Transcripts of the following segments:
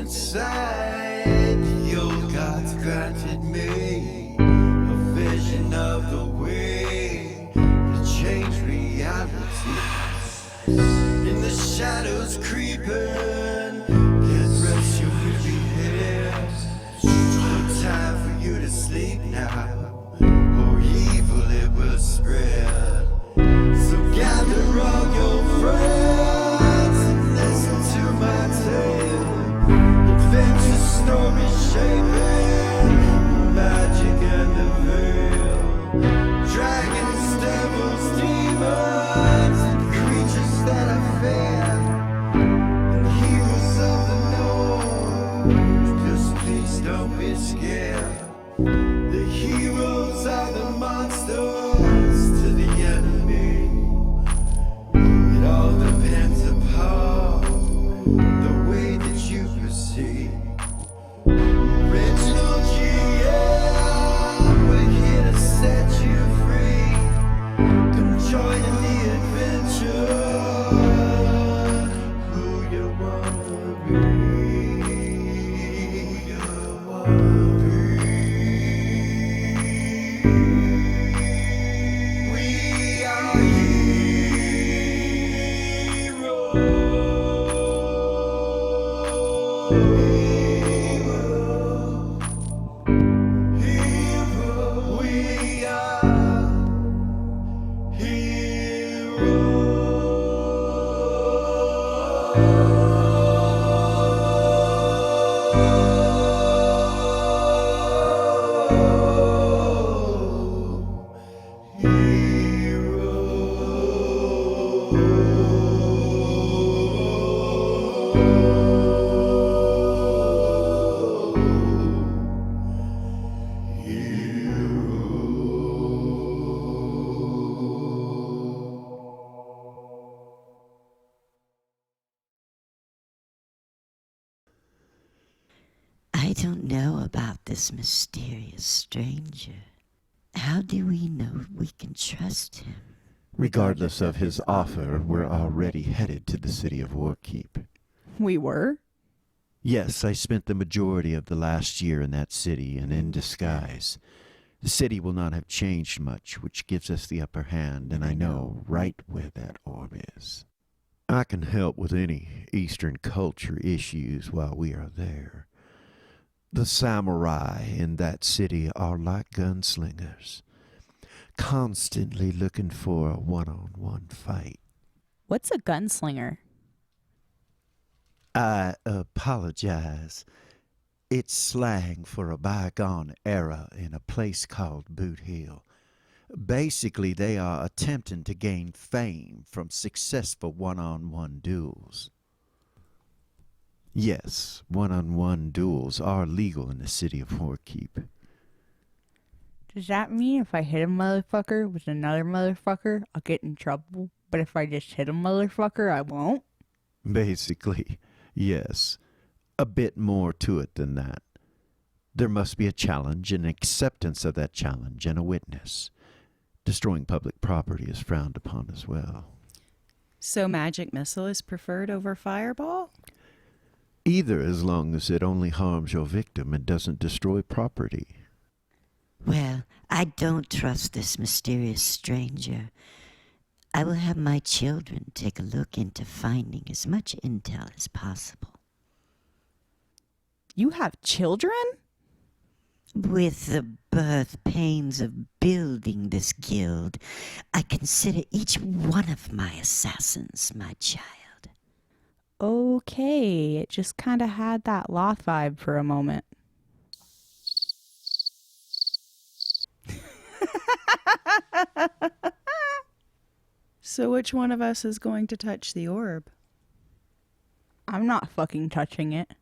inside. The old gods granted me a vision of the way to change reality. In the shadows creeping, can't rest your weary head. No time for you to sleep now, or evil it will spread. So gather all your friends and listen to my tale. Adventure story shaping the magic and the veil. Dragons, devils, demons, and creatures that I fear, and heroes of the north. Just please don't be scared. The heroes are the monsters to the enemy. It all depends upon the way that you perceive. Original GM, we're here to set you free. Come join in the adventure. Who you wanna be? Who you wanna be? We are we are I don't know about this mysterious stranger. How do we know we can trust him? Regardless of his offer, we're already headed to the city of Warkeep. We were? Yes, I spent the majority of the last year in that city and in disguise. The city will not have changed much, which gives us the upper hand, and I know right where that orb is. I can help with any Eastern culture issues while we are there. The samurai in that city are like gunslingers, constantly looking for a one-on-one fight. What's a gunslinger? I apologize. It's slang for a bygone era in a place called Boot Hill. Basically, they are attempting to gain fame from successful one-on-one duels. Yes, one-on-one duels are legal in the city of Warkeep. Does that mean if I hit a motherfucker with another motherfucker, I'll get in trouble? But if I just hit a motherfucker, I won't? Basically, yes. A bit more to it than that. There must be a challenge, an acceptance of that challenge, and a witness. Destroying public property is frowned upon as well. So magic missile is preferred over fireball? Either, as long as it only harms your victim and doesn't destroy property. Well, I don't trust this mysterious stranger. I will have my children take a look into finding as much intel as possible. You have children? With the birth pains of building this guild, I consider each one of my assassins my child. Okay, it just kind of had that Loth vibe for a moment. So which one of us is going to touch the orb? I'm not fucking touching it.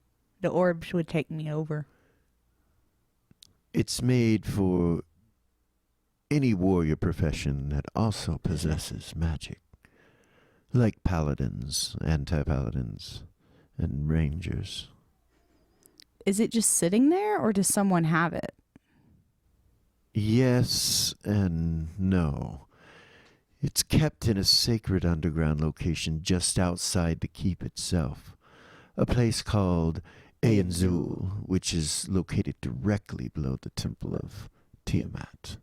The orbs would take me over. It's made for any warrior profession that also possesses magic. Like paladins, anti-paladins, and rangers. Is it just sitting there, or does someone have it? Yes and no. It's kept in a sacred underground location just outside the keep itself. A place called Aeon Zuul, which is located directly below the temple of Tiamat.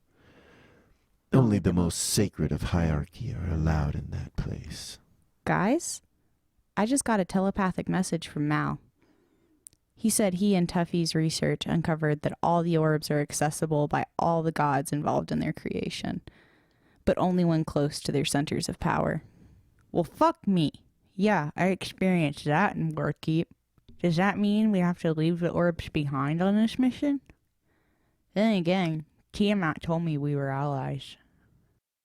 Only the most sacred of hierarchy are allowed in that place. Guys, I just got a telepathic message from Mal. He said he and Tuffy's research uncovered that all the orbs are accessible by all the gods involved in their creation, but only when close to their centers of power. Well, fuck me. Yeah, I experienced that in Warkeep. Does that mean we have to leave the orbs behind on this mission? Then again, Tiamat told me we were allies.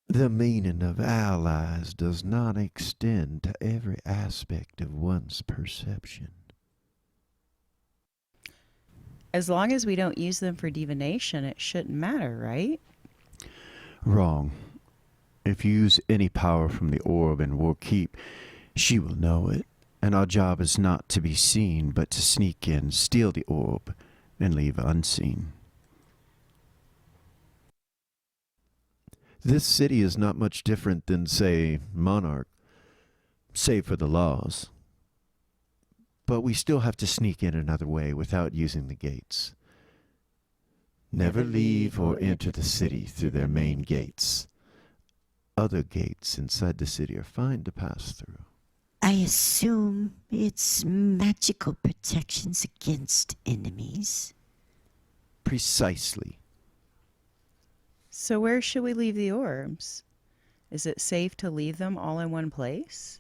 The meaning of allies does not extend to every aspect of one's perception. As long as we don't use them for divination, it shouldn't matter, right? Wrong. If you use any power from the orb in Warkeep, she will know it, and our job is not to be seen, but to sneak in, steal the orb, and leave unseen. This city is not much different than, say, Monarch, save for the laws. But we still have to sneak in another way without using the gates. Never leave or enter the city through their main gates. Other gates inside the city are fine to pass through. I assume it's magical protections against enemies. Precisely. So where should we leave the orbs? Is it safe to leave them all in one place?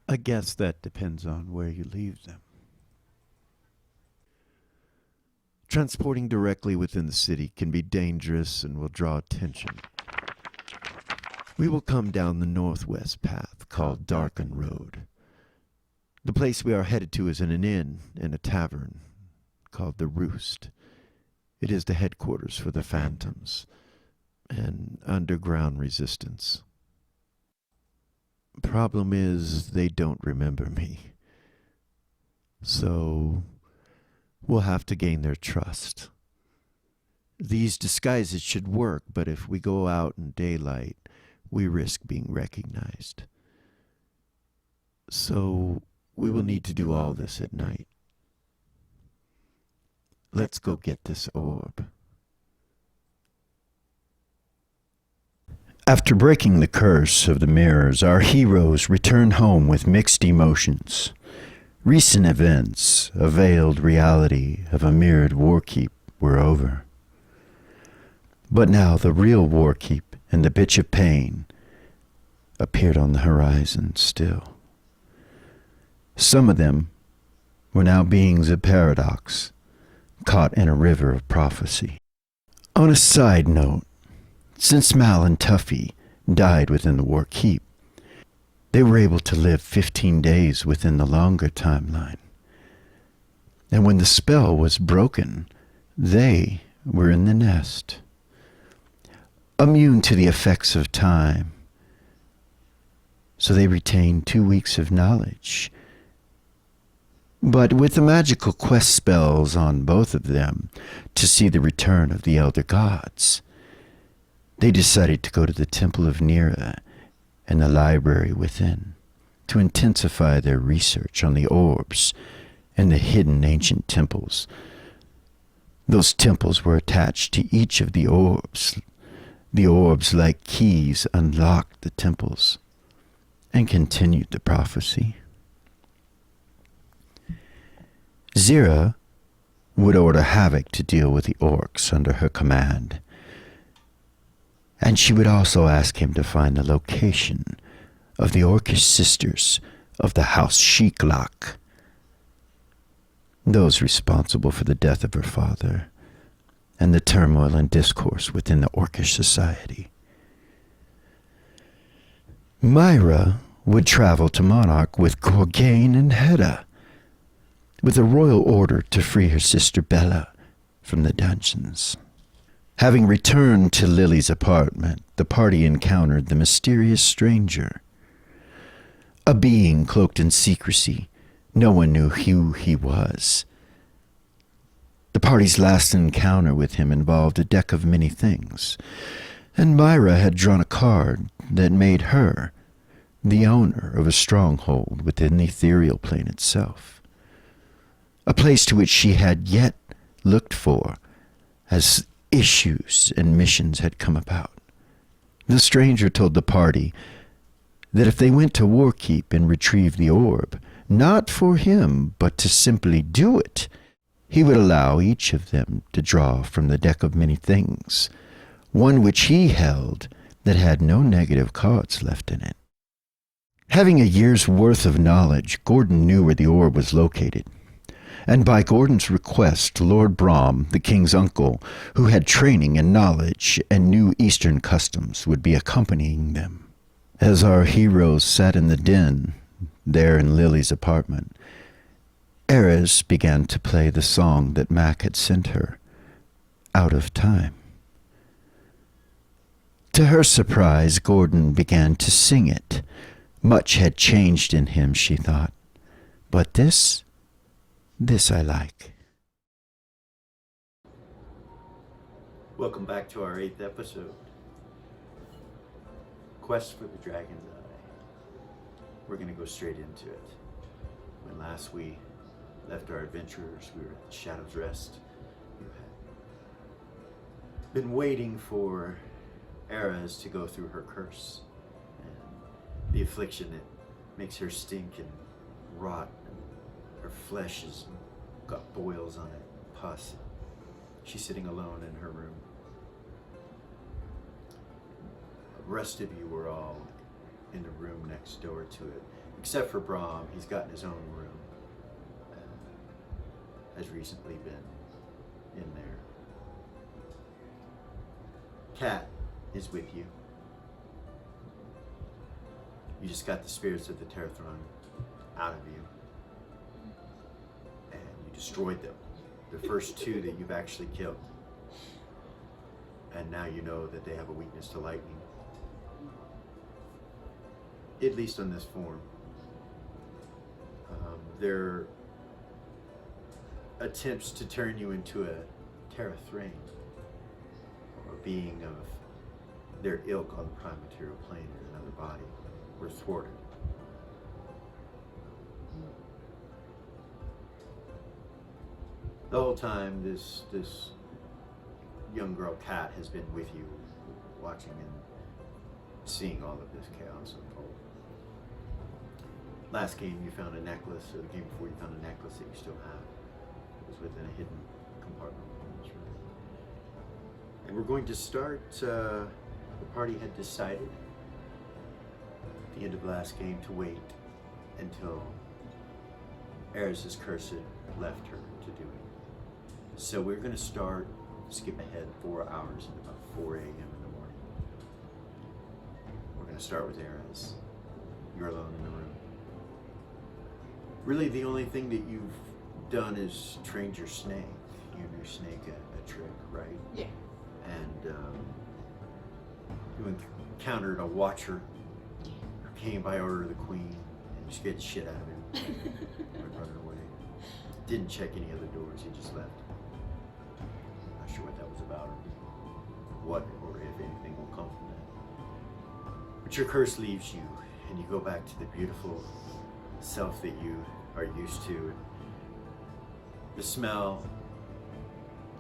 I guess that depends on where you leave them. Transporting directly within the city can be dangerous and will draw attention. We will come down the northwest path called Darken Road. The place we are headed to is in an inn and a tavern called the Roost. It is the headquarters for the Phantoms, an underground resistance. Problem is, they don't remember me. So, we'll have to gain their trust. These disguises should work, but if we go out in daylight, we risk being recognized. So, we will need to do all this at night. Let's go get this orb. After breaking the curse of the mirrors, our heroes return home with mixed emotions. Recent events, a veiled reality of a mirrored Warkeep, were over. But now the real Warkeep and the Bitch of Pain appeared on the horizon still. Some of them were now beings of paradox, caught in a river of prophecy. On a side note, since Mal and Tuffy died within the Warkeep, they were able to live 15 days within the longer timeline. And when the spell was broken, they were in the nest, immune to the effects of time. So they retained 2 weeks of knowledge. But with the magical quest spells on both of them to see the return of the Elder Gods, they decided to go to the Temple of Nira and the library within to intensify their research on the orbs and the hidden ancient temples. Those temples were attached to each of the orbs. The orbs, like keys, unlocked the temples and continued the prophecy. Zira would order Havoc to deal with the orcs under her command, and she would also ask him to find the location of the orcish sisters of the House Sheeklak, those responsible for the death of her father and the turmoil and discourse within the orcish society. Myra would travel to Monarch with Gorgain and Hedda, with a royal order to free her sister Bella from the dungeons. Having returned to Lily's apartment, the party encountered the mysterious stranger. A being cloaked in secrecy. No one knew who he was. The party's last encounter with him involved a deck of many things, and Myra had drawn a card that made her the owner of a stronghold within the ethereal plane itself. a place to which she had yet looked for as issues and missions had come about. The stranger told the party that if they went to Warkeep and retrieved the orb, not for him, but to simply do it, he would allow each of them to draw from the deck of many things, one which he held that had no negative cards left in it. Having a year's worth of knowledge, Gordon knew where the orb was located. And by Gordon's request, Lord Brahm, the king's uncle, who had training and knowledge and knew Eastern customs, would be accompanying them. As our heroes sat in the den, there in Lily's apartment, Erez began to play the song that Mac had sent her, Out of Time. To her surprise, Gordon began to sing it. Much had changed in him, she thought. But this I like. Welcome back to our 8th episode. Quest for the Dragon's Eye. We're going to go straight into it. When last we left our adventurers, we were at the Shadow's Rest. We had been waiting for Erez to go through her curse and the affliction that makes her stink and rot, and her flesh has got boils on it, pus. She's sitting alone in her room. The rest of you were all in the room next door to it, except for Brahm. He's got in his own room. Has recently been in there. Cat is with you. You just got the spirits of the Terrathron out of you, and you destroyed them. The first 2 that you've actually killed. And now you know that they have a weakness to lightning. At least on this form. Their attempts to turn you into a Terrathrane, or a being of their ilk on the prime material plane in another body, were thwarted. The whole time, this young girl, Kat, has been with you, watching and seeing all of this chaos unfold. Last game, you found a necklace, or the game before, you found a necklace that you still have. It was within a hidden compartment in this room. And we're going to start, the party had decided at the end of last game to wait until Erez's curse had left her to do it. So we're going to skip ahead 4 hours at about 4 a.m. in the morning. We're going to start with Erez. You're alone in the room. Really, the only thing that you've done is trained your snake. You knew Snake a trick, right? Yeah. And you encountered a watcher who came by order of the queen, and you scared the shit out of him. Went running away. Didn't check any other doors, he just left. Not sure what that was about, or what, or if anything will come from that. But your curse leaves you, and you go back to the beautiful self that you are used to. The smell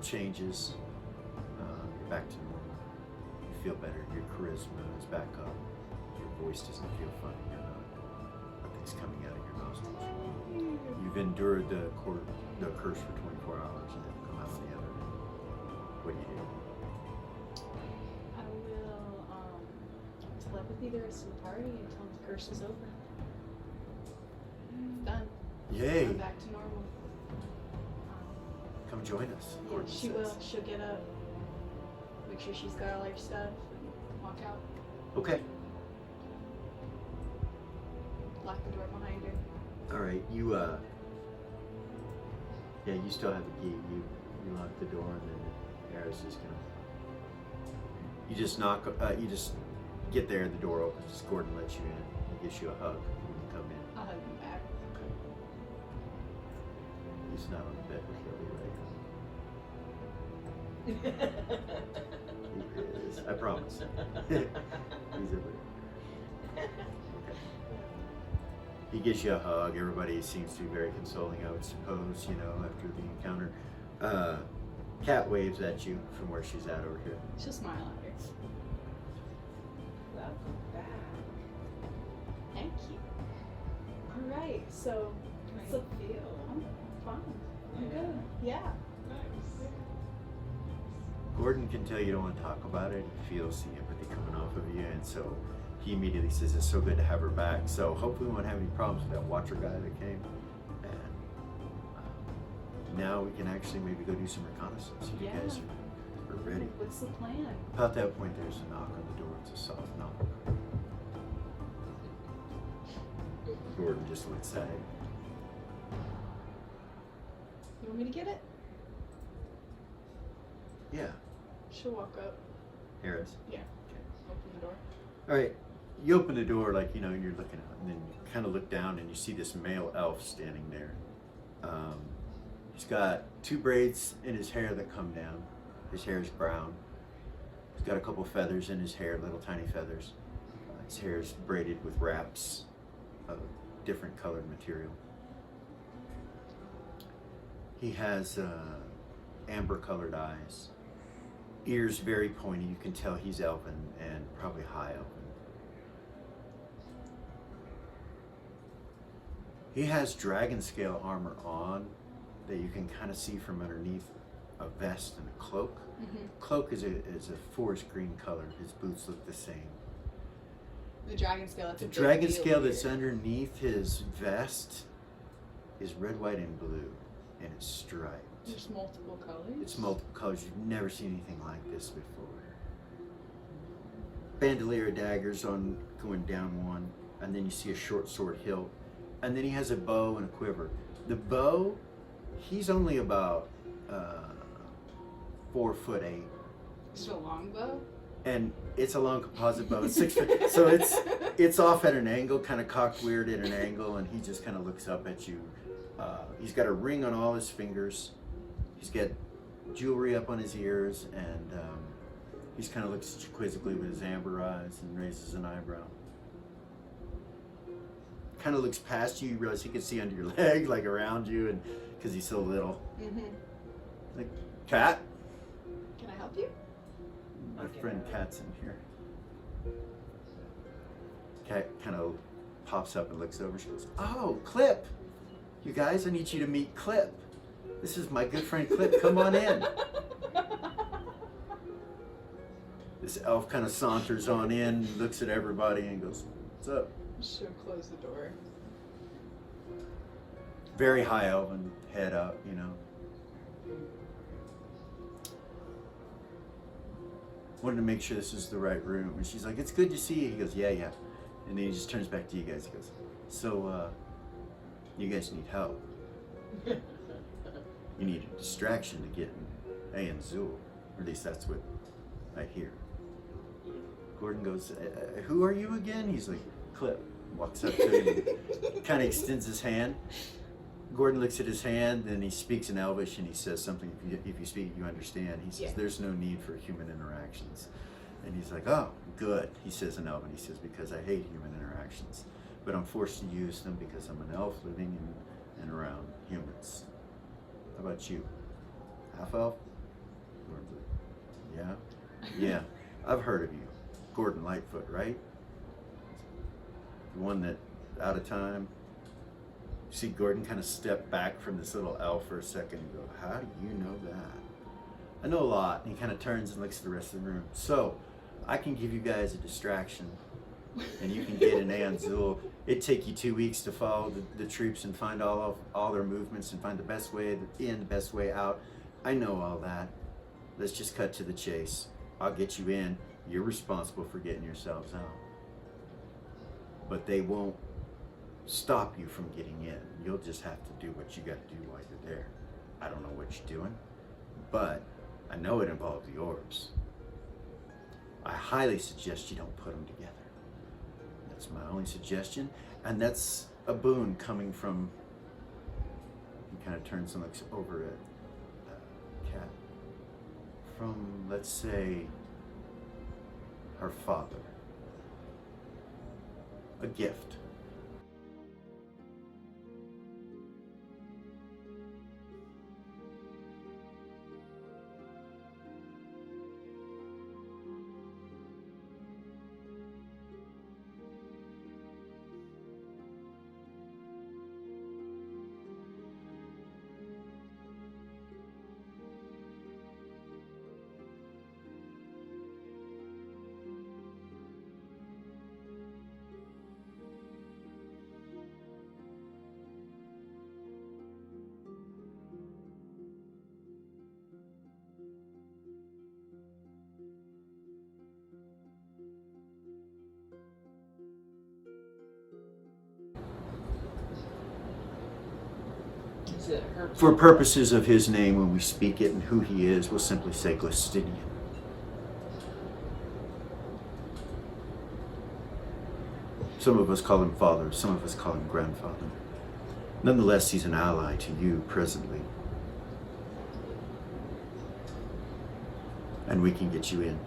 changes. You're back to normal. You feel better. Your charisma is back up. Your voice doesn't feel funny. You're not. Nothing's coming out of your nostrils. You've endured the curse for 24 hours and then come out on the other end. What do you do? I will telepathy the rest of the party and tell them the curse is over. It's done. Yay! I'm back to normal. Come join us. Yeah, Gordon she says. will. She'll get up, make sure she's got all her stuff, and walk out. Okay. Lock the door behind her. All right. You yeah, you still have the key. You lock the door, and then Erez is gonna. You just knock. You just get there, and the door opens. Gordon lets you in. He gives you a hug when you come in. I'll hug him back. Okay. He's not on the bed with Lily, right? He is. I promise. He's everywhere. Okay. He gives you a hug. Everybody seems to be very consoling, I would suppose, you know, after the encounter. Cat waves at you from where she's at over here. She'll smile at her. Welcome back. Thank you. Alright, so what's the feel? I'm fine. I'm good. Yeah. Gordon can tell you don't want to talk about it. He feels the empathy coming off of you, and so he immediately says it's so good to have her back. So hopefully we won't have any problems with that watcher guy that came. And now we can actually maybe go do some reconnaissance. You Yeah. guys are ready. What's the plan? About that point, there's a knock on the door. It's a soft knock. Gordon just looks at it. You want me to get it? Yeah, She'll walk up. Harris. Yeah. Open the door. All right, you open the door like, you know, and you're looking out, and then you kind of look down and you see this male elf standing there. He's got 2 braids in his hair that come down. His hair is brown. He's got a couple feathers in his hair, little tiny feathers. His hair is braided with wraps of different colored material. He has amber colored eyes. Ears very pointy. You can tell he's elven and probably high elven. He has dragon scale armor on that you can kind of see from underneath a vest and a cloak. Mm-hmm. Cloak is a forest green color. His boots look the same. The dragon scale. That's The a big dragon deal scale here. that's underneath his vest is red, white, and blue, and it's striped. There's multiple colors. It's multiple colors. You've never seen anything like this before. Bandolier of daggers on going down one, and then you see a short sword hilt, and then he has a bow and a quiver. The bow, he's only about 4'8", Is it a longbow? and it's a long composite bow. It's 6 foot, so it's off at an angle, kind of cocked weird at an angle, and he just kind of looks up at you. He's got a ring on all his fingers. He's got jewelry up on his ears, and he's kind of looks quizzically with his amber eyes and raises an eyebrow. Kind of looks past you. You realize he can see under your leg, like around you, and because he's so little. Mm-hmm. Like, Cat? Can I help you? My friend Cat's in here. Cat kind of pops up and looks over. She goes, "Oh, Clip! You guys, I need you to meet Clip. This is my good friend Clip. Come on in." This elf kind of saunters on in, looks at everybody, and goes, "What's up?" She'll close the door. Very high elven, head up, you know. Wanted to make sure this is the right room. And she's like, "It's good to see you." He goes, "Yeah, yeah." And then he just turns back to you guys. He goes, "So, you guys need help. You need a distraction to get in Aeon Zuul. Or at least that's what I hear." Gordon goes, "Who are you again?" He's like, "Clip." Walks up to him, kind of extends his hand. Gordon looks at his hand, and he speaks in Elvish, and he says something. If you speak, you understand. He says, Yeah. "There's no need for human interactions." And he's like, "Oh, good." He says in Elven, he says, "Because I hate human interactions, but I'm forced to use them because I'm an elf living in and around humans." How about you? Half elf? Gordon's like, "Yeah, yeah, I've heard of you. Gordon Lightfoot, right? The one that out of time." You see Gordon kind of step back from this little elf for a second and go, "How do you know that?" "I know a lot." And he kind of turns and looks at the rest of the room. "So, I can give you guys a distraction, and you can get an Aeon Zuul. It'd take you 2 weeks to follow the troops and find all their movements and find the best way in, the best way out. I know all that. Let's just cut to the chase. I'll get you in. You're responsible for getting yourselves out. But they won't stop you from getting in. You'll just have to do what you got to do while you're there. I don't know what you're doing, but I know it involves the orbs. I highly suggest you don't put them together. That's my only suggestion, and that's a boon coming from," he kind of turns and looks over at Cat, "from, let's say, her father. A gift." For purposes of his name, when we speak it and who he is, we'll simply say Glistinian. Some of us call him father, some of us call him grandfather. Nonetheless, he's an ally to you presently. And we can get you in.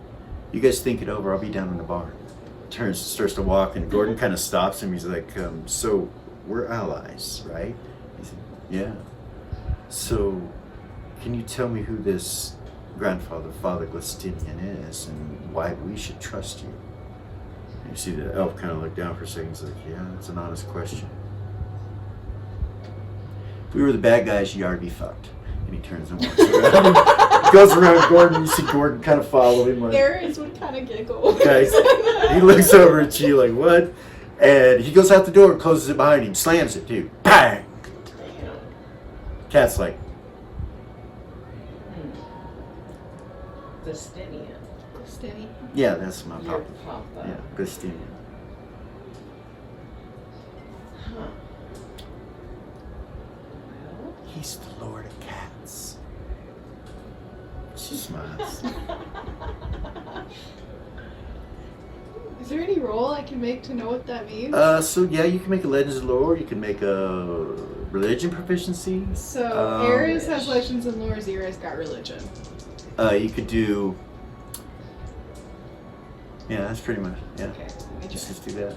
You guys think it over, I'll be down in the bar. Starts to walk, and Gordon kind of stops him. He's like, so we're allies, right? He said, yeah. So, can you tell me who this grandfather, Father Glistinian is, and why we should trust you? And you see the elf kind of look down for a second. He's like, yeah, that's an honest question. If we were the bad guys, you'd already be fucked. And he turns and walks around. Goes around Gordon. You see Gordon kind of follow him. Like, Aries would kind of giggle. guys, he looks over at you like, what? And he goes out the door and closes it behind him. Slams it, too. Bang! Cat's like, Justinian. Stinny. yeah, that's my Your papa. papa. Yeah, Glistinian. Huh. Well, He's the Lord of Cats. She smiles. Is there any roll I can make to know what that means? So yeah, you can make a Legends of Lore. You can make a religion proficiency. So um, Aries has legends and lore, Zira's got religion. You could do. Yeah, that's pretty much. Yeah, Okay, let me just try. do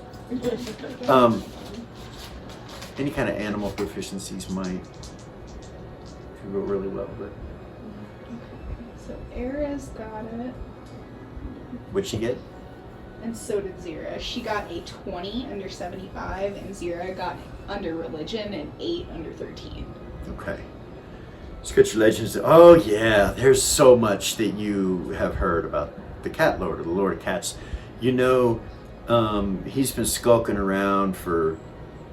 that. Any kind of animal proficiencies might go really well, but So Aries got it, what'd she get? and so did Zira. She got a 20 under 75, and Zira got under religion an 8 under 13. Okay. Let's your legends. Oh yeah, there's so much that you have heard about the Cat Lord, or the Lord of Cats. You know, he's been skulking around for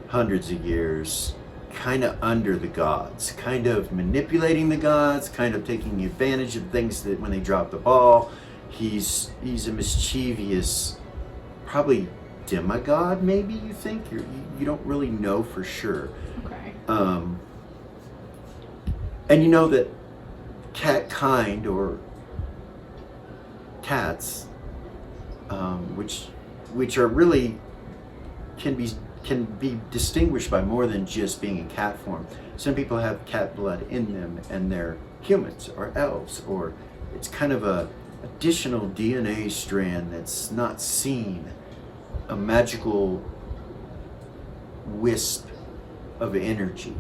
hundreds of years, kind of under the gods, kind of manipulating the gods, kind of taking advantage of things that when they drop the ball. He's a mischievous, probably demigod, maybe you think? You don't really know for sure. Okay. And you know that cat kind, or cats, which are really can be distinguished by more than just being in cat form. Some people have cat blood in them, and they're humans or elves, or it's kind of a additional DNA strand that's not seen, a magical wisp of energy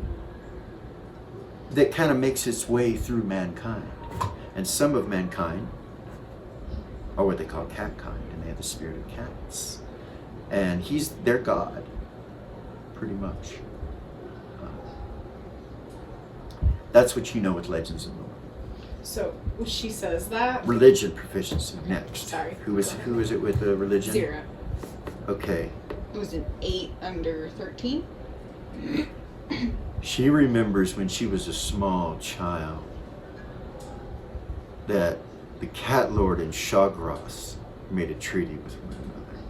that kind of makes its way through mankind. And some of mankind are what they call cat kind, and they have the spirit of cats. And he's their god, pretty much. That's what you know with Legends of Lore. So when she says that, Religion proficiency next. Sorry. Who is it with the religion? Zira. Okay. It was an 8 under 13. She remembers when she was a small child that the Cat Lord and Shagras made a treaty with one another.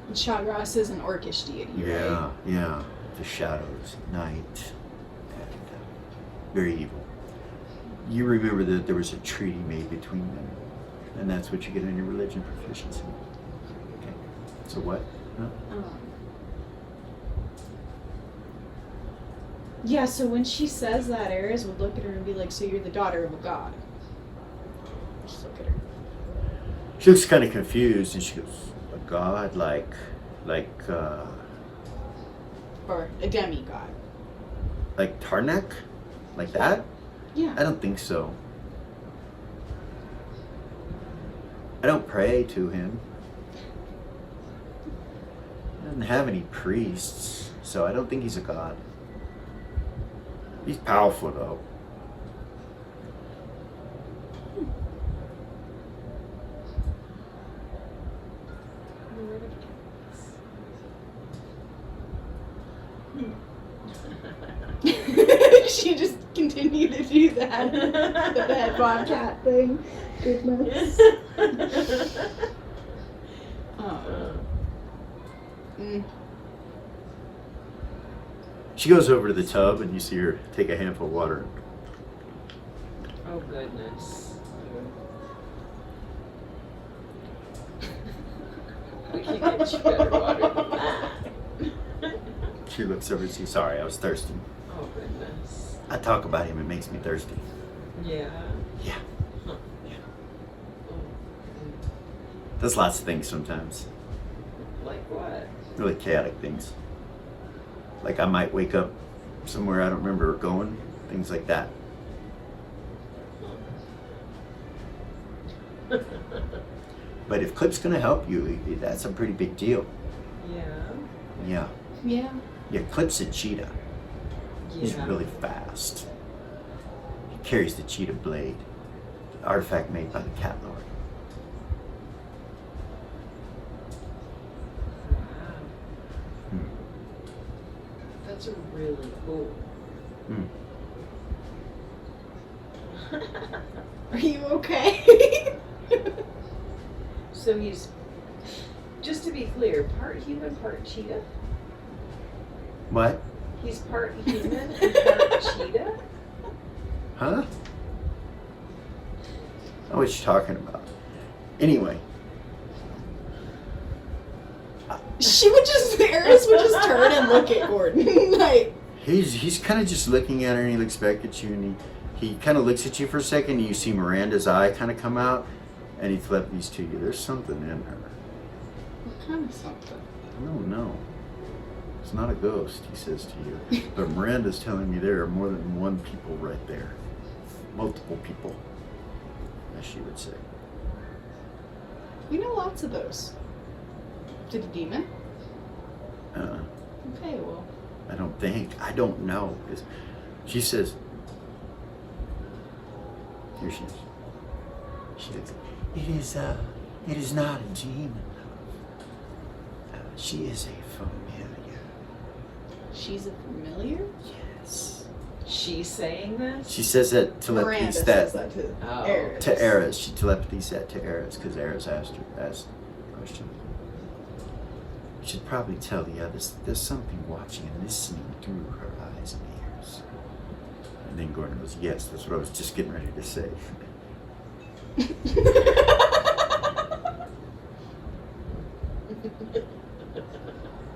And Shagras is an orcish deity, right? Yeah. The shadows, night, and very evil. You remember that there was a treaty made between them, and that's what you get in your religion proficiency. Okay. So what? Huh? Yeah, so when she says that, Ares would look at her and be like, so you're the daughter of a god. Just look at her. She looks kind of confused, and she goes, "A god, like, Or a demigod. like Tarnak, like that? Yeah. I don't think so. I don't pray to him. He doesn't have any priests, so I don't think he's a god. He's powerful, though. She just continued to do that. That bobcat thing. Goodness. She goes over to the tub, and you see her take a handful of water. Oh goodness. We can get you better water than that. She looks over and says, sorry, I was thirsty. Oh goodness. I talk about him, it makes me thirsty. Yeah. Yeah. Huh. Yeah. Oh. Does lots of things sometimes. Like what? Really chaotic things. Like I might wake up somewhere I don't remember going, things like that. But if Clip's gonna help you, that's a pretty big deal. Yeah. Yeah. Yeah. Yeah, Clip's a cheetah. He's Yeah. really fast. He carries the cheetah blade, the artifact made by the Cat Lord. Wow. Hmm. That's really cool. Hmm. Are you okay? So he's, just to be clear, part human, part cheetah? What? He's part human and part cheetah? Huh? I know what you're talking about. Anyway, Eris would just turn and look at Gordon. Like, he's kind of just looking at her, and he looks back at you, and he kind of looks at you for a second, and you see Miranda's eye kind of come out, and he telepathies to you. There's something in her. what kind of something? I don't know. It's not a ghost, he says to you. But Miranda's telling me there are more than one people right there. Multiple people, as she would say. We know lots of those. Did a demon? Okay, well. I don't think. I don't know. She says, here she is. She says, it is not a demon. She is a familiar. She's a familiar? Yes. She's saying this? She says that Miranda telepathies says that that to Oh. Eris. to Eris. She telepathies that to Eris because Eris asked the question. You should probably tell the others that there's something watching and listening through her eyes and ears. And then Gordon goes, yes, that's what I was just getting ready to say.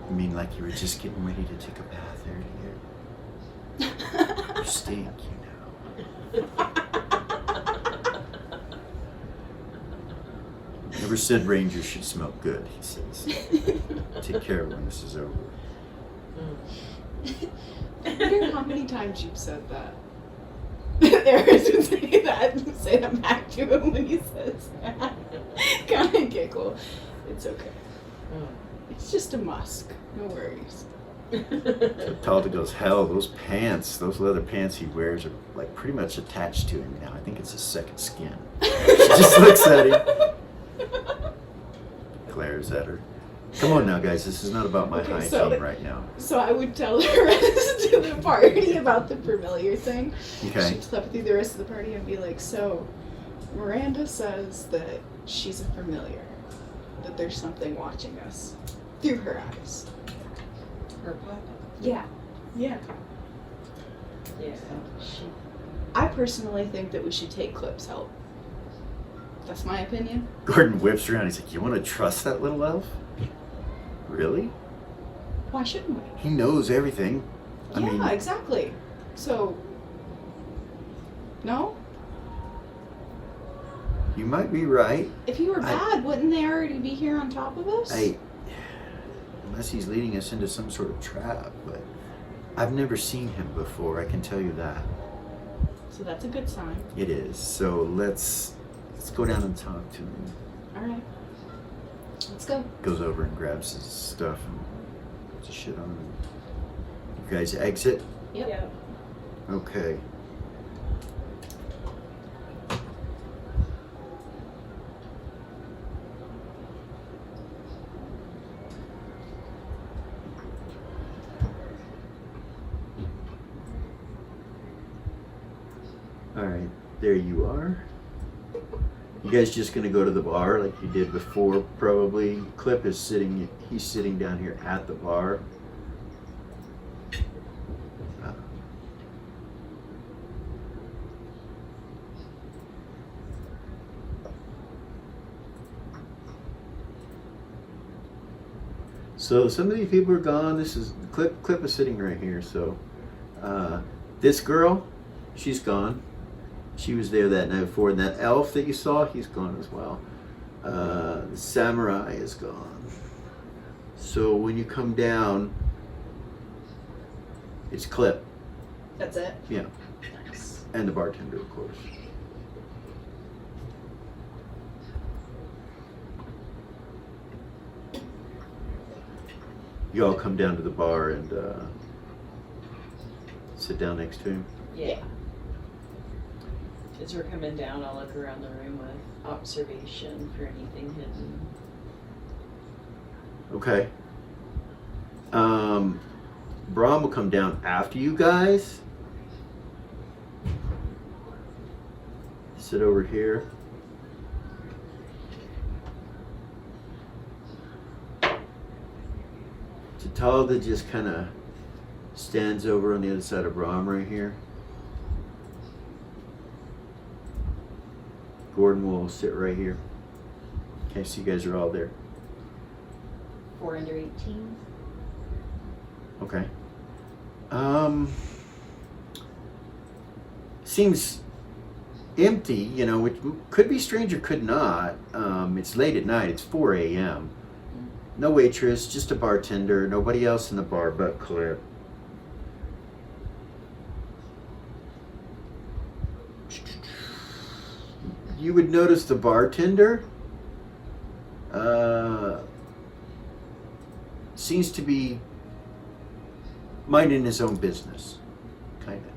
You mean like you were just getting ready to take a bath earlier? You stink, you know. Never said rangers should smell good, he says. Take care when this is over. I wonder how many times you've said that. Eris would say that back to him when he says that. Kind of giggle. It's okay. It's just a musk. No worries. Talda goes, hell, those pants, those leather pants he wears are like pretty much attached to him now. I think it's his second skin. She just looks at him, glares at her. Come on now, guys, this is not about my Okay, hygiene so- right now. So I would tell the rest of the party about the familiar thing. Okay. She'd telepathy the rest of the party and be like, so Miranda says that she's a familiar, that there's something watching us through her eyes. Her papa? Yeah. Yeah. Yeah. I personally think that we should take Clip's help. That's my opinion. Gordon whips around. He's like, you want to trust that little elf? Really? Why shouldn't we? He knows everything. I Yeah, mean, exactly. So, no? you might be right. If he were bad, wouldn't they already be here on top of us? Unless he's leading us into some sort of trap, but I've never seen him before, I can tell you that. So that's a good sign. It is. So let's go down and talk to him. Alright. Let's go. Goes over and grabs his stuff and puts his shit on him. You guys exit? Yep. Yeah. Okay. Alright, there you are. You guys just gonna go to the bar like you did before, probably. Clip is he's sitting down here at the bar. So some of these people are gone. This is Clip is sitting right here. So this girl, she's gone. She was there that night before. And that elf that you saw, he's gone as well. The samurai is gone. So when you come down, it's Clip. That's it? Yeah. Nice. And the bartender, of course. You all come down to the bar and sit down next to him. Yeah. As we're coming down, I'll look around the room with observation for anything hidden. Okay. Brahm will come down after you guys. Sit over here. Talda just kind of stands over on the other side of Brahm right here. Gordon will sit right here. Okay, so you guys are all there. 4 under 18. Okay. Seems empty, you know, which could be strange or could not. It's late at night. It's 4 a.m. No waitress, just a bartender. Nobody else in the bar but Clip. You would notice the bartender seems to be minding his own business, kind of.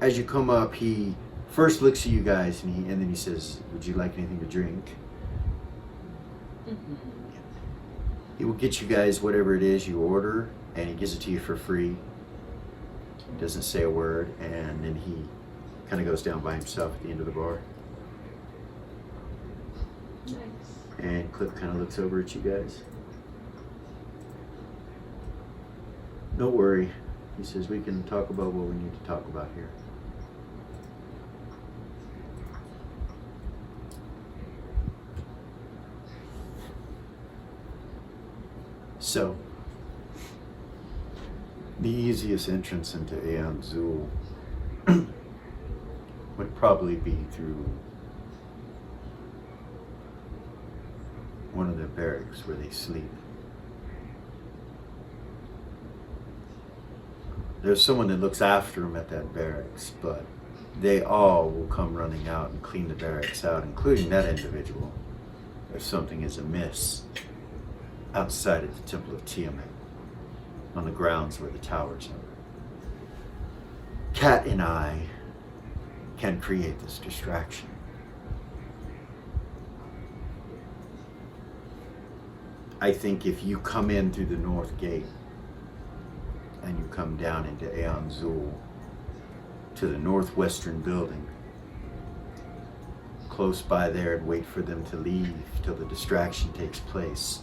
As you come up, he first looks at you guys and then he says, "Would you like anything to drink?" Mm-hmm. He will get you guys whatever it is you order, and he gives it to you for free. He doesn't say a word, and then he kind of goes down by himself at the end of the bar. Nice. And Clip kind of looks over at you guys. Don't worry, he says, we can talk about what we need to talk about here. So, the easiest entrance into Aeon Zuul would probably be through one of the barracks where they sleep. There's someone that looks after them at that barracks, but they all will come running out and clean the barracks out, including that individual, if something is amiss outside of the Temple of Tiamat, on the grounds where the towers are. Kat and I can create this distraction. I think if you come in through the north gate and you come down into Aeon Zuul to the northwestern building, close by there, and wait for them to leave till the distraction takes place.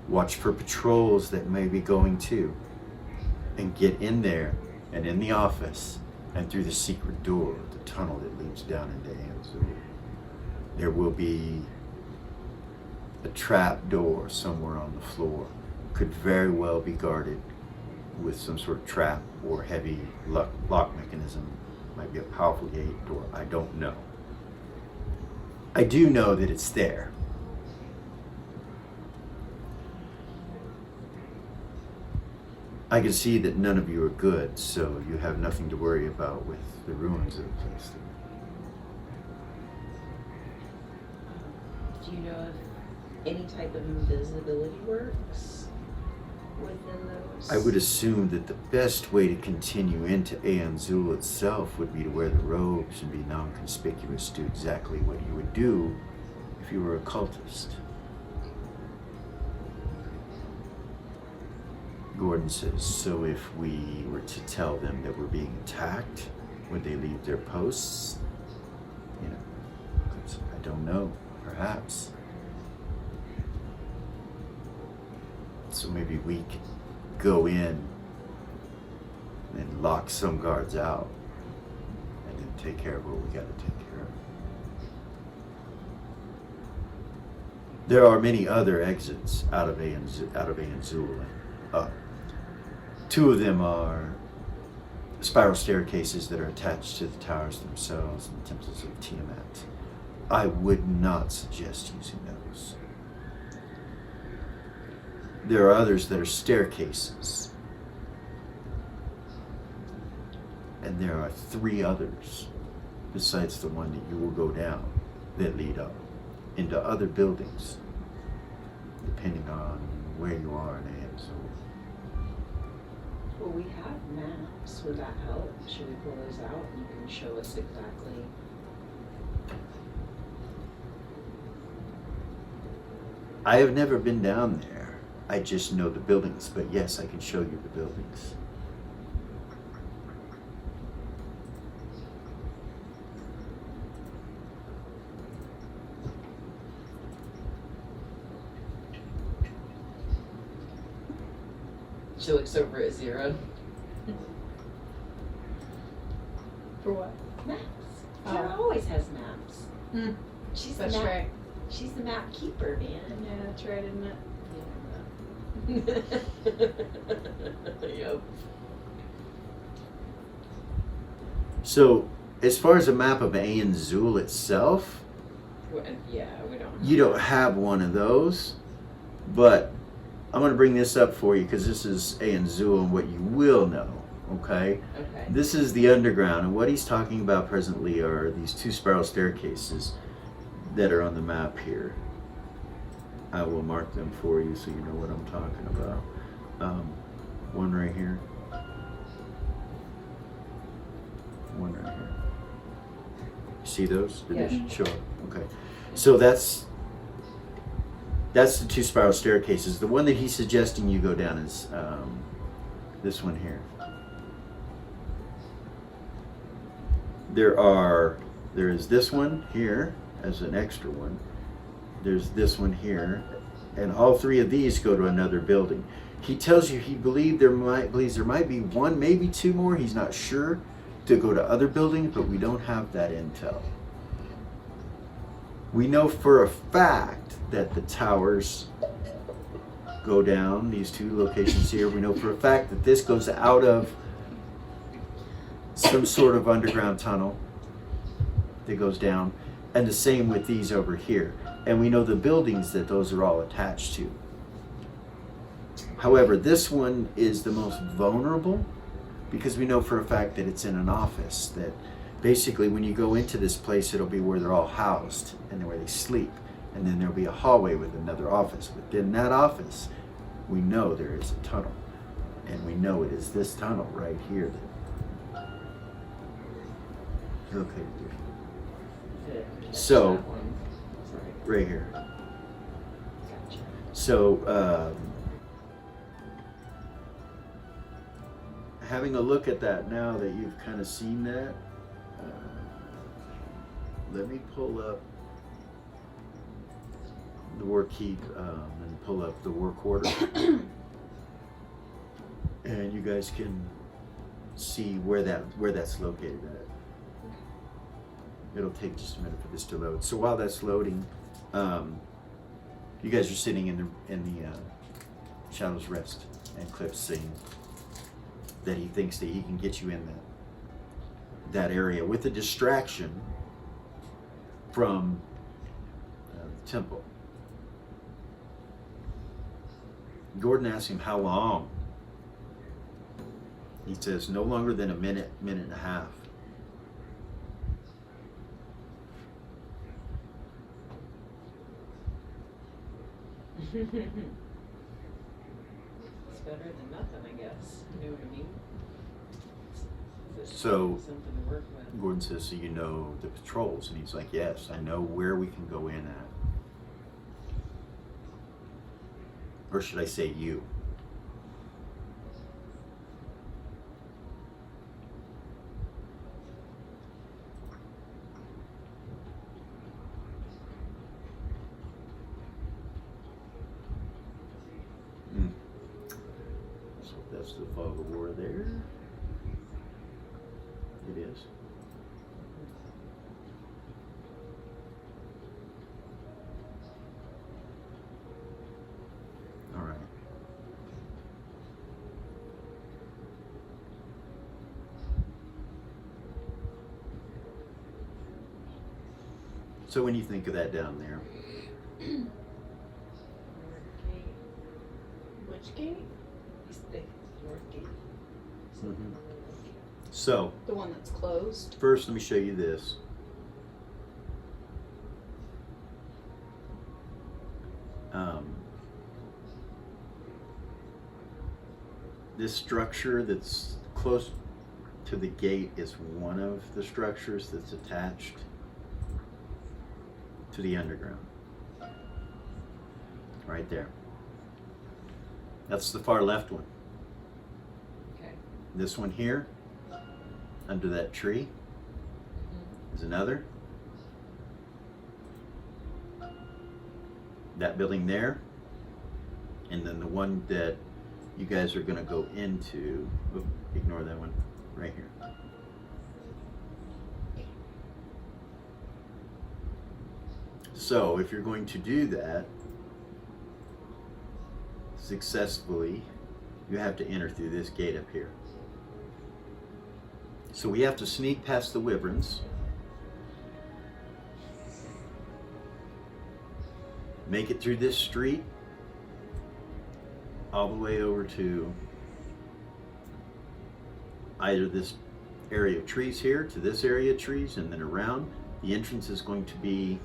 Watch for patrols that may be going too, and get in there and in the office and through the secret door of the tunnel that leads down into Aeon Zuul. There will be a trap door somewhere on the floor. Could very well be guarded with some sort of trap or heavy lock mechanism. Might be a powerful gate door. I don't know. I do know that it's there. I can see that none of you are good, so you have nothing to worry about with the ruins of the place. Do you know if any type of invisibility works within those? I would assume that the best way to continue into Aeon Zuul itself would be to wear the robes and be non-conspicuous to exactly what you would do if you were a cultist. Gordon says, so if we were to tell them that we're being attacked, would they leave their posts? You know, I don't know, perhaps. So maybe we could go in and lock some guards out and then take care of what we gotta take care There are many other exits out of Aeon Zuul. Two of them are spiral staircases that are attached to the towers themselves and the temples of Tiamat. I would not suggest using those. There are others that are staircases. And there are 3 others, besides the one that you will go down, that lead up into other buildings, depending on where you are in Aeon Zuul. Well, we have maps. Would that help? Should we pull those out and you can show us exactly? I have never been down there. I just know the buildings, but yes, I can show you the buildings. She looks over at Zero. For what? Maps. Oh. Zero always has maps. Hmm. She's That's the map. right. She's the map keeper, man. Yeah, that's right, isn't it? Yep. So, as far as a map of Aeon Zuul itself, Yeah, we don't. you don't have one of those, but I'm going to bring this up for you because this is Aeon Zuul and what you will know, okay? Okay. This is the underground, and what he's talking about presently are these 2 spiral staircases that are on the map here. I will mark them for you so you know what I'm talking about. One right here. One right here. See those? Did Yeah. they show up? Okay. So that's the 2 spiral staircases. The one that he's suggesting you go down is this one here. There is this one here as an extra one. There's this one here, and all 3 of these go to another building. He tells you he believes there might be 1, maybe 2 more. He's not sure to go to other buildings, but we don't have that intel. We know for a fact that the towers go down, these 2 locations here. We know for a fact that this goes out of some sort of underground tunnel that goes down, and the same with these over here. And we know the buildings that those are all attached to. However, this one is the most vulnerable because we know for a fact that it's in an office, that basically when you go into this place, it'll be where they're all housed and where they sleep. And then there'll be a hallway with another office. Within that office, we know there is a tunnel. And we know it is this tunnel right here. Okay. So, That one. Sorry. right here. Gotcha. So, having a look at that now that you've kind of seen that, let me pull up the war key and pull up the war quarter. And you guys can see where that's located at. It'll take just a minute for this to load. So while that's loading, you guys are sitting in the Shadow's Rest, and Cliff's saying that he thinks that he can get you in that area with a distraction from the temple. Gordon asks him how long. He says no longer than a minute and a half. It's better than nothing, I guess. You know what I mean? It's So, something to work with. Gordon says, so you know the patrols? And he's like, yes, I know where we can go in at. Or should I say you? So that's the fog of war there. It is. So when you think of that down there, Which gate? He's the north gate. Mhm. So The one that's closed. first let me show you this. This structure that's close to the gate is one of the structures that's attached to the underground. Right there. That's the far left one. Okay. This one here, under that tree, is another. That building there, and then the one that you guys are going to go into, ignore that one, right here. So if you're going to do that successfully, you have to enter through this gate up here. So we have to sneak past the wyverns, make it through this street, all the way over to either this area of trees here, to this area of trees, and then around. The entrance is going to be,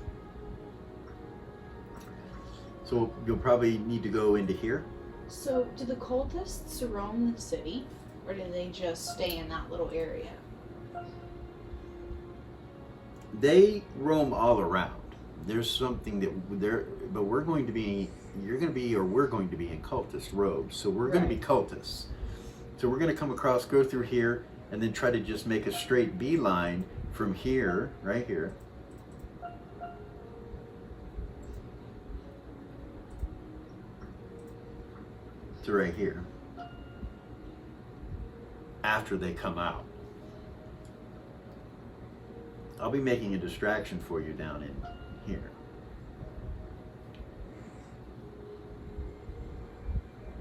so you'll probably need to go into here. So, do the cultists roam the city, or do they just stay in that little area? They roam all around. There's something that there, but we're going to be, you're going to be, or we're going to be in cultist robes. So we're going to be cultists. So we're going to come across, go through here, and then try to just make a straight beeline from here, right here, to right here, after they come out. I'll be making a distraction for you down in here.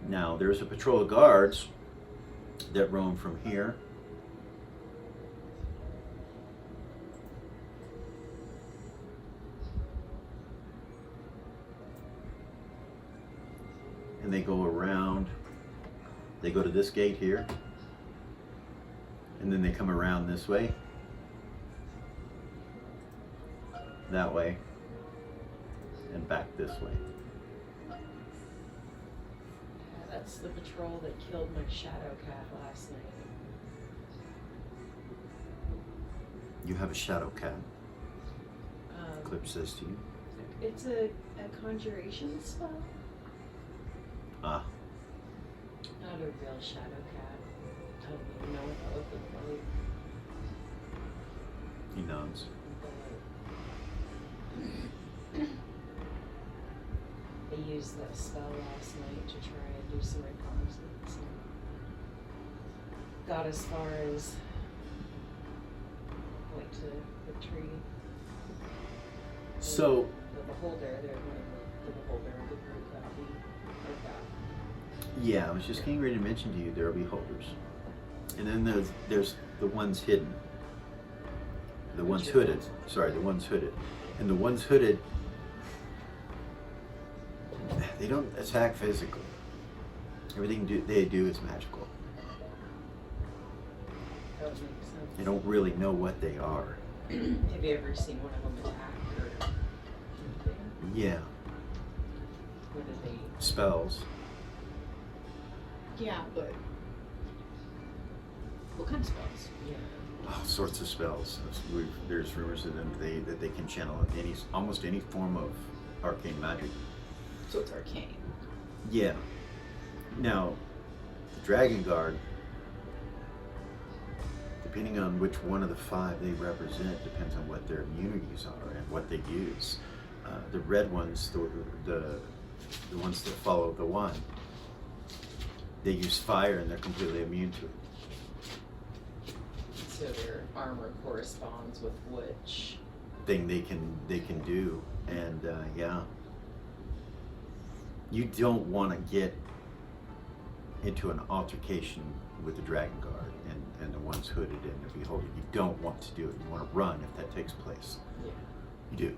Now, there's a patrol of guards that roam from here. And they go around, they go to this gate here, and then they come around this way, that way, and back this way. That's the patrol that killed my shadow cat last night. You have a shadow cat, Um, Clip says to you. It's a conjuration spell. Ah, Not a real shadow cat. I don't even know what that would look like. he nods. I used that spell last night to try and do some reconnaissance. Got as far as went to the tree. So, The beholder, they're one of the beholder of the group that we looked at. yeah, I was just getting ready to mention to you there will be holders. And then there's the ones hidden. The ones hooded. Sorry, the ones hooded. And the ones hooded, they don't attack physically. Everything they do is magical. That would make sense. They don't really know what they are. Have you ever seen one of them attack or anything? Yeah, What did they? spells. Yeah, but what kind of spells? Yeah. All sorts of spells. There's rumors of them that they can channel almost any form of arcane magic. So it's arcane. Yeah. Now, the Dragon Guard, depending on which one of the five they represent, depends on what their immunities are and what they use. The red ones, the ones that follow the one, they use fire and they're completely immune to it. So their armor corresponds with which. Thing they can do, and yeah, you don't want to get into an altercation with the Dragon Guard and the ones hooded and the beholder. You don't want to do it. You want to run if that takes place. Yeah. You do.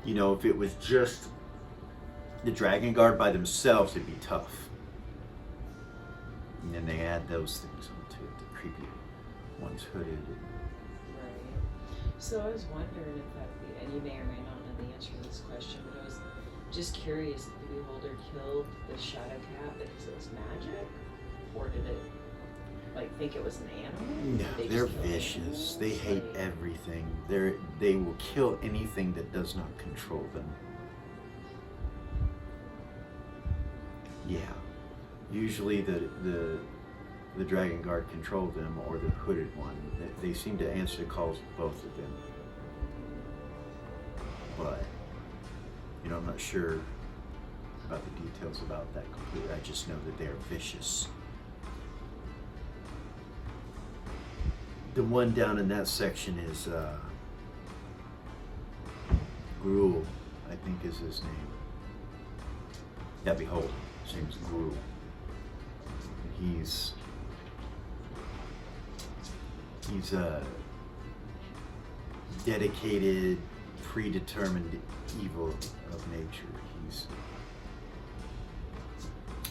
You know, if it was just the Dragon Guard by themselves, it'd be tough. And then they add those things onto it, the creepy ones hooded. Right. So I was wondering if that would be, and you may or may not know the answer to this question, but I was just curious if the Beholder killed the Shadow Cat because it was magic? Or did it, like, think it was an animal? No, Did they they're just kill vicious. animals? They hate Like, everything. They will kill anything that does not control them. Yeah. Usually the Dragon Guard control them, or the hooded one. They seem to answer the calls of both of them. But, you know, I'm not sure about the details about that completely. I just know that they are vicious. The one down in that section is Gruul, I think is his name. Yeah, Behold. His name's Gruul. He's a dedicated, predetermined evil of nature.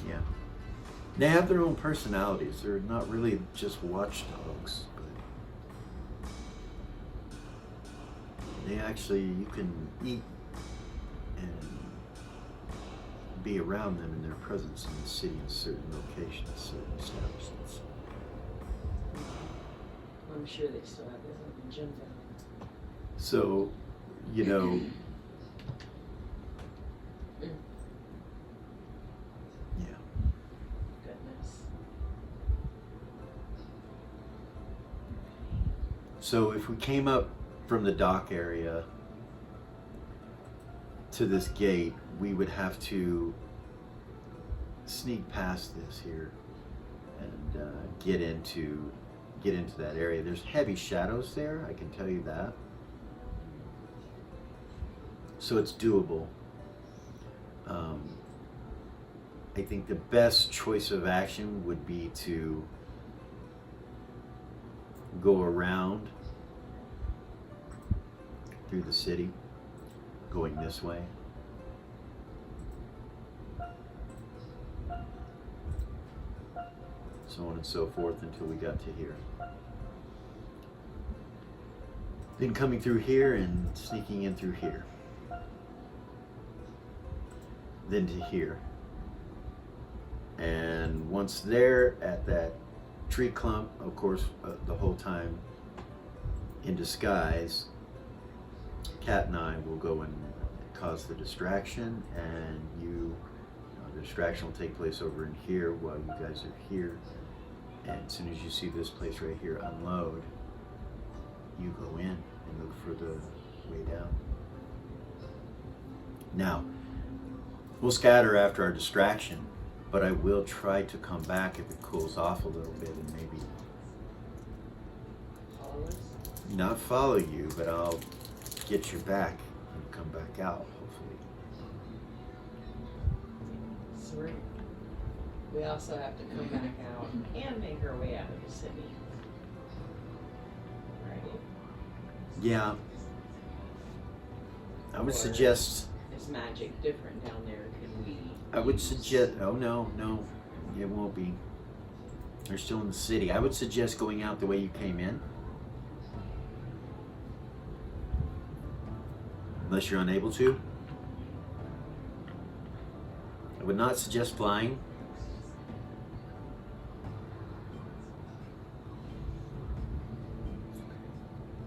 Yeah. They have their own personalities. They're not really just watchdogs, but they actually, you can eat and be around them in their presence in the city in certain locations, certain establishments. I'm sure they still have their own gym down So, you know, yeah. there. Goodness. So if we came up from the dock area to this gate, we would have to sneak past this here and get into that area. There's heavy shadows there, I can tell you that. So it's doable. I think the best choice of action would be to go around through the city, going this way. So on and so forth until we got to here. Then coming through here and sneaking in through here. Then to here. And once there at that tree clump, of course, the whole time in disguise, Kat and I will go and cause the distraction, and the distraction will take place over in here while you guys are here. And as soon as you see this place right here unload, you go in and look for the way down. Now, we'll scatter after our distraction, but I will try to come back if it cools off a little bit and maybe Follow us? not follow you, but I'll get your back and come back out, hopefully. Sweet. We also have to come back out and make our way out of the city. Right? Yeah. I would Or suggest, is magic different down there? Can we? I would use- suggest, oh no, it won't be. They're still in the city. I would suggest going out the way you came in. Unless you're unable to. I would not suggest flying.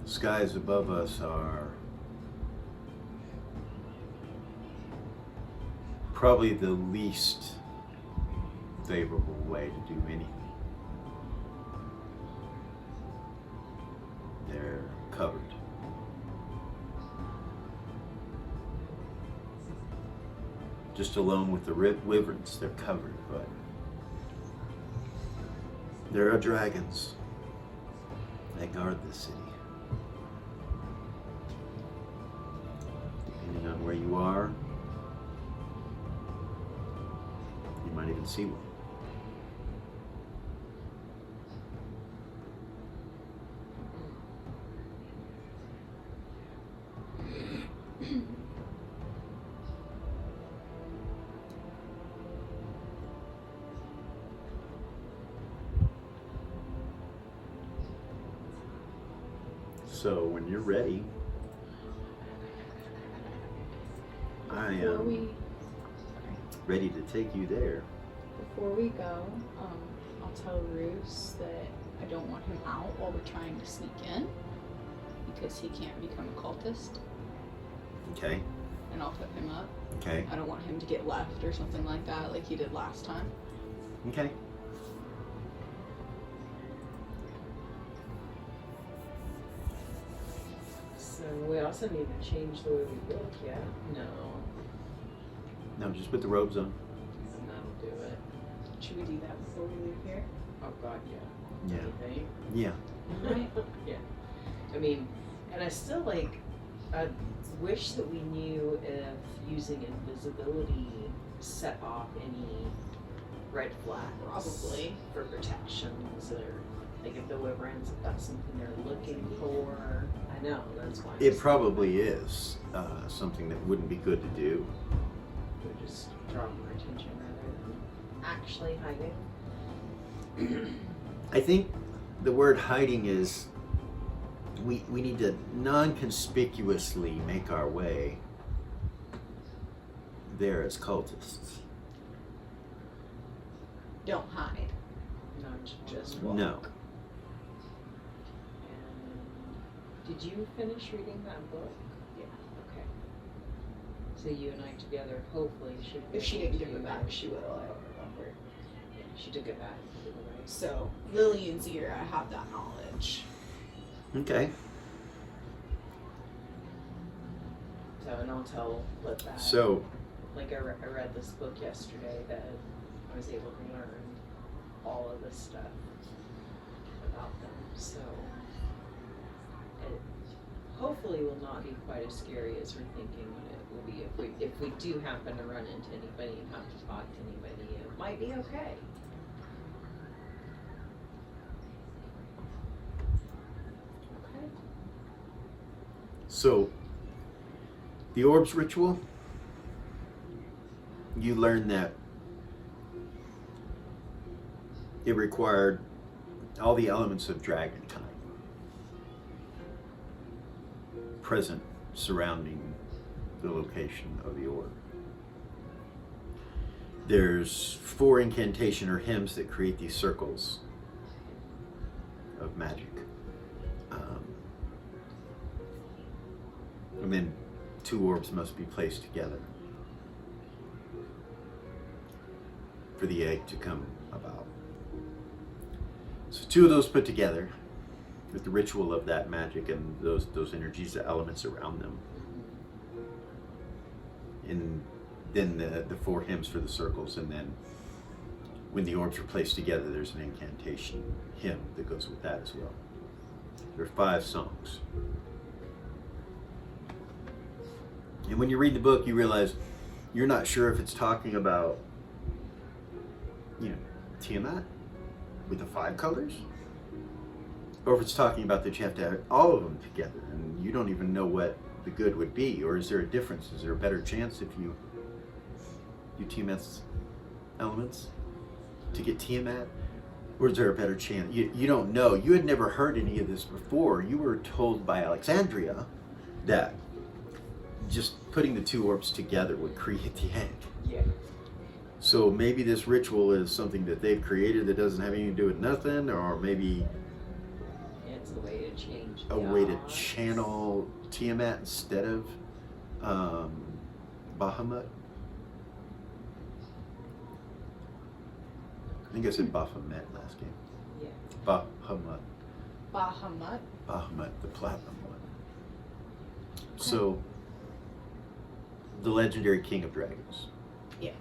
The skies above us are probably the least favorable way to do anything. They're covered. Just alone with the wyverns, they're covered, but there are dragons that guard the city. Depending on where you are, you might even see one. So when you're ready, I Before am we ready to take you there. Before we go, I'll tell Roos that I don't want him out while we're trying to sneak in because he can't become a cultist, Okay. and I'll put him up. Okay. I don't want him to get left or something like that, like he did last time. Okay. So we also need to change the way we look, yeah? No. No, just put the robes on. That'll do it. Should we do that before we leave here? Oh god, yeah. Yeah. You think? Yeah. Right. Yeah. I mean, and I still like, I wish that we knew if using invisibility set off any red flags. Probably. For protections or like if the Wyverns have got something they're looking for. I know, that's why. It probably is something that wouldn't be good to do. Would just draw more attention rather than actually hiding. I think the word hiding is we need to non-conspicuously make our way there as cultists. Don't hide. Not just walk. No. And did you finish reading that book? Yeah. Okay. So you and I together hopefully should be If she able didn't to give it back, she will. I don't remember. Yeah, she took it back. Right? So, Lily and Zira, I have that knowledge. Okay. So, and I'll tell Lip that. So Like I read this book yesterday that I was able to learn all of this stuff about them. So it hopefully will not be quite as scary as we're thinking it will be if we do happen to run into anybody and have to talk to anybody. It might be okay. Okay. So, the orbs ritual, you learn that it required all the elements of dragonkind present surrounding the location of the orb. There's 4 incantation or hymns that create these circles of magic. And then 2 orbs must be placed together for the egg to come about. So 2 of those put together with the ritual of that magic and those energies, the elements around them. And then the 4 hymns for the circles, and then when the orbs are placed together, there's an incantation hymn that goes with that as well. There are 5 songs. And when you read the book, you realize you're not sure if it's talking about, Tiamat with the 5 colors, or if it's talking about that you have to have all of them together, and you don't even know what the good would be, or is there a difference? Is there a better chance if you do Tiamat's elements to get Tiamat, or is there a better chance? You don't know. You had never heard any of this before. You were told by Alexandria that just putting the 2 orbs together would create the egg. Yeah. So maybe this ritual is something that they've created that doesn't have anything to do with nothing, or maybe It's a way to change. a way to channel Tiamat instead of Bahamut. I think I said Baphomet last game. Yeah. Bahamut. Bahamut. Bahamut, the platinum one. So, the legendary king of dragons. Yeah.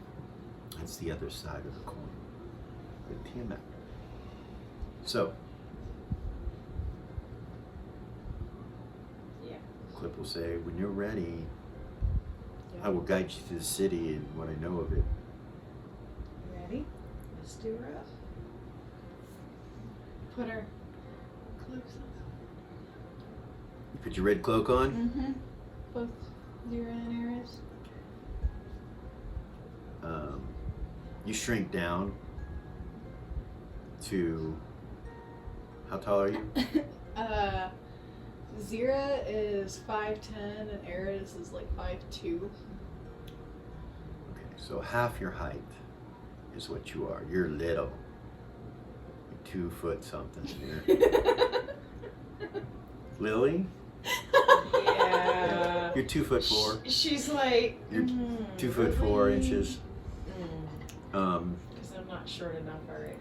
That's the other side of the coin. The Tiamat. So, Yeah. Clip will say, when you're ready, I will guide you to the city and what I know of it. Ready? Let's do her up. Put her cloaks on. You put your red cloak on. Mm-hmm. Both Zira and Eris. You shrink down to, how tall are you? Zira is 5'10" and Eris is like 5'2". Okay, so half your height is what you are. You're little. You're 2 foot something here. Lily, Yeah. you're 2'4". She's like. You're 2'4" inches. Because I'm not short enough already.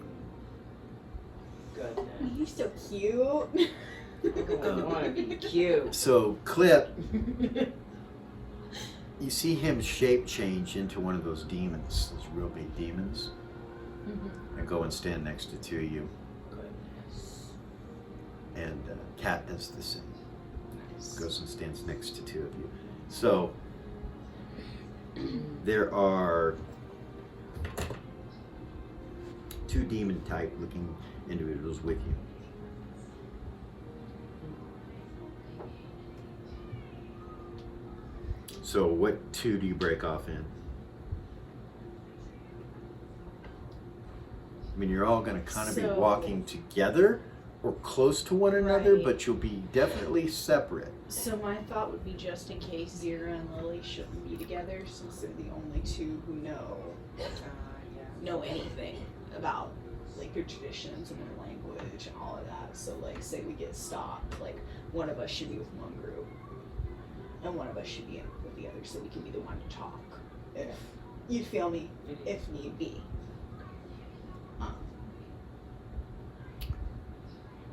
Goodness. You're so cute. I want to be cute. So Clip, you see him shape change into one of those demons, those real big demons, and go and stand next to 2 of you. Goodness. And Kat does the same. Nice. Goes and stands next to 2 of you. So there are 2 demon type looking individuals with you. So what 2 do you break off in? I mean, you're all going to kind of be So- walking together or close to one another, Right. but you'll be definitely separate. So my thought would be just in case Zira and Lily shouldn't be together, since they're the only 2 who Yeah. know anything about like their traditions and their language and all of that. So like, say we get stopped, like one of us should be with one group, and one of us should be with the other, so we can be the one to talk. If you feel me, if need be.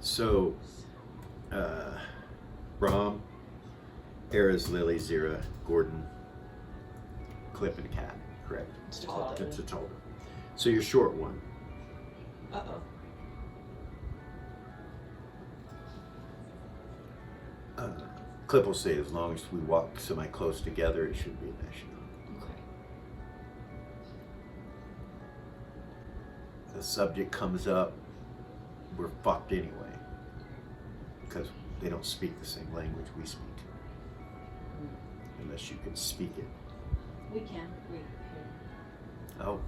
So, Rom, Era's, Lily, Zira, Gordon, Clip, and Cat, correct? It's total. That's a total. So you're short one. Uh-oh. Clip will say as long as we walk semi-close together, it should be an issue. Okay. The subject comes up, we're fucked anyway. Because they don't speak the same language we speak. Unless you can speak it. We can. Oh,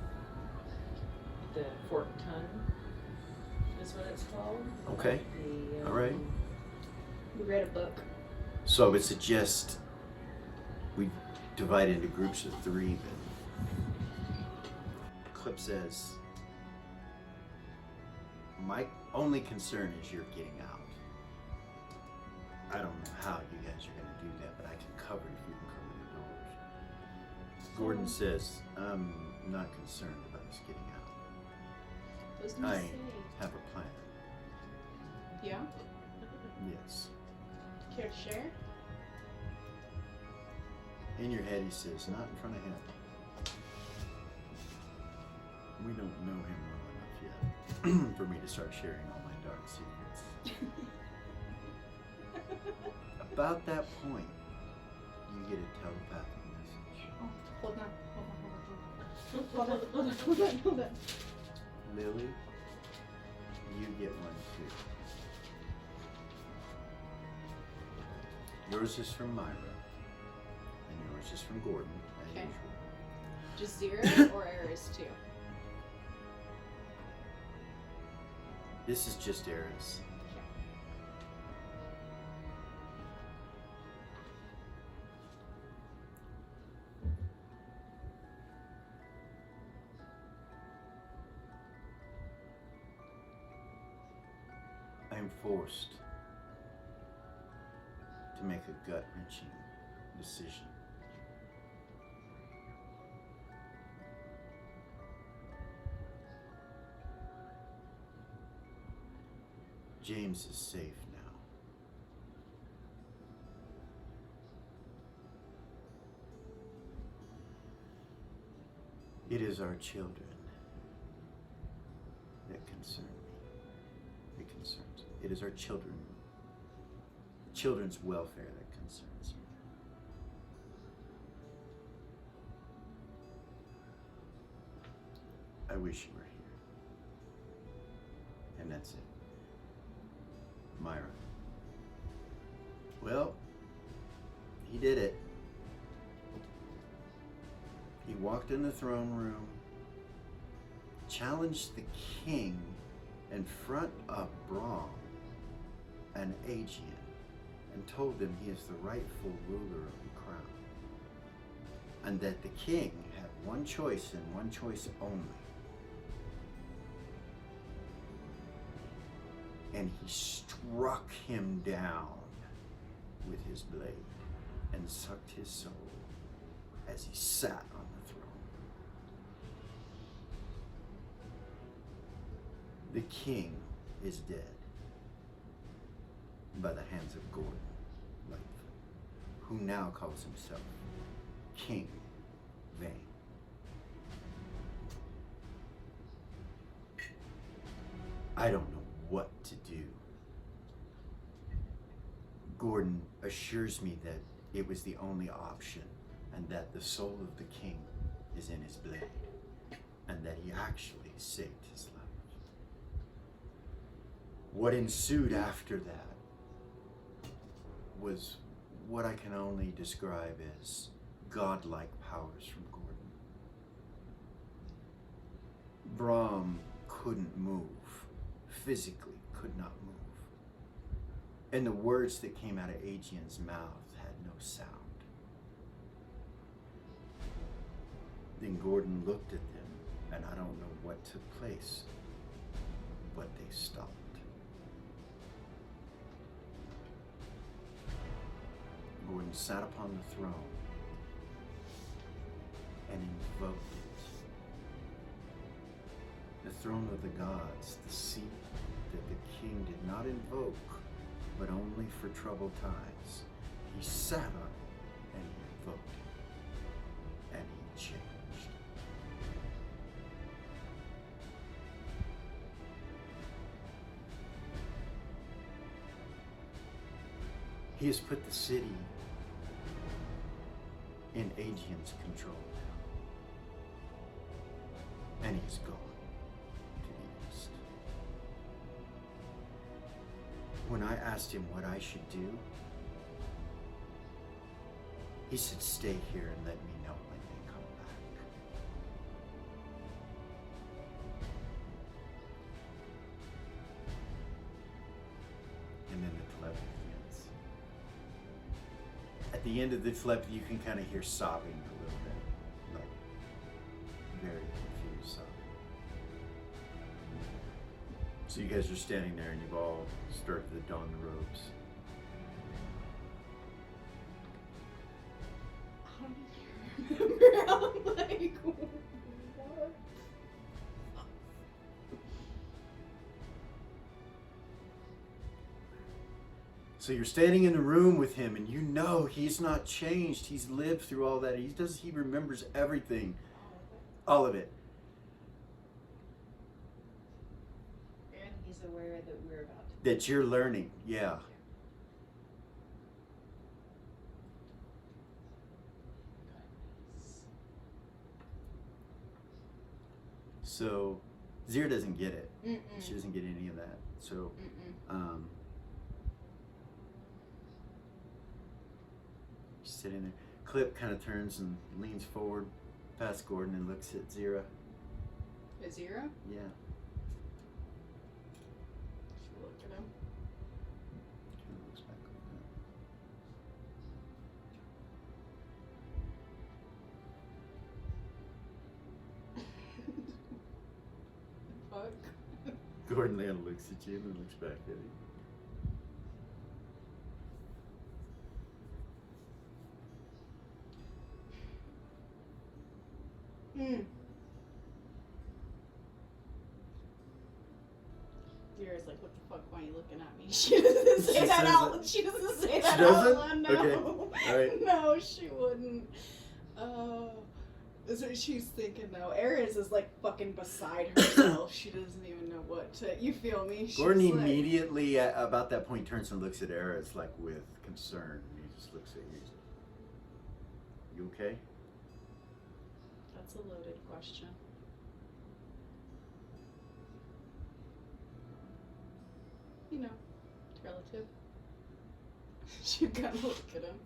The forked tongue is what it's called. okay. The, All right. We read a book. So I would suggest we divide into groups of 3 then. Clip says, my only concern is you're getting out. I don't know how you guys are going to do that, but I can cover it if you can cover the doors. Gordon says, I'm not concerned about us getting out. I was gonna I say. have a plan. Yeah? Yes. Care to share? In your head, he says, not in front of him. We don't know him well enough yet for me to start sharing all my dark secrets. About that point, you get a telepathic message. Oh, hold on. Hold on. Lily, you get one too. Yours is from Myra, and yours is from Gordon, as Okay. usual. Just Zira or Eris too? This is just Eris. I'm forced to make a gut-wrenching decision. James is safe now. It is our children that concern me. It concerns me. It is our children's welfare that concerns me. I wish you were here. And that's it. Myra. Well, he did it. He walked in the throne room, challenged the king in front of Brahm and Aeon, and told them he is the rightful ruler of the crown, and that the king had one choice and one choice only. And he struck him down with his blade and sucked his soul as he sat on the throne. The king is dead by the hands of Gordon Lightfoot, who now calls himself King Vane. I don't know what to do. Gordon assures me that it was the only option, and that the soul of the king is in his blade, and that he actually saved his life. What ensued after that was what I can only describe as godlike powers from Gordon. Brahm couldn't move, physically could not move. And the words that came out of Aeon's mouth had no sound. Then Gordon looked at them, and I don't know what took place, but they stopped. Gordon sat upon the throne and invoked it. The throne of the gods, the seat that the king did not invoke, but only for troubled times. He sat on it and he invoked it, and he changed. He has put the city in Aeon's control now, and he's gone to the east. When I asked him what I should do, he said, stay here and let me know when they come back. And then the telepathy ends. At the end of the telepathy, you can kind of hear sobbing a little bit, like very confused sobbing. So you guys are standing there and you've all started to don the robes. I don't remember. I'm like, what? So you're standing in the room with him, and you know he's not changed. He's lived through all that. He remembers everything, all of it. And he's aware that we're about to. That you're learning, yeah. So Zira doesn't get it. Mm-mm. She doesn't get any of that. So, she's sitting there. Clip kind of turns and leans forward past Gordon and looks at Zira. Is Zira? Yeah. She looked at him. Kind of looks back over Fuck. Gordon Leon looks at you and looks back at you. Zira's like, what the fuck, why are you looking at me? She doesn't say She that says out. it. She doesn't say that She doesn't? out loud. No. Okay. All right. No, she wouldn't. That's what she's thinking though. Ares is like fucking beside herself. She doesn't even know what to. You feel me? She's Gordon like, immediately, about that point, turns and looks at Eris like with concern. He just looks at you. He's like, you okay? That's a loaded question. You know, it's relative. She kind of look at him.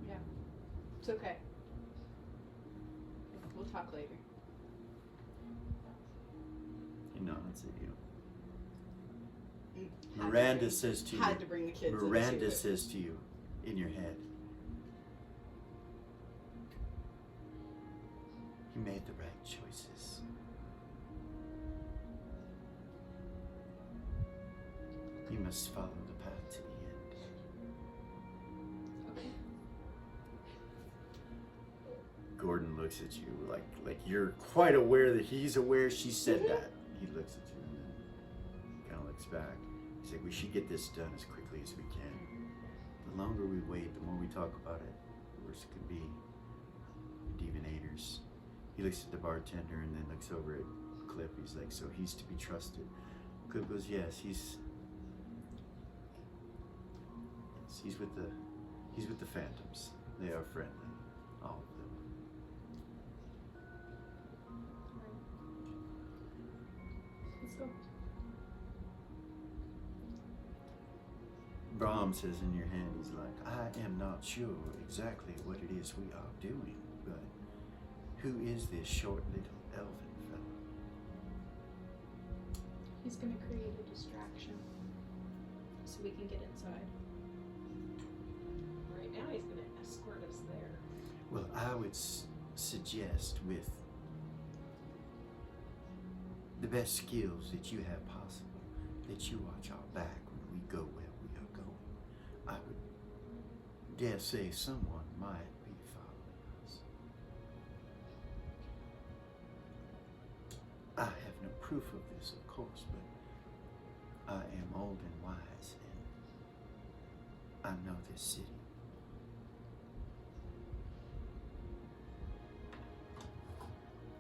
Yeah, it's okay. We'll talk later. He nods at you. Miranda says to Had you. to bring the kids Miranda into it. says to you in your head, "You made the right choices." You must follow the path to the end. Okay. Gordon looks at you like you're quite aware that he's aware she said that. He looks at you and then kind of looks back. He's like, "We should get this done as quickly as we can. The longer we wait, the more we talk about it, the worse it can be. Divinators." He looks at the bartender and then looks over at Clip. He's like, "So he's to be trusted?" Clip goes, "Yes, he's with the Phantoms. They are friendly, all of them." Let's go. Brahm says in your head, he's like, "I am not sure exactly what it is we are doing, but who is this short little elven fellow?" He's gonna create a distraction so we can get inside. Right now he's gonna escort us there. Well, I would suggest with the best skills that you have possible, that you watch our back when we go where we are going. I would dare say someone might be following us. I have no proof of this, of course, but I am old and wise, and I know this city.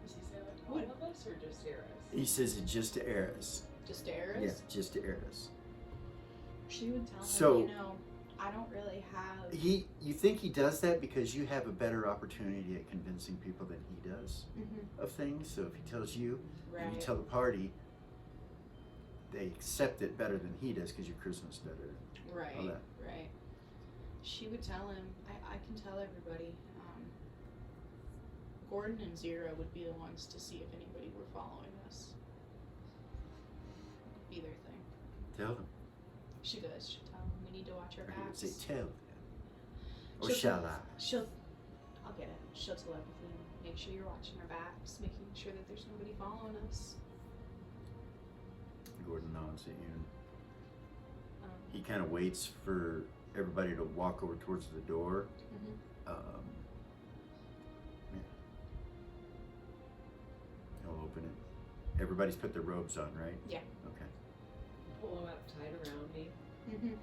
Does he say like all of us or just Eris? He says it just to Eris. Just Eris? Yeah, just to Eris. She would tell him, So- you know, I don't really have. You think he does that because you have a better opportunity at convincing people than he does Mhm. of things. So if he tells you and you Right. tell the party, they accept it better than he does because your charisma's better. Right, all that. right. She would tell him, I can tell everybody, Gordon and Zero would be the ones to see if anybody were following us. Be their thing. Tell them. She does. She'll tell them we need to watch our Or he would backs. say, "Tell them." Or She'll- shall I? I'll get it. She'll telepathy. Make sure you're watching our backs, making sure that there's nobody following us. Gordon nods at you. Um, He kind of waits for everybody to walk over towards the door. mhm. Yeah. He'll open it. Everybody's put their robes on, right? Yeah. Okay. Pull him up tight around me. Mhm.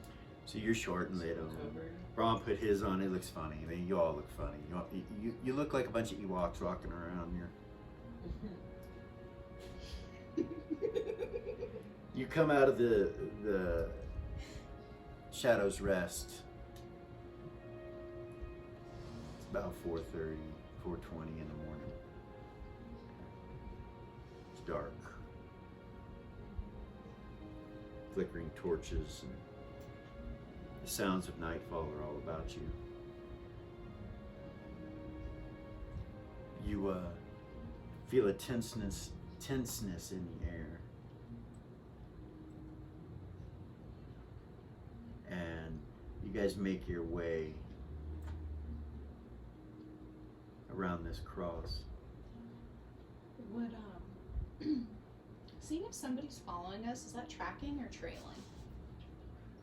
So you're short and little. Covered. Ron put his on. It looks funny. I mean, you all look funny. You look like a bunch of Ewoks walking around here. You come out of the Shadow's Rest. It's about 4:30, 4:20 in the morning. It's dark. Flickering torches and the sounds of nightfall are all about you. You feel a tenseness in the air. And you guys make your way around this cross. Would seeing if somebody's following us, is that tracking or trailing?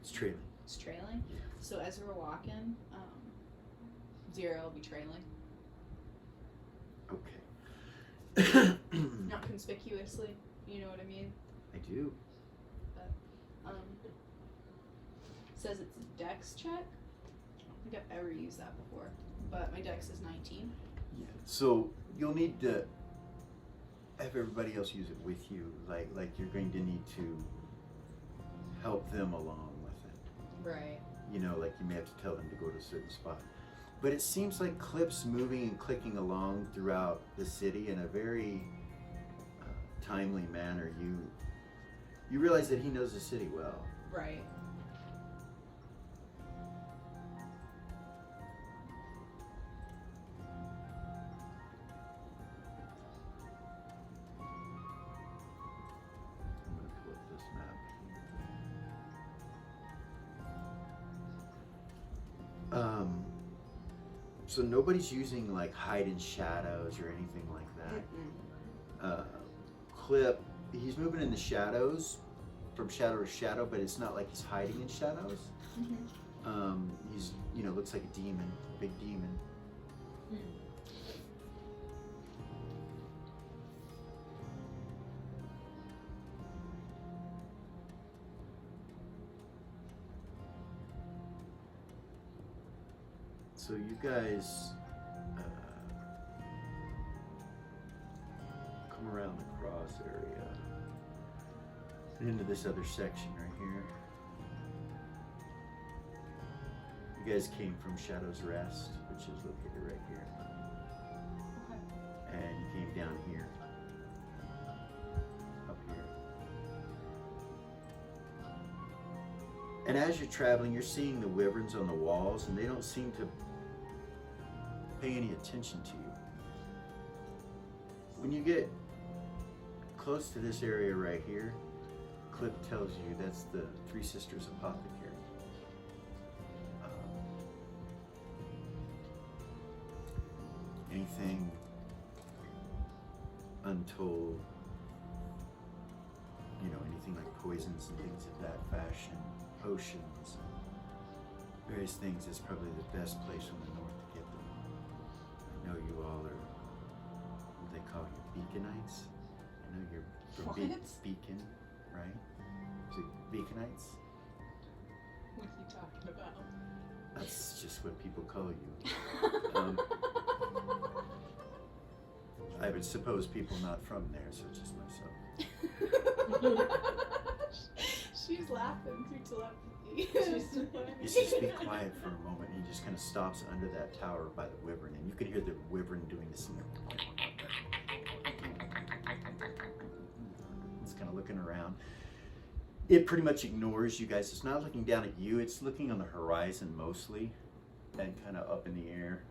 It's trailing. It's trailing. Yeah. So as we're walking, Zero will be trailing, Okay. not conspicuously. You know what I mean? I do. Says it's a dex check. I don't think I've ever used that before, but my dex is 19. Yeah. So you'll need to have everybody else use it with you. Like you're going to need to help them along with it. Right. You know, like you may have to tell them to go to a certain spot. But it seems like Clip's moving and clicking along throughout the city in a very timely manner. You realize that he knows the city well. Right. I'm going to pull up this map here. So nobody's using like hide in shadows or anything like that. Clip, he's moving in the shadows, from shadow to shadow, but it's not like he's hiding in shadows. He's, looks like a demon, a big demon. So you guys come around the cross area and into this other section right here. You guys came from Shadow's Rest, which is located right here. Okay. And you came down here, up here. And as you're traveling, you're seeing the wyverns on the walls, and they don't seem to pay any attention to you. When you get close to this area right here, Clip tells you that's the Three Sisters Apothecary. Anything untold, anything like poisons and things of that fashion, potions, various things, is probably the best place from the north to get them. I know you all are, what they call you, Beaconites? I know you're from Beacon, right? Is it Beaconites? What are you talking about? That's just what people call you. I would suppose people not from there, such as myself. She's laughing through telepathy. You just be quiet for a moment, and he just kind of stops under that tower by the wyvern, and you can hear the wyvern doing this. It's kind of looking around. It pretty much ignores you guys. It's not looking down at you. It's looking on the horizon mostly, and kind of up in the air.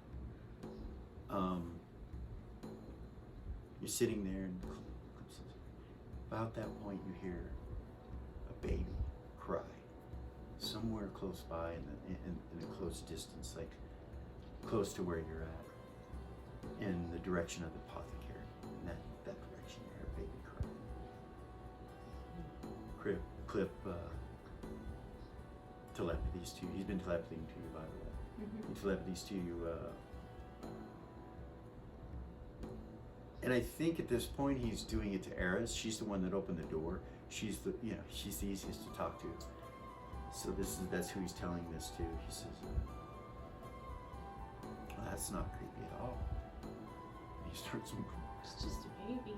You're sitting there, and about that point you hear a baby cry somewhere close by in a close distance, like close to where you're at, in the direction of the apothecary. In that direction, you hear a baby cry. Clip telepathies to you. He's been telepathying to you, by the way. He telepathies to you. And I think at this point he's doing it to Eris. She's the one that opened the door. She's the easiest to talk to. So that's who he's telling this to. He says, well, that's not creepy at all. And he starts. It's just a baby.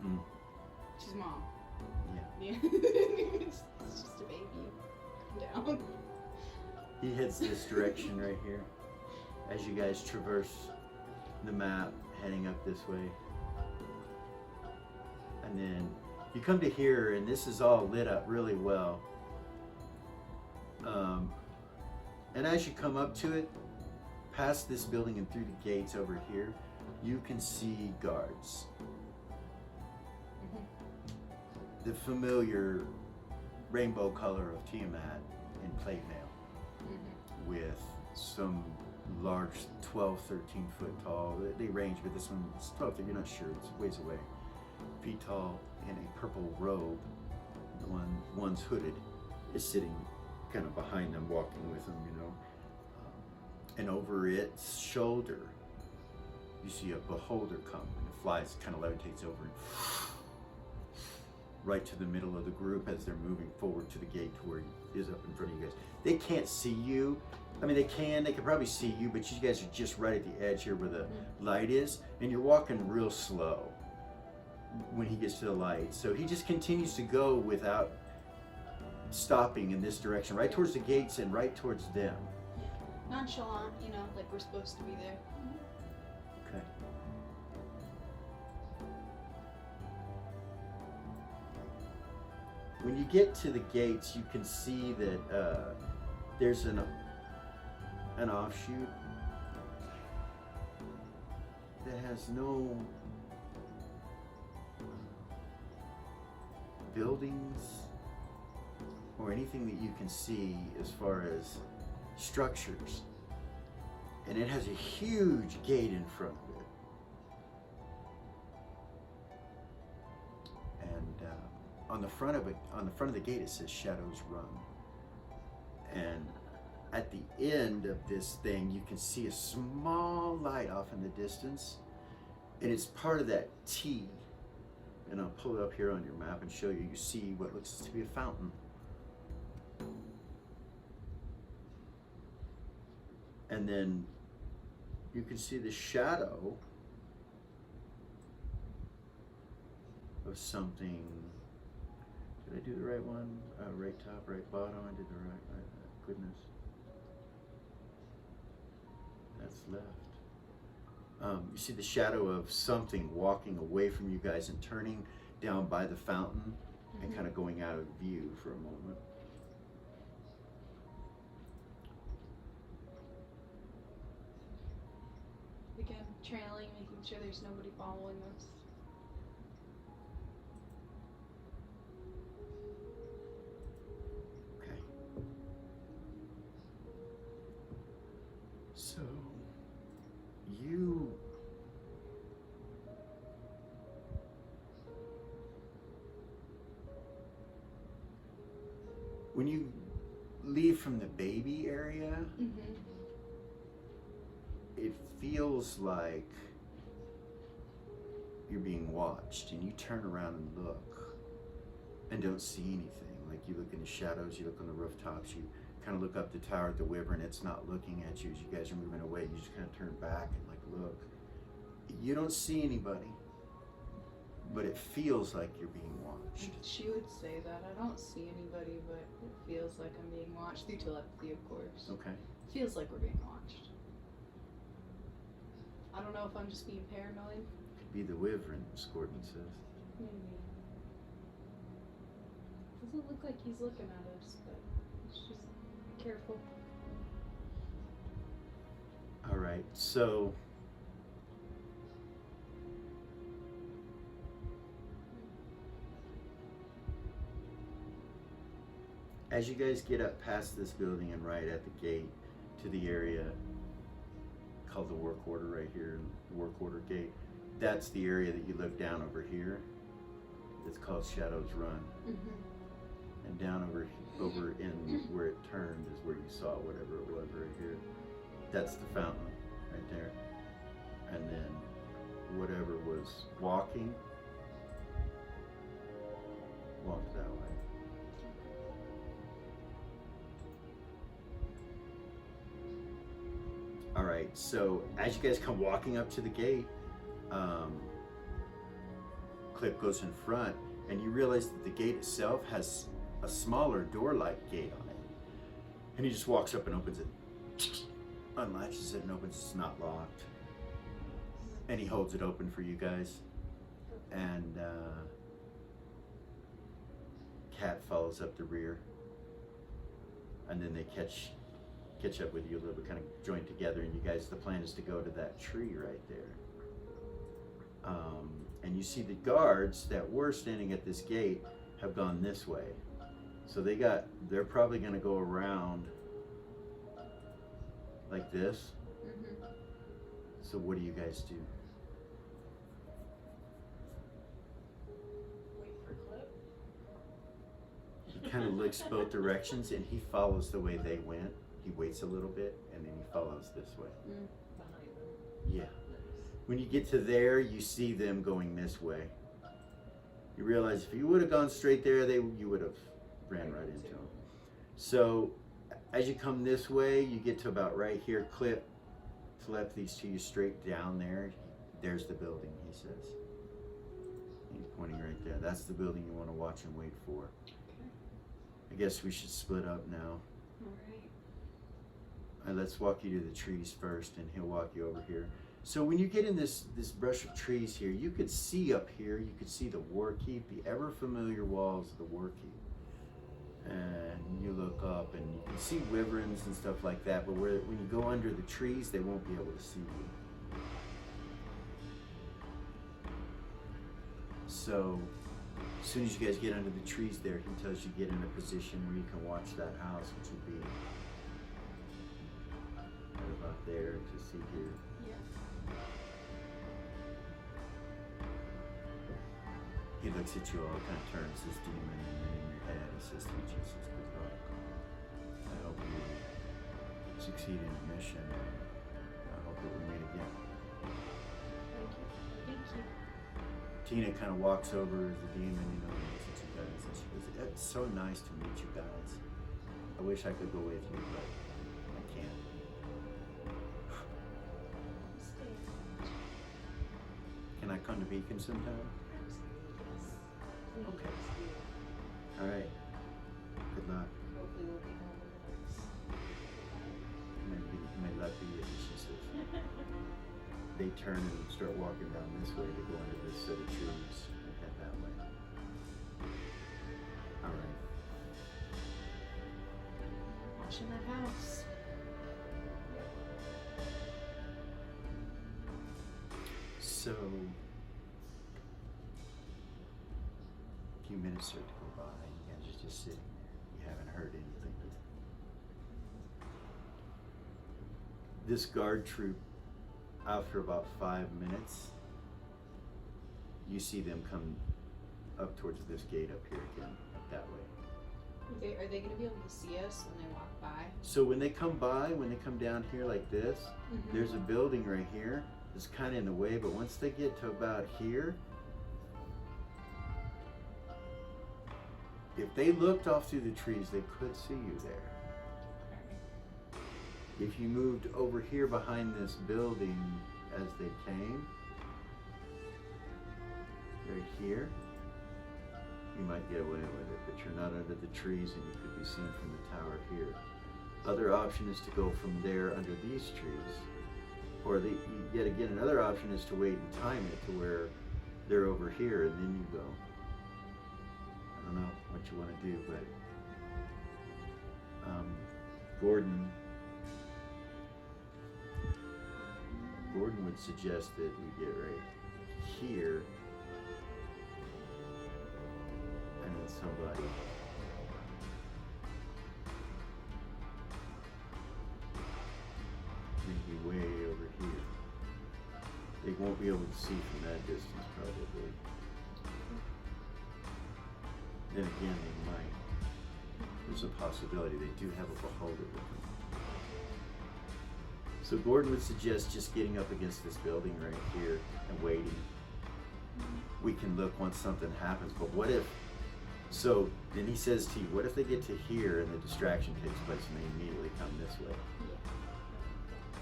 Mm. She's mom. Yeah. Yeah. It's just a baby. Calm down. He heads this direction right here. As you guys traverse the map, heading up this way. And then you come to here, and this is all lit up really well. And as you come up to it, past this building and through the gates over here, you can see guards. The familiar rainbow color of Tiamat in plate mail, with some large 12, 13 foot tall, they range, but this one is 12, you're not sure, it's ways away, feet tall, in a purple robe. The one's hooded, is sitting kind of behind them, walking with them, and over its shoulder you see a beholder come, and it flies, kind of levitates over and right to the middle of the group as they're moving forward to the gate to where he is up in front of you guys. They can't see you. I mean, they can probably see you, but you guys are just right at the edge here where the light is, and you're walking real slow when he gets to the light. So he just continues to go without stopping in this direction, right towards the gates and right towards them. Nonchalant, like we're supposed to be there. Okay. When you get to the gates, you can see that there's an offshoot that has no buildings or anything that you can see as far as structures. And it has a huge gate in front of it. And on the front of the gate, it says Shadows Run. And at the end of this thing, you can see a small light off in the distance, and it's part of that T. And I'll pull it up here on your map and show you. You see what looks to be a fountain. And then you can see the shadow of something. Did I do the right one? Right top, right bottom. I did the right. Goodness. That's left. You see the shadow of something walking away from you guys and turning down by the fountain and kind of going out of view for a moment. Again, trailing, making sure there's nobody following us. Okay. So, you when you leave from the baby area, it feels like you're being watched, and you turn around and look and don't see anything. Like, you look in the shadows, you look on the rooftops, you kind of look up the tower at the Wyvern, it's not looking at you as you guys are moving away. You just kind of turn back and like look. You don't see anybody, but it feels like you're being watched. She would say that. I don't see anybody, but it feels like I'm being watched through telepathy, of course. Okay. Feels like we're being watched. I don't know if I'm just being paranoid. Could be the Wyvern, Scorpion says. Maybe. Doesn't look like he's looking at us, but let's just be careful. All right, so as you guys get up past this building and right at the gate to the area called the work order right here, the work order gate, that's the area that you look down over here. It's called Shadows Run. And down over in where it turned is where you saw whatever it was right here. That's the fountain right there. And then whatever was walking walked that way. All right, so as you guys come walking up to the gate, Clip goes in front, and you realize that the gate itself has a smaller door-like gate on it. And he just walks up and opens it, unlatches it and opens it. It's not locked. And he holds it open for you guys. And Cat follows up the rear. And then they catch up with you a little bit, kind of join together, and you guys, the plan is to go to that tree right there. And you see the guards that were standing at this gate have gone this way. So they're probably gonna go around like this. So what do you guys do? Wait for Clip. He kind of looks both directions and he follows the way they went. He waits a little bit and then he follows this way. Behind them. Yeah. When you get to there, you see them going this way. You realize if you would have gone straight there, you would have ran right into them. So as you come this way, you get to about right here. Clip telepathies to you straight down there. There's the building, he says. He's pointing right there. That's the building you want to watch and wait for. Okay. I guess we should split up now. Alright. Let's walk you to the trees first, and he'll walk you over here. So when you get in this brush of trees here, you could see up here, you could see the war keep, the ever familiar walls of the war keep. And you look up and you can see wyverns and stuff like that, but when you go under the trees, they won't be able to see you. So as soon as you guys get under the trees there, he tells you get in a position where you can watch that house, which would be there to see here. Yeah. He looks at you all, kind of turns his demon, and then in your head he says to you, Jesus, good luck. I hope you succeed in your mission. I hope that we meet again. Thank you. Thank you. Tina kind of walks over as the demon, and looks at you guys, and she goes, it's so nice to meet you guys. I wish I could go with you, but I can't. Stay. Can I come to Beacon sometime? Okay. All right. Good luck. Hopefully we'll be home in the next. May luck be with you, she says. They turn and start walking down this way. They go into this set of trees and head that way. All right. Watching that house. So, a few minutes start to go by, and you guys are just sitting there. You haven't heard anything. This guard troop, after about 5 minutes, you see them come up towards this gate up here again, up that way. Are they going to be able to see us when they walk by? So when they come by, when they come down here like this, there's a building right here that's kind of in the way, but once they get to about here, if they looked off through the trees, they could see you there. If you moved over here behind this building as they came, right here, you might get away with it, but you're not under the trees and you could be seen from the tower here. Other option is to go from there under these trees. Or yet again, another option is to wait and time it to where they're over here and then you go. I don't know what you want to do, but Gordon would suggest that we get right here and then somebody maybe way over here. They won't be able to see from that distance probably. Then again, they might. There's a possibility they do have a beholder with them. So Gordon would suggest just getting up against this building right here and waiting. We can look once something happens, but what if, so then he says to you, what if they get to here and the distraction takes place and they immediately come this way?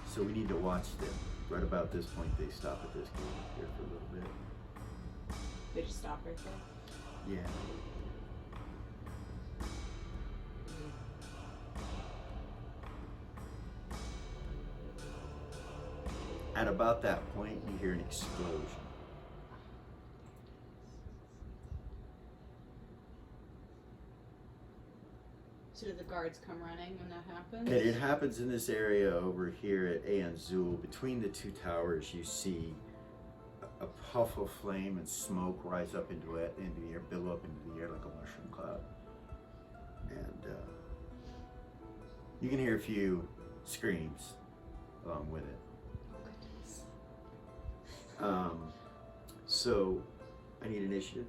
So we need to watch them. Right about this point, they stop at this gate here for a little bit. They just stop right there. Yeah. At about that point, you hear an explosion. So do the guards come running when that happens? And it happens in this area over here at Aeon Zuul. Between the two towers, you see a puff of flame and smoke rise up into the air, billow up into the air like a mushroom cloud. And you can hear a few screams along with it. So I need initiative.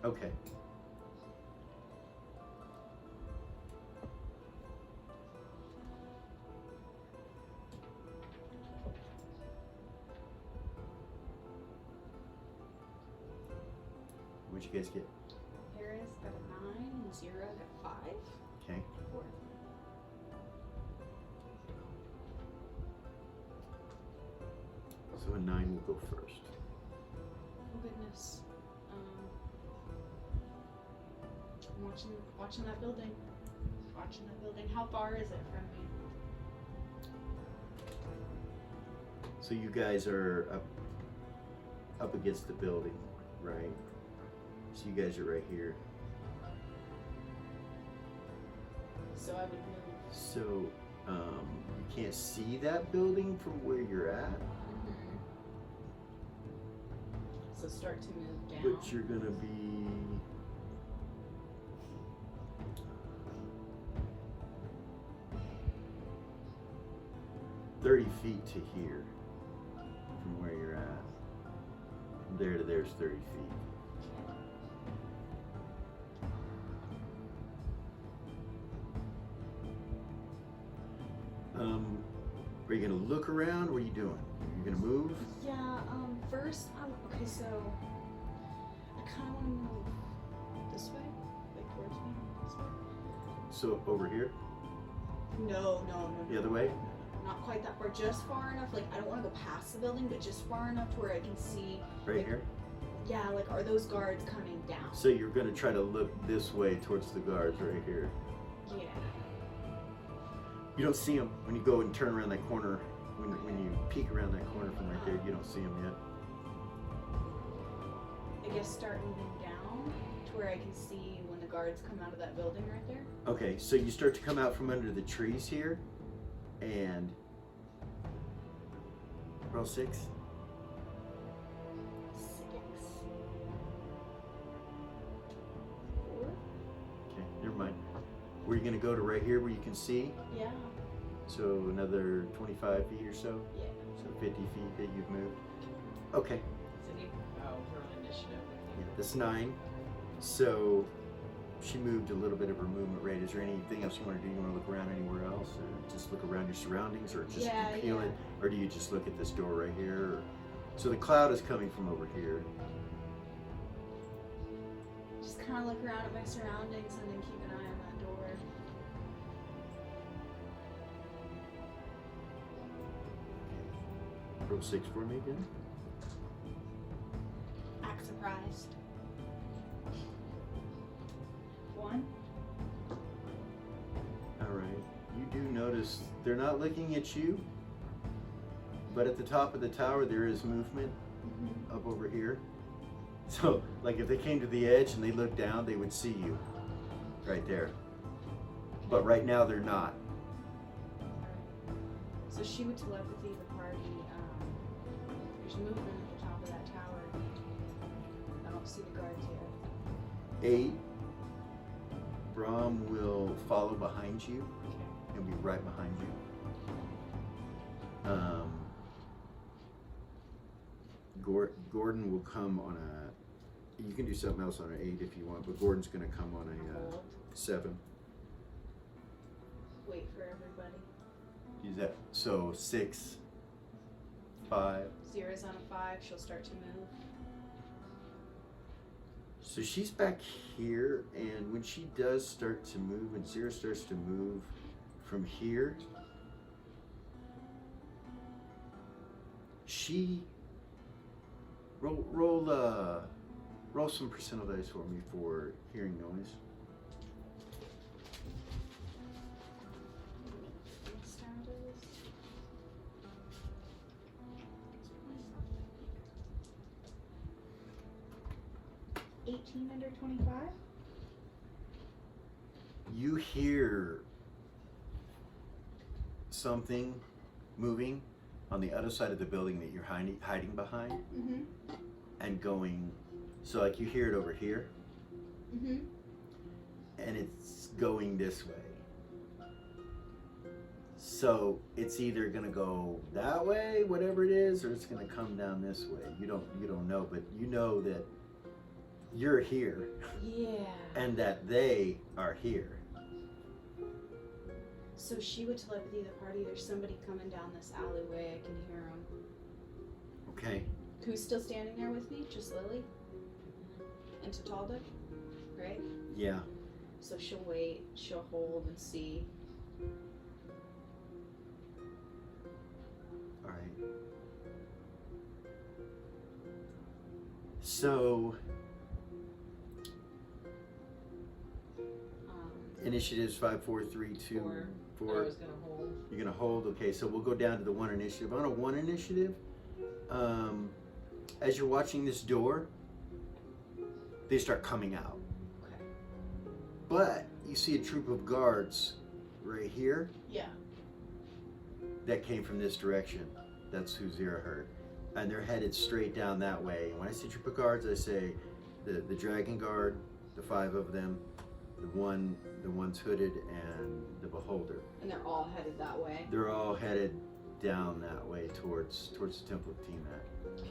Okay. What'd you guys get? Paris got a 9 and Zero got 5. Okay. 4. So a 9 will go first. Oh goodness. I'm watching that building. Watching that building. How far is it from me? So you guys are up against the building, right? So you guys are right here. So I would move. So you can't see that building from where you're at, So start to move down. but you're gonna be 30 feet to here from where you're at. From there to there's 30 feet. Are you gonna look around? What are you doing? You gonna move? Yeah, first, okay, so I kind of want to move this way, like towards me, this way. So over here? No. The other way? Not quite that far, just far enough, like I don't want to go past the building, but just far enough to where I can see, Right like, here? yeah, like are those guards coming down? So you're gonna try to look this way towards the guards right here. Yeah. You don't see them when you go and turn around that corner. When you peek around that corner from right there, you don't see them yet. I guess start moving down to where I can see when the guards come out of that building right there. Okay, so you start to come out from under the trees here, and roll 6. 6. Okay, never mind. Were you gonna go to right here where you can see? Yeah. So another 25 feet or so? Yeah. So 50 feet that you've moved? Okay, So you for an initiative with yeah, that's 9. So she moved a little bit of her movement rate. Is there anything else you want to do? You want to look around anywhere else, or just look around your surroundings, or just Yeah, peel yeah. it, or do you just look at this door right here? Or... So the cloud is coming from over here. Just kind of look around at my surroundings and then keep an eye on that door. Roll 6 for me again. Act surprised. 1. All right. You do notice they're not looking at you, but at the top of the tower there is movement up over here. So, like if they came to the edge and they looked down, they would see you right there. But right now they're not. So she would telepathy the party. There's movement at the top of that tower. I don't see the guards yet. 8. Brahm will follow behind you. He'll be right behind you. Gordon will come on a. You can do something else on an 8 if you want, but Gordon's going to come on a Hold. 7. Wait for everybody. Use that. So 6, 5. 0's on a 5. She'll start to move. So she's back here, and when she does start to move, and 0 starts to move from here, she roll some percentile dice for me for hearing noise. What sound is? 18 under 25. You hear something moving on the other side of the building that you're hiding behind, Mm-hmm. and going, so like you hear it over here, Mm-hmm. and it's going this way. So it's either gonna go that way, whatever it is, or it's gonna come down this way. You don't know, but you know that you're here Yeah. and that they are here. So she would telepathy the party. There's somebody coming down this alleyway. I can hear them. Okay. Who's still standing there with me? Just Lily and Tatalda, right? Yeah. So she'll wait. She'll hold and see. All right. So initiatives. 5, 4, 3, 2, I 4. was gonna hold. You're gonna hold. Okay, so we'll go down to the 1 initiative. On a 1 initiative, as you're watching this door, they start coming out. Okay. But you see a troop of guards right here Yeah. that came from this direction. That's who Zira heard. And they're headed straight down that way. And when I say troop of guards, I say the Dragon Guard, the 5 of them, the one's hooded, and the Beholder. And they're all headed that way. They're all headed down that way towards the Temple of Tiamat. Okay.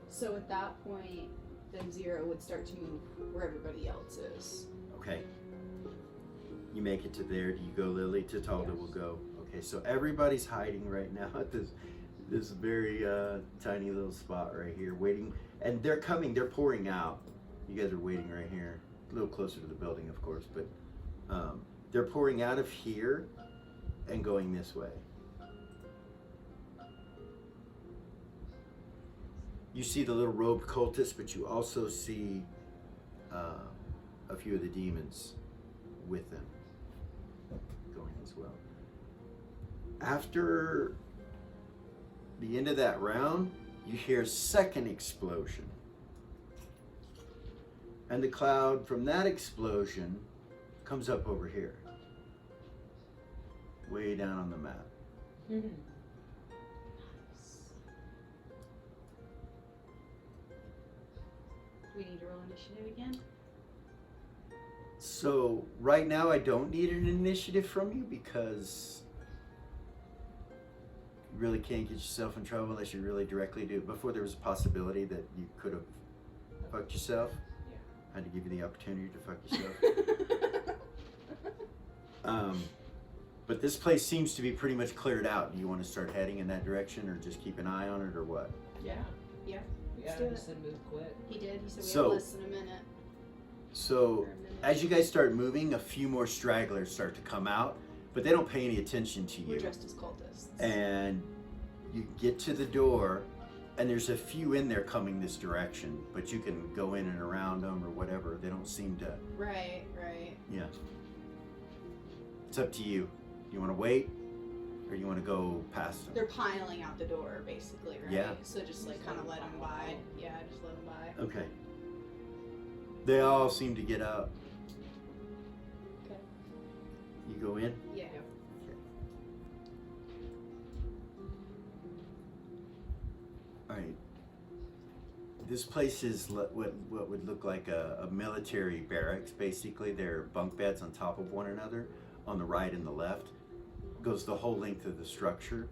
So at that point, then Zero would start to move where everybody else is. Okay. You make it to there. Do you go, Lily? Tatalda will go. Okay, so everybody's hiding right now at this very tiny little spot right here, waiting. And they're coming. They're pouring out. You guys are waiting right here, a little closer to the building, of course, but they're pouring out of here and going this way. You see the little robed cultists, but you also see a few of the demons with them going as well. After the end of that round, you hear a second explosion. And the cloud from that explosion comes up over here, way down on the map. Mm-hmm. We need to roll initiative again? So right now I don't need an initiative from you because you really can't get yourself in trouble unless you really directly do. Before there was a possibility that you could have fucked yourself. Yeah. I had to give you the opportunity to fuck yourself. But this place seems to be pretty much cleared out. Do you want to start heading in that direction or just keep an eye on it or what? Yeah. Yeah. Yeah, do I it. said move quick. He did. He said we So- have less than a minute. So Or a minute. as you guys start moving, a few more stragglers start to come out, but they don't pay any attention to We're you. dressed as cultists. And you get to the door, and there's a few in there coming this direction, but you can go in and around them or whatever. They don't seem to, Right. yeah. It's up to you. You want to wait, or you want to go past them? They're piling out the door, basically, right? Yeah. So just like kind of let them by. Yeah, just let them by. Okay. They all seem to get out. Okay. You go in? Yeah. All right. This place is what would look like a military barracks, basically. There are bunk beds on top of one another on the right and the left. Goes the whole length of the structure.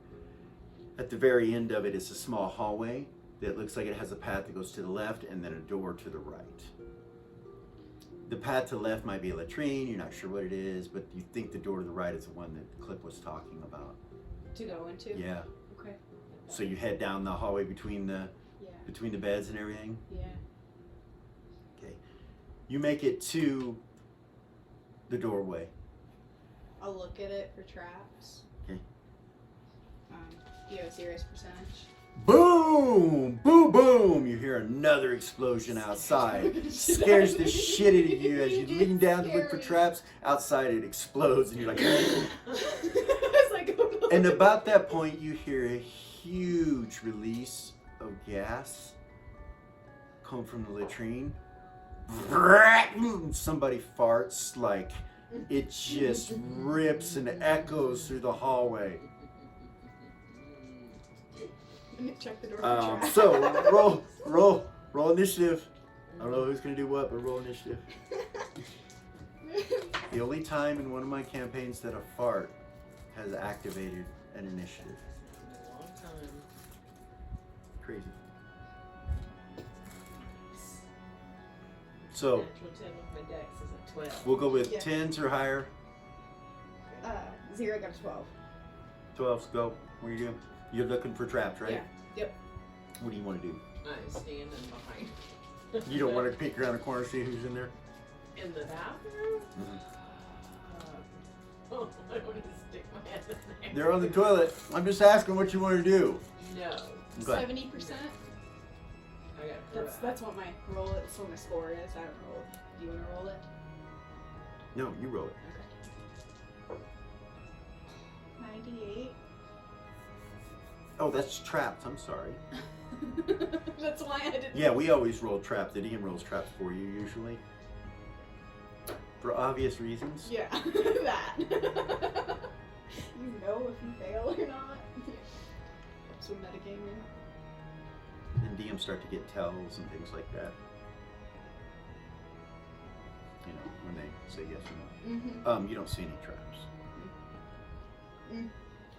At the very end of it is a small hallway that looks like it has a path that goes to the left and then a door to the right. The path to the left might be a latrine, you're not sure what it is, but you think the door to the right is the one that Clip was talking about. To go into. Yeah. Okay. So you head down the hallway between the Yeah. beds and everything. Yeah. Okay. You make it to the doorway. I'll look at it for traps. Okay. Do you have a serious percentage? Boom! Boom! Boom! You hear another explosion outside. Scares the shit out of you as you lean down to look for traps. Outside it explodes and you're like... I was like, oh no. And about that point you hear a huge release of gas come from the latrine. Somebody farts like it just rips and echoes through the hallway. Let me check the door for traps. So roll initiative. I don't know who's gonna do what, but roll initiative. The only time in one of my campaigns that a fart has activated an initiative. A long time. Crazy. So Natural 10 with my dex is a 12. we'll go with Yeah. 10s or higher. 0 got a 12. 12s go. What are you doing? You're looking for traps, right? Yeah. Yep. What do you want to do? I'm standing behind. You don't want to peek around the corner, see who's in there? In the bathroom? Mhm. Oh, I want to stick my head in there. They're on the toilet. I'm just asking what you want to do. No. Okay. 70%. I got That's what my roll. That's what my score is. I don't roll. Do you want to roll it? No, you roll it. Okay. 98. Oh, that's trapped. I'm sorry. That's why I didn't. Yeah, we always roll trapped. Ian rolls traps for you usually. For obvious reasons. Yeah, that. You know if you fail or not. Helps with metagaming. And DMs start to get tells and things like that. You know, when they say yes or no. Mm-hmm. You don't see any traps.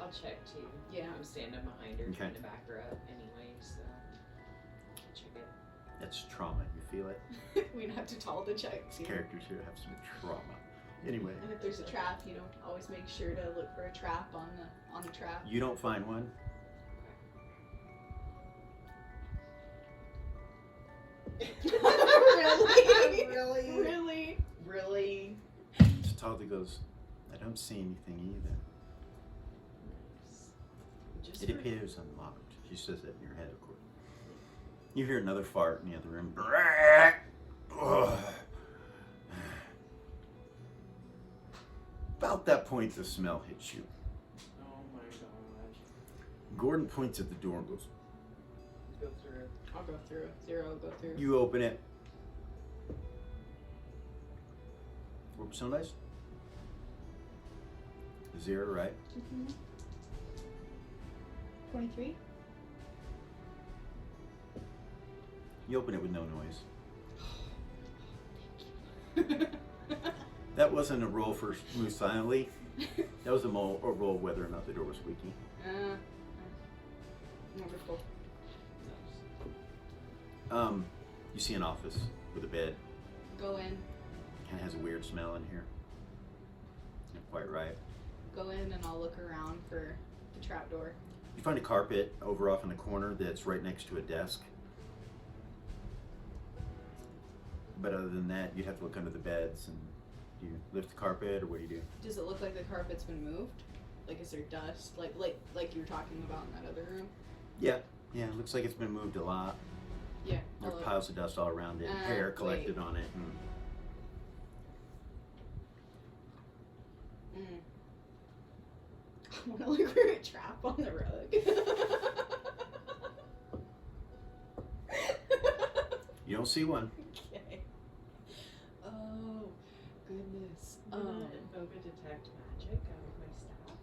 I'll check too. Yeah. I'm standing behind her, Okay. trying to back her up anyway, so I'll check it. That's trauma. You feel it? We don't have to tell the checks. These characters here have some trauma. Anyway, And if there's a trap, you know, always make sure to look for a trap on the trap. you don't find one. Really? Really? Really? Really? Talda goes, I don't see anything either. Just It for- appears unlocked. She says that in your head, of course. You hear another fart in the other room. Ugh. About that point, the smell hits you. Oh my god. Gordon points at the door and goes, Go through it. I'll go through. Zero will go through. you open it. Roll persona dice. 0, right? 23? You open it with no noise. That wasn't a roll for move silently. That was a roll whether or not the door was squeaky. Wonderful. You see an office with a bed. Go in. Kind of has a weird smell in here. Not quite right. Go in and I'll look around for the trapdoor. You find a carpet over off in the corner that's right next to a desk. But other than that, you'd have to look under the beds. And do you lift the carpet or what do you do? Does it look like the carpet's been moved? Like, is there dust? Like you were talking about in that other room? Yeah, it looks like it's been moved a lot. Yeah. There I'll are look. piles of dust all around it, hair collected wait. on it. I want to look for a trap on the rug. You don't see one. Okay. Oh, goodness. I'm gonna invoke a detect magic out of my staff.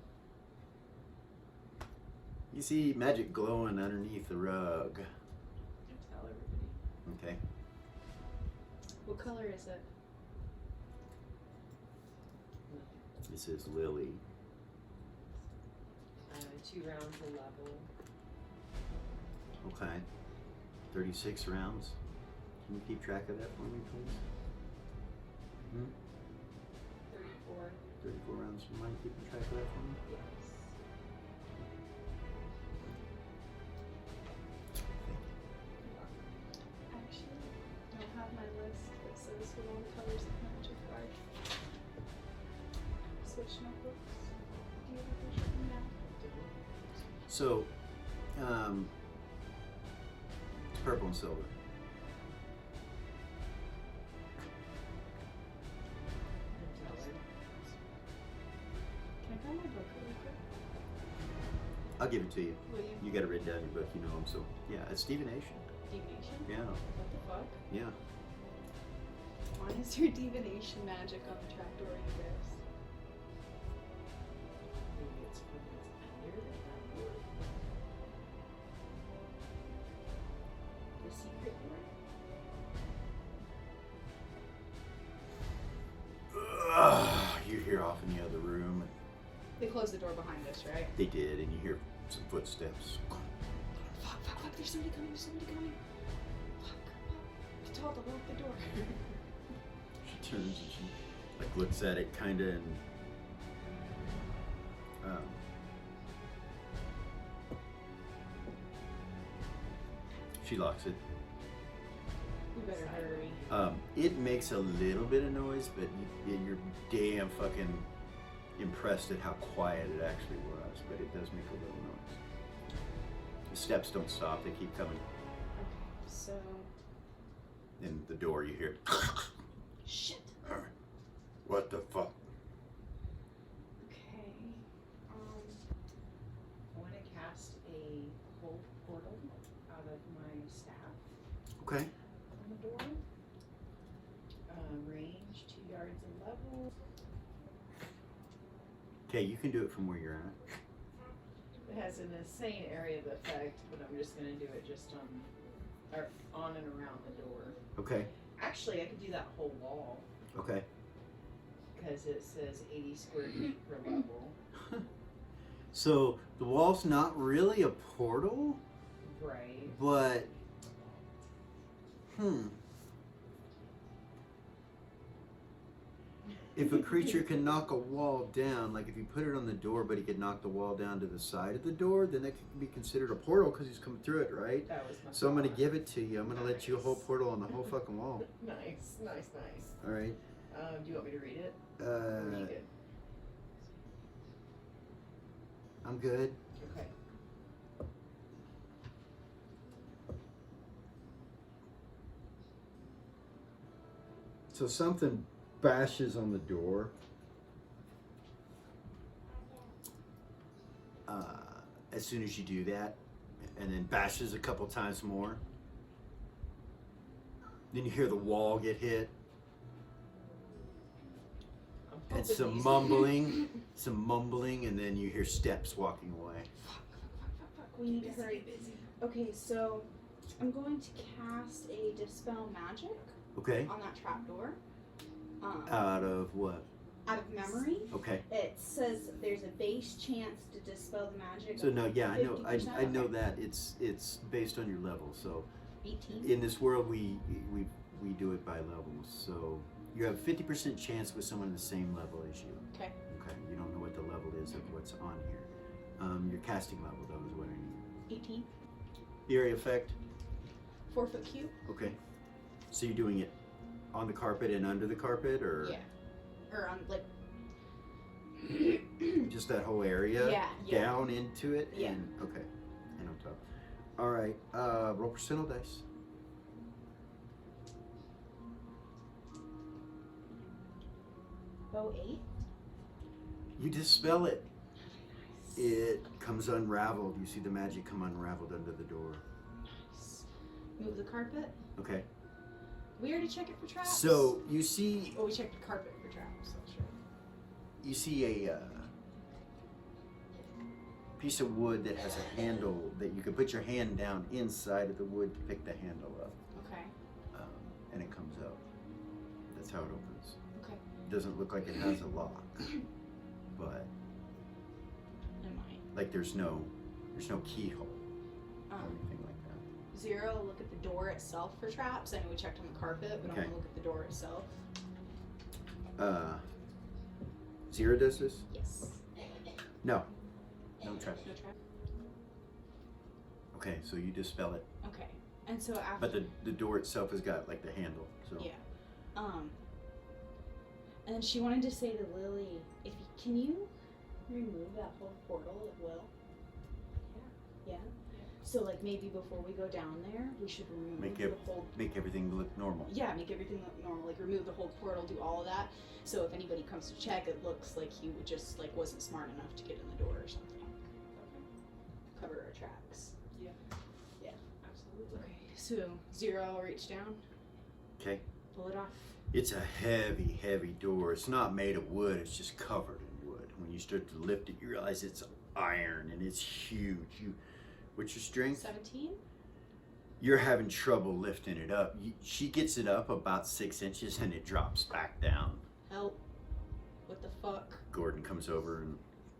You see magic glowing underneath the rug. And tell everybody. Okay. What color is it? This is Lily. 2 rounds a level. Okay. 36 rounds. Can you keep track of that for me, please? 34. 34 rounds. You mind keeping track of that for me? Yes. Actually, I don't have my list that says what all the colors of magic are. Switch notebooks. Do you have those written down? So, it's purple and silver. And tell her. Can I grab my book really quick? I'll give it to you. Will you? You got it written down in your book, you know them. So, yeah, it's divination. Divination? Yeah, What the fuck? yeah. Why is there divination magic on the trapdoor, you guys? Maybe it's from what's under the trapdoor. The secret door? You hear off in the other room. They closed the door behind us, right? They did, and you hear some footsteps. Fuck, there's somebody coming. Fuck. I told to lock the door. She turns and she like looks at it kinda and she locks it. We better hurry. It makes a little bit of noise, but you're damn fucking impressed at how quiet it actually was, but it does make a little noise. The steps don't stop, they keep coming. Okay, so... In the door you hear Shit. What the fuck? Okay. I want to cast a cold portal out of my staff Okay. on the door. Range 2 yards of level. Okay, you can do it from where you're at. It has an insane area of effect, but I'm just gonna do it just on and around the door. Okay. Actually, I could do that whole wall Okay. because it says 80 square feet per level. So the wall's not really a portal, Right. but if a creature can knock a wall down, like if you put it on the door, but he could knock the wall down to the side of the door, then that could be considered a portal because he's coming through it, right? That was my So I'm gonna thought. give it to you. I'm gonna let you a whole portal on the whole fucking wall. Nice. All right. Do you want me to read it? Or are you good? I'm good. Okay. So something bashes on the door. As soon as you do that, and then bashes a couple times more. Then you hear the wall get hit, I'm and hoping some these- mumbling, and then you hear steps walking away. Fuck. We need to hurry. Okay, so I'm going to cast a Dispel Magic Okay. on that trapdoor. Out of what? Out of memory, Okay. it says there's a base chance to dispel the magic. So of no, yeah, I know, 50%. I know Okay. that it's based on your level. So 18. in this world, we do it by levels. So you have 50% chance with someone the same level as you. Okay. Okay. You don't know what the level is of what's on here. Your casting level though is what I need. 18. The area effect. 4 foot cube. Okay. So you're doing it on the carpet and under the carpet, or Yeah. Or on like. just that whole area? Yeah. Down into it? Yeah. And, okay. And on top. All right. Roll percentile dice. Bow 8. You dispel it. It comes unraveled. You see the magic come unraveled under the door. Nice. Move the carpet. Okay. We already checked it for traps. So you see Oh, we checked the carpet for traps. That's right. you see a piece of wood that has a handle that you can put your hand down inside of the wood to pick the handle up, Okay. and it comes out. That's how it opens. Okay. It doesn't look like it has a lock, but Never mind. like there's no keyhole or Um, anything like that. 0, look at the door itself for traps. I know we checked on the carpet, but Okay. I want to look at the door itself. 0 does this? Yes. No. No trap. No trap. Okay, so you dispel it, Okay. And so after. but the door itself has got like the handle. So Yeah. And then she wanted to say to Lily, can you remove that whole portal at will? Yeah. Yeah. So like maybe before we go down there, we should remove Make the whole. make everything look normal. Yeah, make everything look normal. Like remove the whole portal, do all of that. So if anybody comes to check, it looks like he would just like wasn't smart enough to get in the door or something. Cover our tracks. Yeah. Yeah. Absolutely. Okay. So 0, I'll reach down, Okay. pull it off. It's a heavy, heavy door. It's not made of wood. It's just covered in wood. When you start to lift it, you realize it's iron and it's huge. What's your strength? 17. You're having trouble lifting it up. She gets it up about 6 inches and it drops back down. Help. What the fuck? Gordon comes over and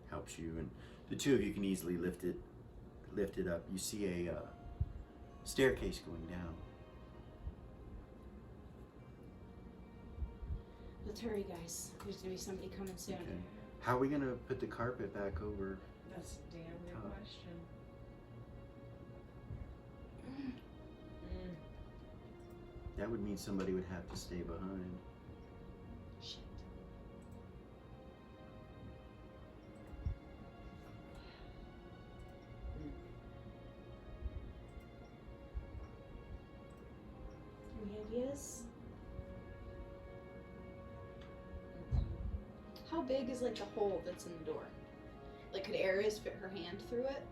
helps you, and the two of you can easily lift it up. You see a staircase going down. Let's hurry, guys. There's gonna be somebody coming soon. Okay. How are we gonna put the carpet back over? That's a damn good Oh. question. That would mean somebody would have to stay behind. Shit. Any ideas? how big is like the hole that's in the door? Like, could Ares fit her hand through it?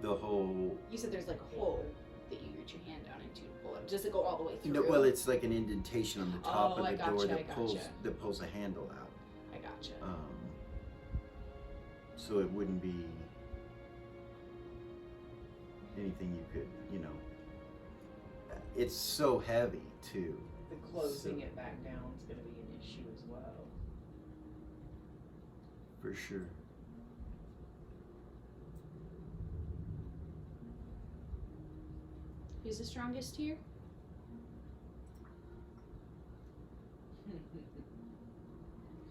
The whole. You said there's like a hole that you reach your hand down into to pull it. Does it go all the way through? No, well, it's like an indentation on the top of I the door gotcha, that I pulls gotcha. a handle out. I gotcha. So it wouldn't be anything you could, It's so heavy too. The closing it back down is going to be an issue as well. For sure. Who's the strongest here?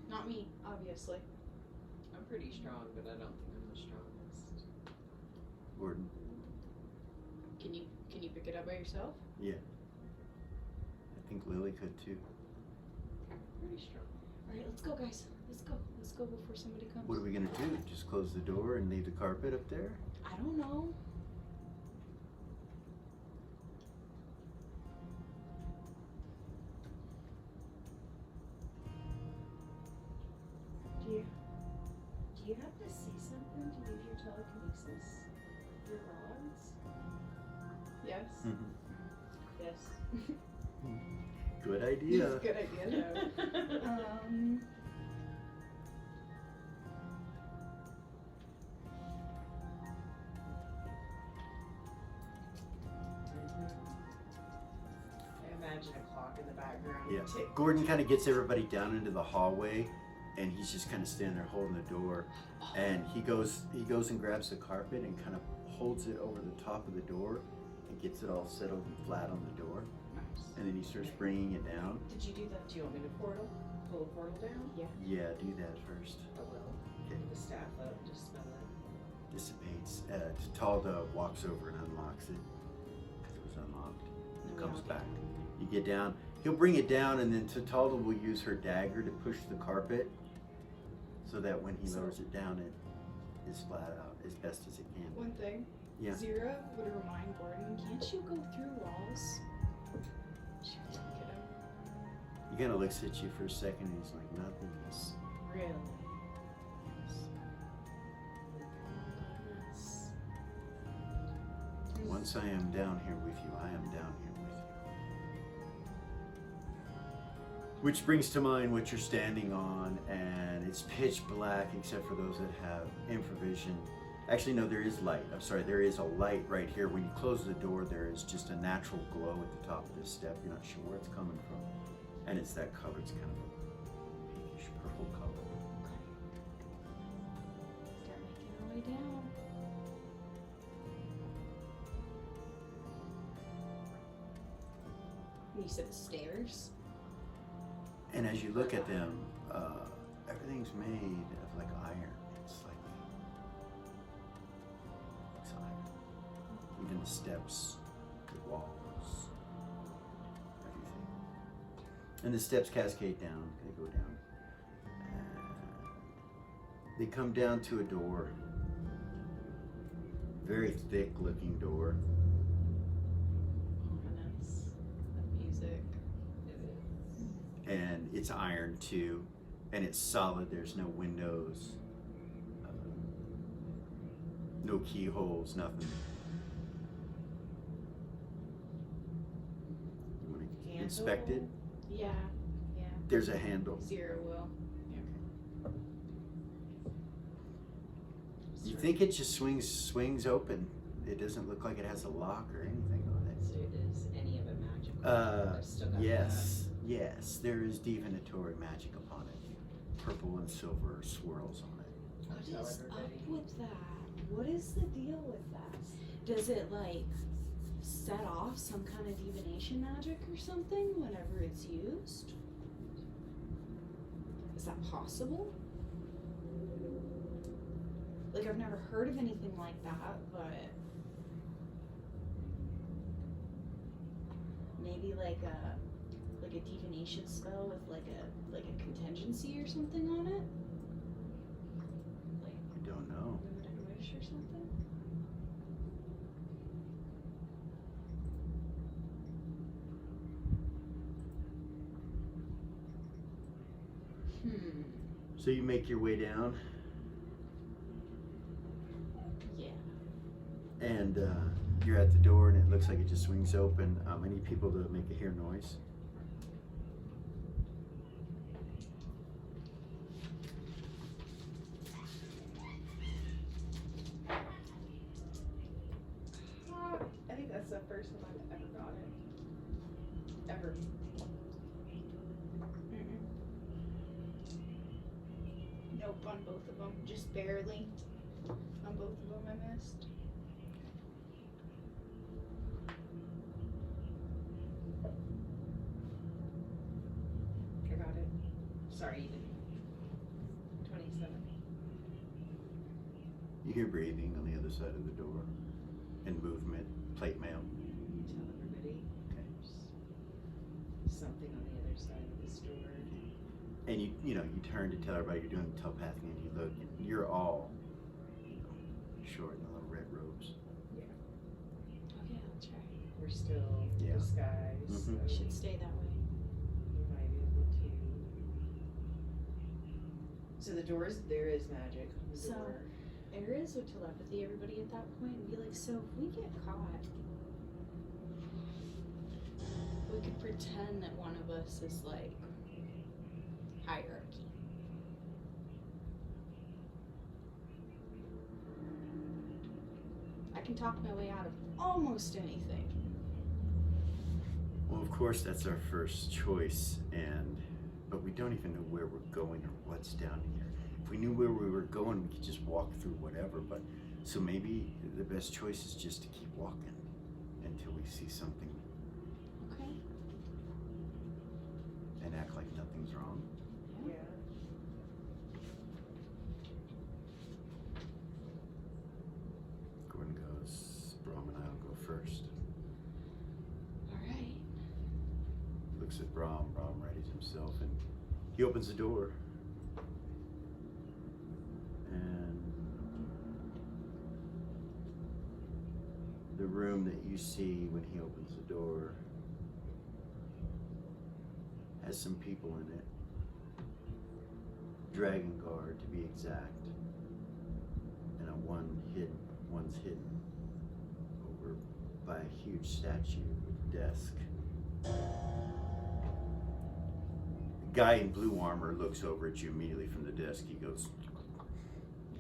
Not me, obviously. I'm pretty strong, but I don't think I'm the strongest. Gordon. Can you pick it up by yourself? Yeah. I think Lily could too. Pretty strong. All right, let's go, guys. Let's go. Let's go before somebody comes. What are we gonna do? Just close the door and leave the carpet up there? I don't know. Do you have to see something to use your telekinesis? Your rods? Yes. Yes. Good idea. Good idea. I imagine a clock in the background. Yeah. Tick. Gordon kind of gets everybody down into the hallway, and he's just kind of standing there holding the door. And he goes and grabs the carpet and kind of holds it over the top of the door and gets it all settled and flat on the door. Nice. And then he starts bringing it down. Did you do that? Do you want me to pull a portal down? Yeah. Yeah, do that first. I will. Okay. Get the staff up, just smell it. Dissipates. Talda walks over and unlocks it because it was unlocked. And comes back. You get down. He'll bring it down, and then Talda will use her dagger to push the carpet so that when he lowers it down, it is flat out as best as it can. One thing. Yeah. Zira would remind Gordon, can't you go through walls? She doesn't get him. He kind of looks at you for a second, and he's like, nothing is. Really? Once I am down here with you, I am down here with you. Which brings to mind what you're standing on, and it's pitch black except for those that have infravision. Actually, no, there is light. I'm sorry, there is a light right here. When you close the door, there is just a natural glow at the top of this step. You're not sure where it's coming from. And it's that color. It's kind of a pinkish purple color. Start making our way down. You said the stairs? And as you look at them, everything's made of like iron. It's like iron. Even the steps, the walls, everything. And the steps cascade down. They go down. And they come down to a door. Very thick-looking door. Ominous. The music. It is. And it's iron too, and it's solid. There's no windows, no keyholes, nothing. You want to inspect it? Yeah. Yeah. There's a handle. Zira will. You think it just swings open? It doesn't look like it has a lock or anything on it. So it is any of it magical? I've still got Yes, there is divinatory magic upon it. Purple and silver swirls on it. What Tell is up everybody. with that? What is the deal with that? Does it like set off some kind of divination magic or something whenever it's used? Is that possible? Like, I've never heard of anything like that, but maybe like a divination spell with like a contingency or something on it? Like I don't know. limited wish or something? So you make your way down, Yeah. and you're at the door, and it looks like it just swings open. I need people to make a hear noise. I think that's the first time I've ever got it. Ever. Nope, on both of them. Just barely. On both of them I missed. I got it. Sorry, you didn't. 27. You hear breathing on the other side of the door, and movement, plate mail. You tell everybody Okay. there's something on the other side of this door. And you turn to tell everybody you're doing telepathy, and you look, and you're all, short in little red robes. Okay, I'll try. We're still Yeah. disguised. Mhm. We should stay that way. You might be able to. So the doors, there is magic on the So- door. Areas would telepathy everybody at that point and be like, so if we get caught, we could pretend that one of us is like hierarchy. I can talk my way out of almost anything. Well, of course, that's our first choice, but we don't even know where we're going or what's down here. If we knew where we were going, we could just walk through whatever, but so maybe the best choice is just to keep walking until we see something Okay. and act like nothing's wrong. Yeah. Gordon goes, Brahm and I'll go first. Alright. Looks at Brahm readies himself, and he opens the door. And the room that you see when he opens the door has some people in it. Dragon Guard, to be exact. And one's hidden over by a huge statue with a desk. The guy in blue armor looks over at you immediately from the desk. He goes,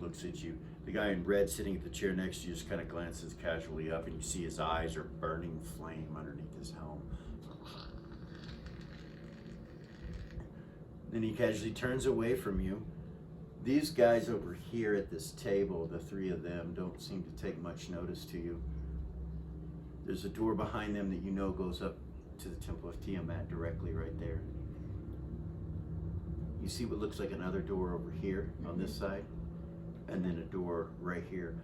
looks at you. The guy in red sitting at the chair next to you just kind of glances casually up, and you see his eyes are burning flame underneath his helm. Then he casually turns away from you. These guys over here at this table, the three of them, don't seem to take much notice to you. There's a door behind them that you know goes up to the Temple of Tiamat directly right there. You see what looks like another door over here on this side, and then a door right here.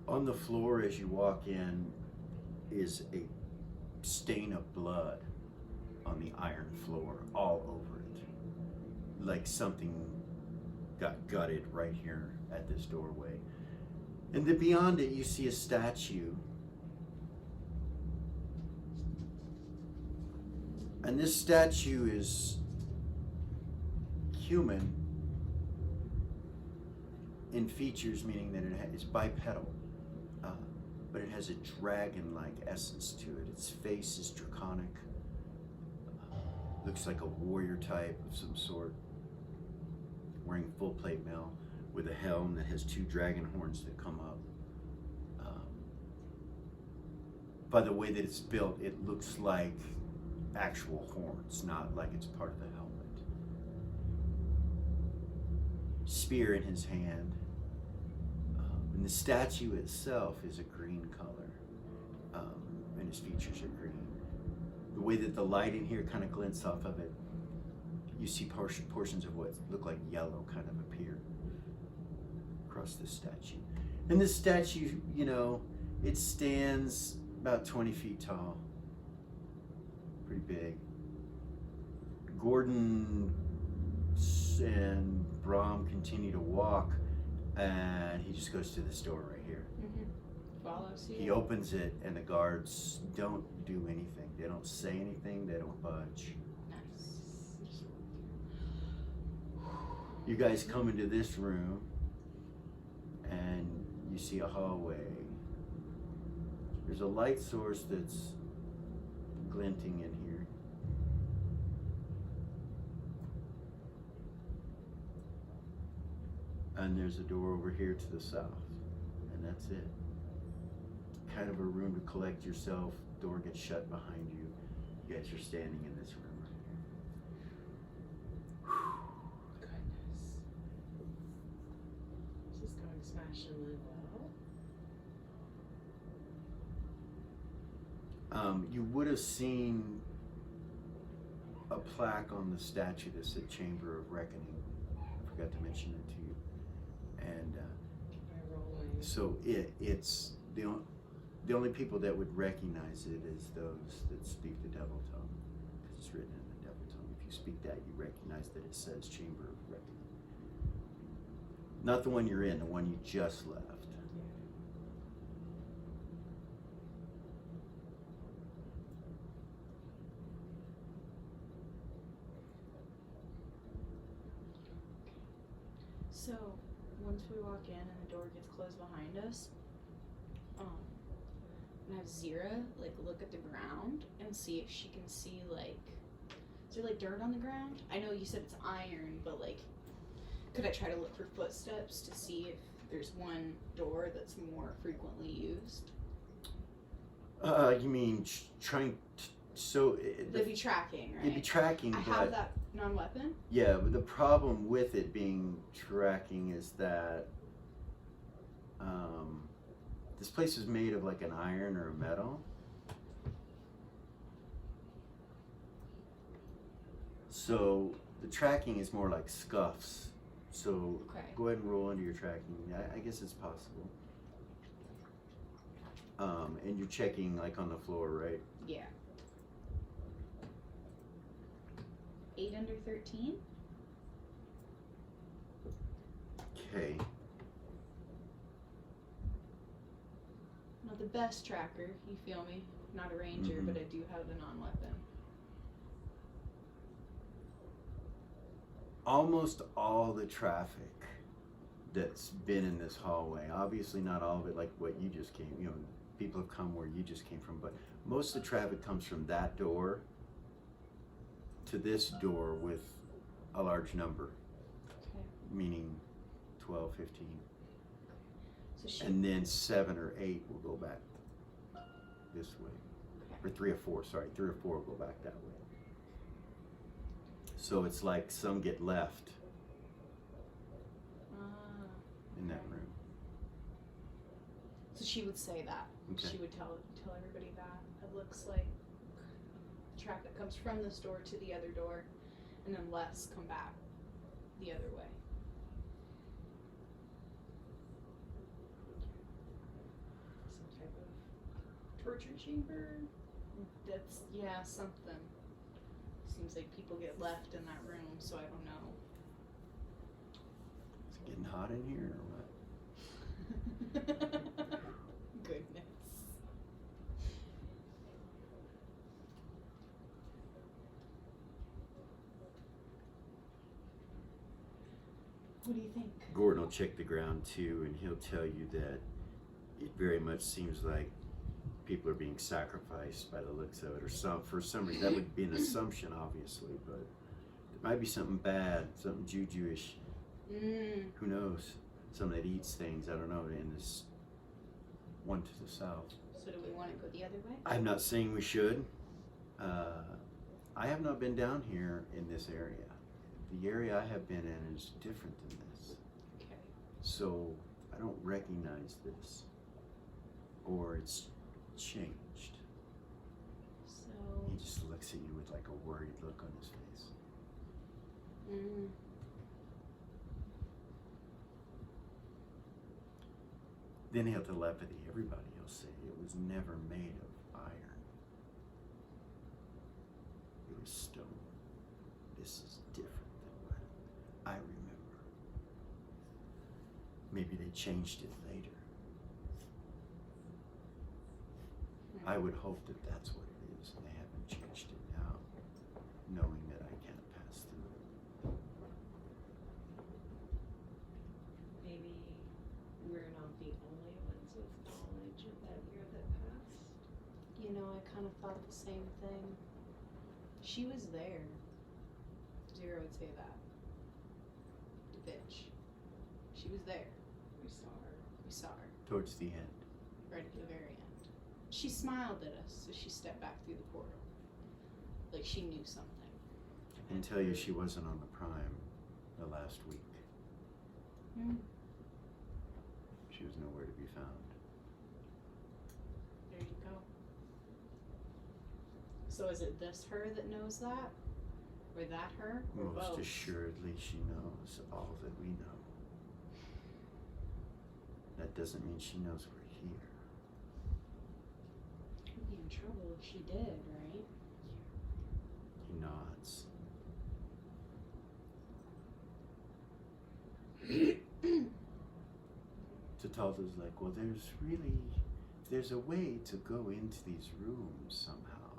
On the floor as you walk in is a stain of blood on the iron floor, all over it. Like something got gutted right here at this doorway. And then beyond it, you see a statue. And this statue is human in features, meaning that it's bipedal, but it has a dragon-like essence to it. Its face is draconic. Looks like a warrior type of some sort, wearing full plate mail with a helm that has two dragon horns that come up. By the way that it's built, it looks like actual horns, not like it's part of the helmet. Spear in his hand. And the statue itself is a green color, and his features are green. The way that the light in here kind of glints off of it, you see portions of what look like yellow kind of appear across this statue. And this statue, it stands about 20 feet tall, pretty big. Gordon and Brahm continue to walk, and he just goes to this door right here. Follow suit. He opens it, and the guards don't do anything. They don't say anything. They don't budge. Nice. You guys come into this room and you see a hallway. There's a light source that's glinting in here. And there's a door over here to the south. And that's it. Kind of a room to collect yourself. Door gets shut behind you. You guys are standing in this room right here. Goodness. This is going smashingly well. You would have seen a plaque on the statue that said Chamber of Reckoning. I forgot to mention it to you. And By rolling. so it's the only people that would recognize it is those that speak the devil tongue, because it's written in the devil tongue. If you speak that, you recognize that it says Chamber of Reckoning. Not the one you're in, the one you just left. So, once we walk in and the door gets closed behind us, and have Zira look at the ground and see if she can see is there dirt on the ground? I know you said it's iron, but could I try to look for footsteps to see if there's one door that's more frequently used? You mean trying to, so They'd be tracking, right? it'd be tracking, I but have that non-weapon. yeah, but the problem with it being tracking is that this place is made of an iron or a metal. So the tracking is more like scuffs. So Okay. go ahead and roll into your tracking. I guess it's possible. And you're checking on the floor, right? Yeah. 8 under 13. Okay. Not the best tracker, you feel me? Not a ranger, Mhm. but I do have the non-weapon. Almost all the traffic that's been in this hallway, obviously not all of it like what you just came, people have come where you just came from, but most of the traffic comes from that door to this door with a large number, Okay. meaning 12, 15, So she. and then 7 or 8 will go back this way. Or 3 or 4, sorry, 3 or 4 will go back that way. So it's like some get left Ah. in that room. So she would say that. Okay. She would tell everybody that. It looks like traffic comes from this door to the other door, and then less come back the other way. Some type of torture chamber. That's something. Seems like people get left in that room, so I don't know. Is it getting hot in here or what? Goodness. What do you think? Gordon will check the ground too, and he'll tell you that it very much seems like people are being sacrificed by the looks of it, or for some reason. That would be an assumption, obviously, but there might be something bad, something Jewish. Who knows? Something that eats things. I don't know. In this one to the south. So do we want to go the other way? I'm not saying we should. I have not been down here in this area. The area I have been in is different than this. Okay. So I don't recognize this, or it's changed. So. He just looks at you with a worried look on his face. Then he'll telepathy everybody. He'll say it was never made of iron. It was stone. This is different than what I remember. Maybe they changed it later. I would hope that that's what it is, and they haven't changed it now, knowing that I can't pass through it. kind of thought the same thing. She was there. Zero would say that. The bitch. She was there. We saw her. We saw her. Towards the end. Right at the very end. She smiled at us as she stepped back through the portal. Like she knew something. I can tell you she wasn't on the Prime the last week. She was nowhere to be found. There you go. So is it this her that knows that? Or that her? Or Most both? assuredly she knows all that we know. That doesn't mean she knows we're here. We'd be in trouble if she did, right? He nods. Tatalda's like, well, there's a way to go into these rooms somehow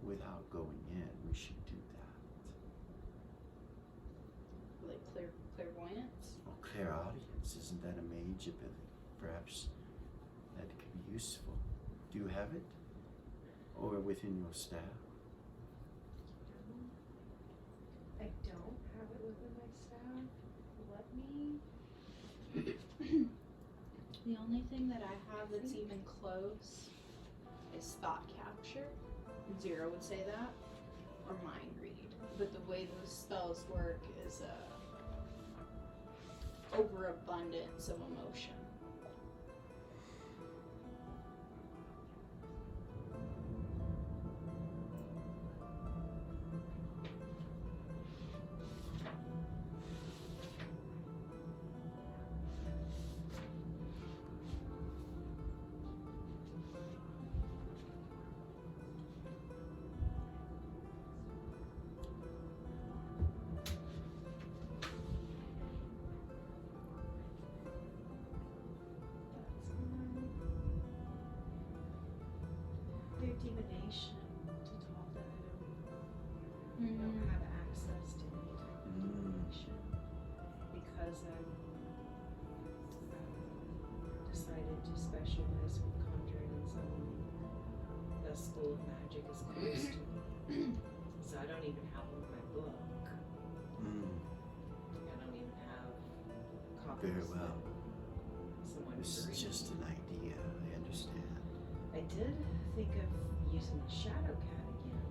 without going in. We should do that. Like clairvoyance? Well, clairaudience, isn't that a mage ability? Perhaps that could be useful. Do you have it? Or within your staff? I don't have it within my staff. Let me. The only thing that I have that's even close is thought capture. Zero would say that, or mind read. But the way those spells work is a overabundance of emotion. Their divination to talk that I don't have access to any type of divination because I've decided to specialize with conjuring and summoning. The school of magic is close to me, so I don't even have one in my book. I don't even have copies. Very well. that someone This could is read. just an idea, I understand. I did think of using the shadow cat again,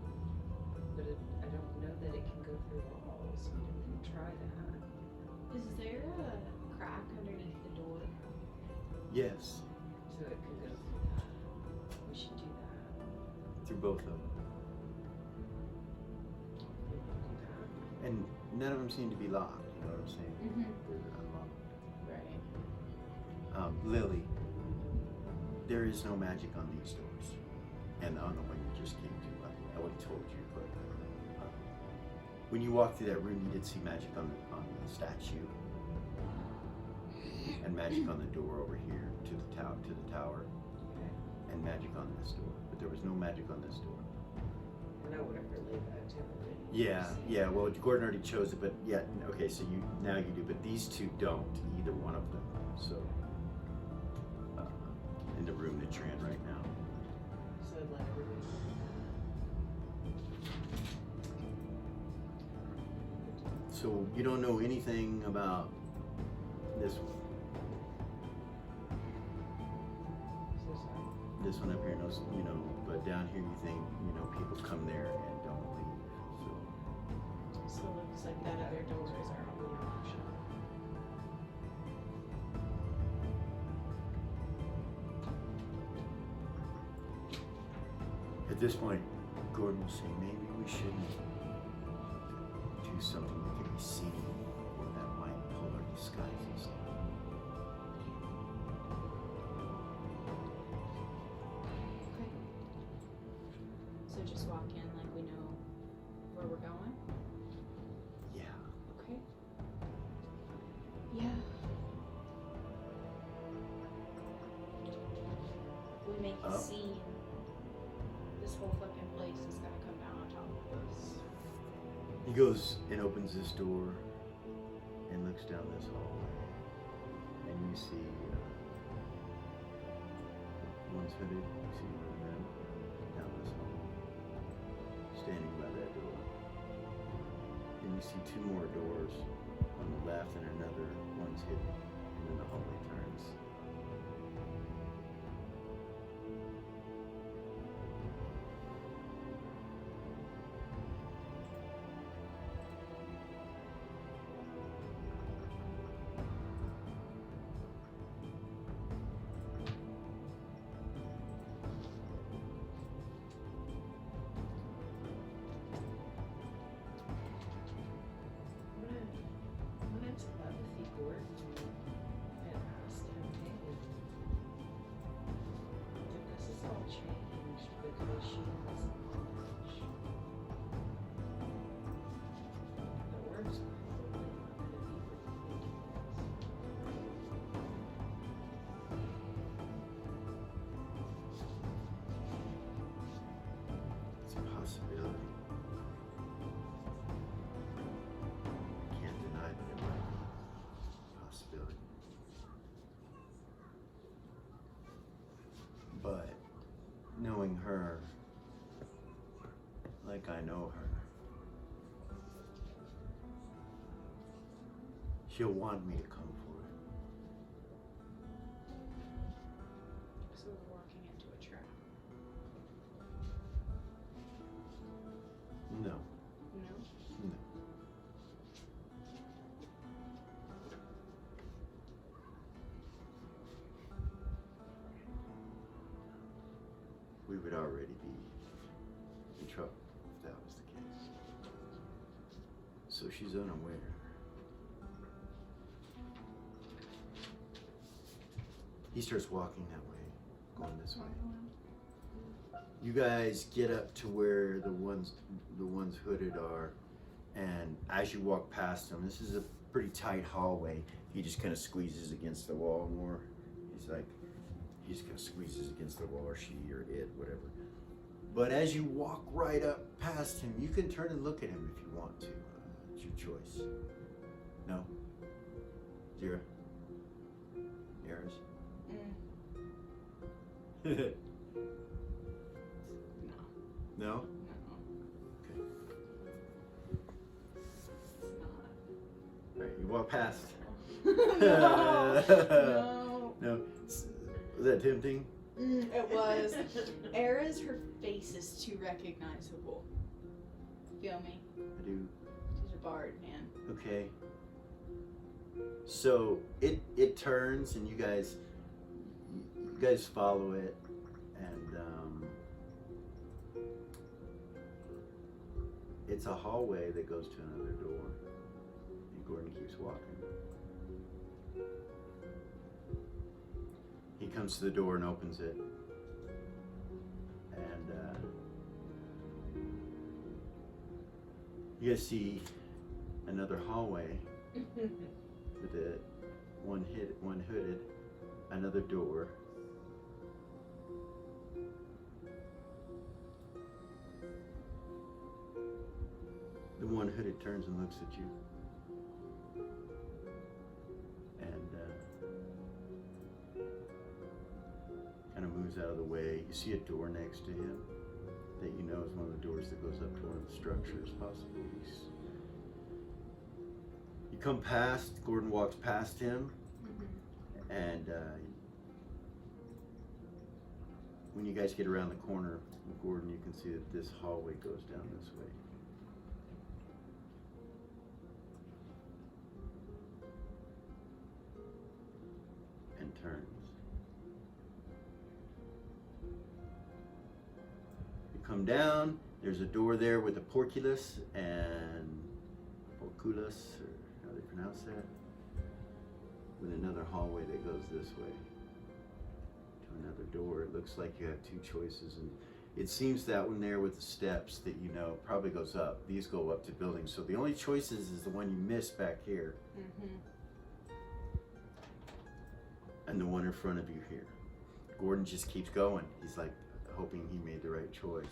but I don't know that it can go through walls. We didn't try that. Is there a crack underneath the door? Yes, So it could go through that. We should do that. through both of them. We will do that. And none of them seem to be locked, you know what I'm saying? Mm-hmm. They're unlocked. Right. Lily, there is no magic on these doors. And on the one you just came to, I would have told you, but when you walked through that room, you did see magic on the statue. And magic on the door over here to the tower. Okay. And magic on this door. But there was no magic on this door. And I would have relayed that to him. Yeah, well, Gordon already chose it, but yeah, okay, so now you do, but these two don't, either one of them. So, in the room that you're in right now. So I'd like everybody. So you don't know anything about this one. So sorry. This one up here knows, but down here you think, people come there and don't leave. So it looks like that other doors are only option. At this point, Gordon will say, maybe we shouldn't do something that can be seen or that might pull our disguises down. Okay. So just walk in like we know where we're going? Yeah. Okay. Yeah. We make a Up. scene. This whole fucking place is gonna come down on top of us. He goes and opens this door and looks down this hallway. And you see one's hooded, you see one of them down this standing by that door. And you see two more doors on the left and another one's hidden. And then the hallway turns. When telepathy Gordon had asked him, hey, if this is all changed because she has knowledge, the orb's probably not going to be what you think it It's a possibility. Can't deny that it might be a possibility. But knowing her like I know her, she'll want me to come for it. So we're walking into a trap. No, No? no. We would already be in trouble if that was the case. So she's unaware. He starts walking that way, going this way. You guys get up to where the ones hooded are, and as you walk past them, this is a pretty tight hallway. He just kind of squeezes against the wall more. He just kind of squeezes against the wall, or she, or it, whatever. But as you walk right up past him, you can turn and look at him if you want to. It's your choice. No? Zira? Eris? No. No? No. Okay. It's not. Alright, you walk past. No. No. No. Was that tempting? It was. Era's, her face is too recognizable. Feel me? I do. She's a bard, man. Okay. So it turns and you guys follow it, and it's a hallway that goes to another door. And Gordon keeps walking. He comes to the door and opens it, and you guys see another hallway with it, one hooded, another door. The one hooded turns and looks at you, and kind of moves out of the way. You see a door next to him that you know is one of the doors that goes up to one of the structures, possibly. You come past, Gordon walks past him, and when you guys get around the corner of Gordon, you can see that this hallway goes down this way. And turns. You come down, there's a door there with a porculus and porculus, or how they pronounce that, with another hallway that goes this way to another door. It looks like you have two choices, and it seems that one there with the steps that you know probably goes up. These go up to buildings, so the only choices is the one you missed back here and the one in front of you here. Gordon just keeps going. He's like hoping he made the right choice.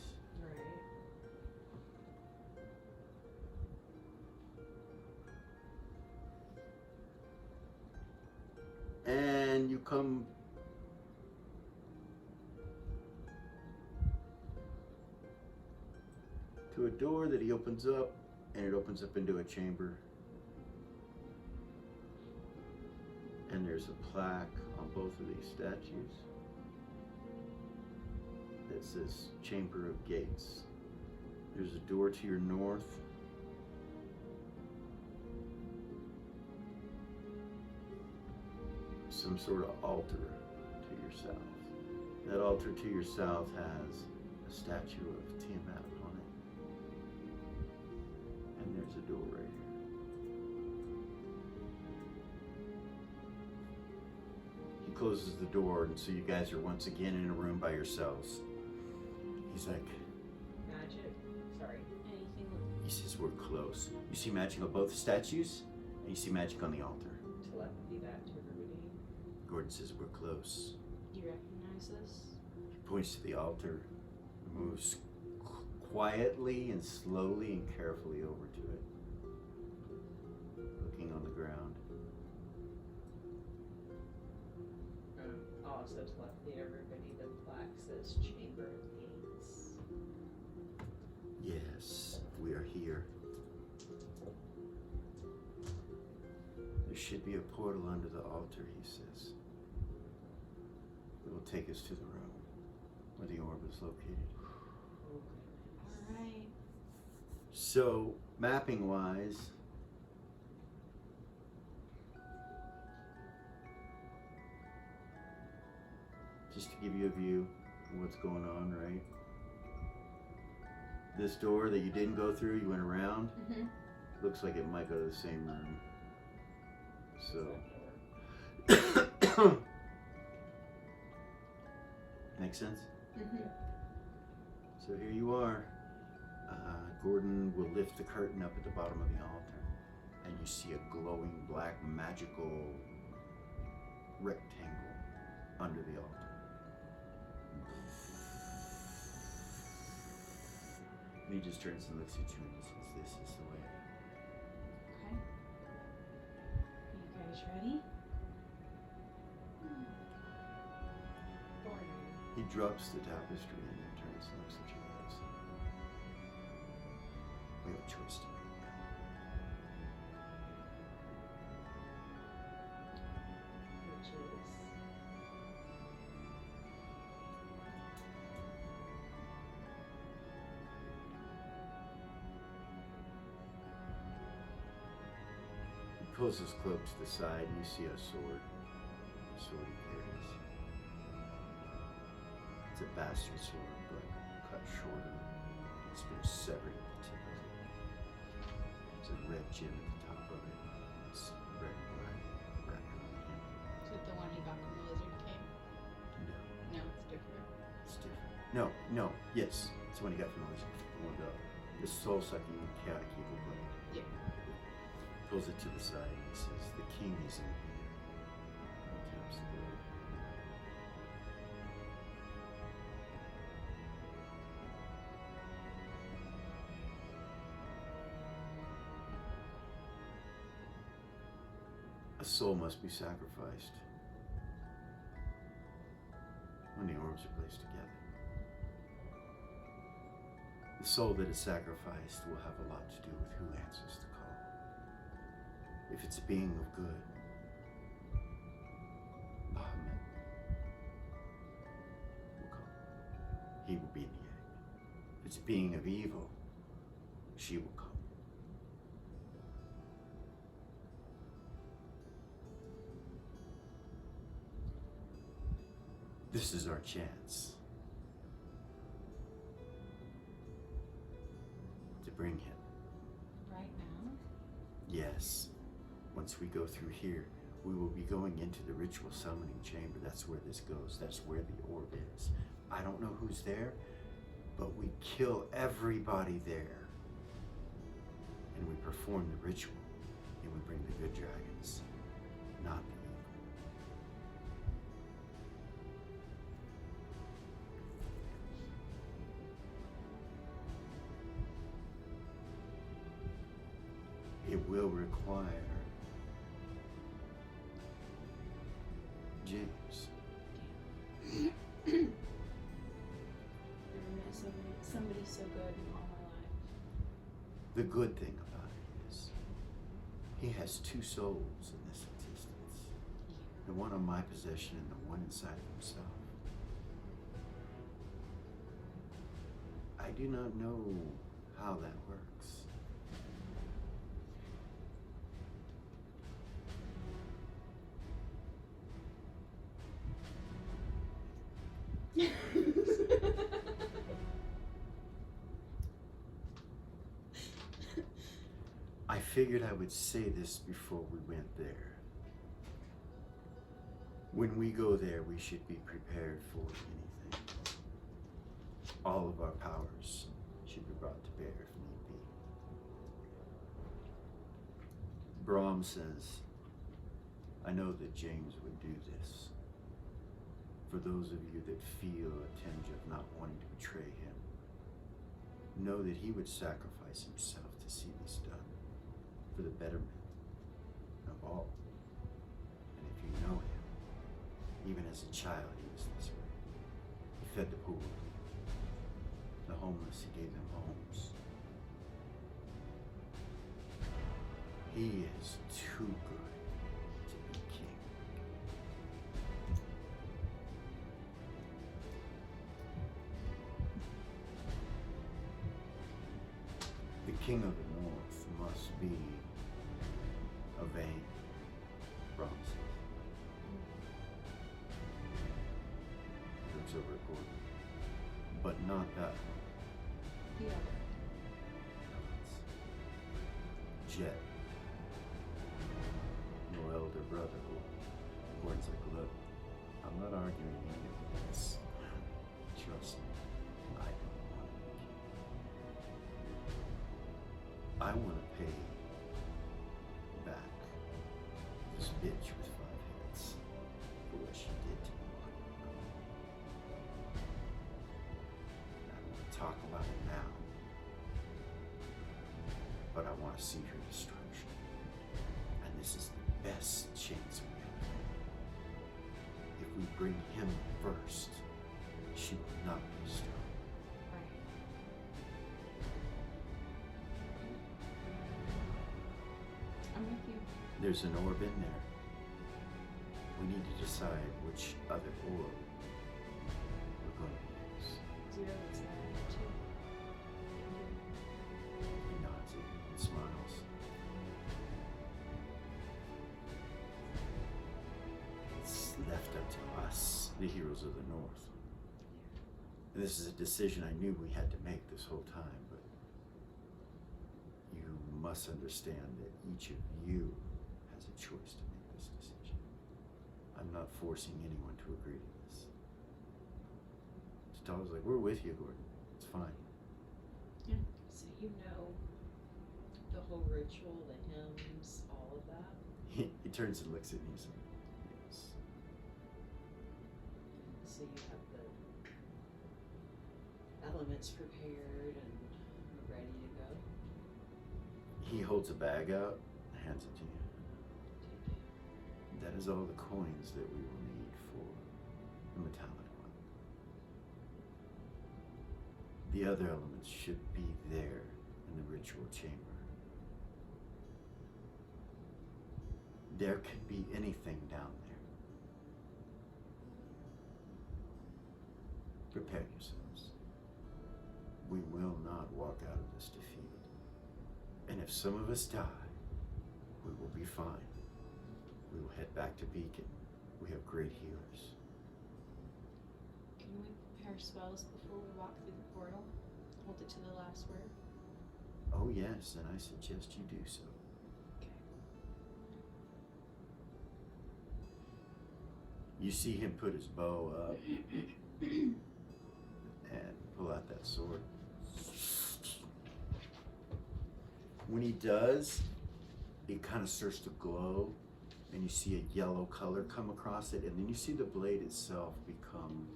And you come to to a door that he opens up, and it opens up into a chamber. And there's a plaque on both of these statues that says Chamber of Gates. There's a door to your north. Some sort of altar to your south. That altar to your south has a statue of Tiamat on it. And there's a door right here. He closes the door, and so you guys are once again in a room by yourselves. He's like, Magic. Sorry. Anything he says, we're close. You see magic on both statues, and you see magic on the altar. Telepathy that to everybody. Gordon says, we're close. do you recognize this? He points to the altar, moves quietly and slowly and carefully over to it, looking on the ground. Also telepathy to everybody. The plaque says Chamber of Gates. Yes, we are here. There should be a portal under the altar, he says. It will take us to the room where the orb is located. Alright. So, mapping wise, just to give you a view of what's going on, right? This door that you didn't go through, you went around, looks like it might go to the same room. So, make sense? So here you are. Gordon will lift the curtain up at the bottom of the altar, and you see a glowing black magical rectangle under the altar. And he just turns and looks at you and he says, this is the way. Okay. You guys ready? He drops the tapestry and then turns and looks at you guys. We have a choice to make now. Which is He pulls his cloak to the side and you see a sword. The sword he carries. It's a bastard sword, but cut shorter. It's been severed at the tip of it. There's a red gem at the top of it. It's red and black wrapped around the handle. Is it the one you got from the Lizard King? No, No, it's different. it's different. No, yes. It's the one he got from the lizard. The one the soul-sucking chaotic evil blade. Yeah. Pulls it to the side and he says, the king is in here. And he taps the blade. A soul must be sacrificed when the orbs are placed together. The soul that is sacrificed will have a lot to do with who answers the call. If it's a being of good, Bahamut will come. He will be in the egg. If it's a being of evil, she will come. This is our chance to bring him. Right now? Yes. Once we go through here, we will be going into the ritual summoning chamber. That's where this goes. That's where the orb is. I don't know who's there, but we kill everybody there. And we perform the ritual. And we bring the good dragons, not the evil. It will require James. Never met somebody so good in all my life. The good thing about it is, he has two souls in this existence. The one on my possession and the one inside of himself. I do not know how that works. I figured I would say this before we went there. When we go there, we should be prepared for anything. All of our powers should be brought to bear if need be. Brahm says, I know that James would do this. For those of you that feel a tinge of not wanting to betray him, know that he would sacrifice himself to see this done for the betterment of all. And if you know him, even as a child he was this way. He fed the poor, the homeless, he gave them homes. He is too good to be king. The king of the north must be a vain promises. Looks over at Gordon. But not that one. Yeah. Jet. Your elder brother. Gordon's like, look, I'm not arguing any of this. Trust me, I don't want to be king. I want to pay back this bitch with 5 heads for what she did to me. I don't want to talk about it now, but I want to see her destruction. And this is the best chance we have. If we bring him first, she will not be destroyed. Right. I'm with you. There's an orb in there. We need to decide which other orb we're going to use. Zero is that too. He nods it and smiles. It's left up to us, the heroes of the North. And this is a decision I knew we had to make this whole time, but you must understand that each of you has a choice to make this decision. I'm not forcing anyone to agree to this. Star was like, we're with you, Gordon. It's fine. So you know the whole ritual, the hymns, all of that? He turns and looks at me and says, yes. So you have the elements prepared and ready to go? He holds a bag out, hands it to you. That is all the coins that we will need for the metallic one. The other elements should be there in the ritual chamber. There could be anything down there. Prepare yourselves. We will not walk out of this defeated. And if some of us die, we will be fine. We will head back to Beacon. We have great healers. Can we prepare spells before we walk through the portal? Hold it to the last word. Oh yes, and I suggest you do so. Okay. You see him put his bow up and pull out that sword. When he does, it kind of starts to glow, and you see a yellow color come across it, and then you see the blade itself become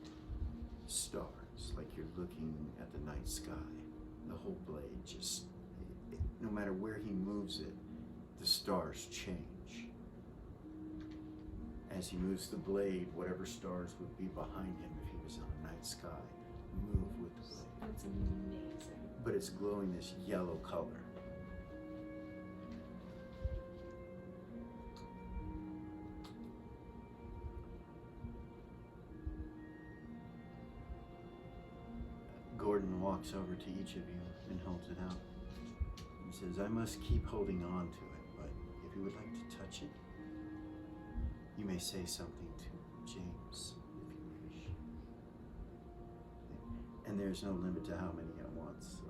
stars, like you're looking at the night sky. The whole blade just, no matter where he moves it, the stars change. As he moves the blade, whatever stars would be behind him if he was in a night sky, move with the blade. That's amazing. But it's glowing this yellow color. Gordon walks over to each of you and holds it out. He says, I must keep holding on to it, but if you would like to touch it, you may say something to James if you wish. And there's no limit to how many at once, so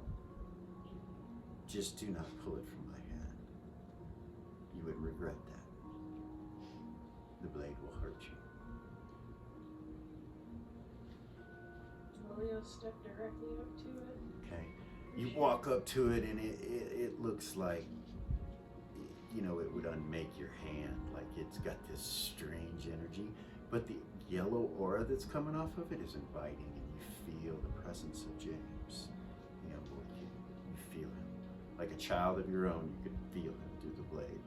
just do not pull it from my hand. You would regret that. The blade will hurt you. Leo stepped directly up to it. Okay. You walk up to it and it looks like, you know, it would unmake your hand. Like it's got this strange energy. But the yellow aura that's coming off of it is inviting, and you feel the presence of James, the young boy kid. You feel him. Like a child of your own, you could feel him through the blade.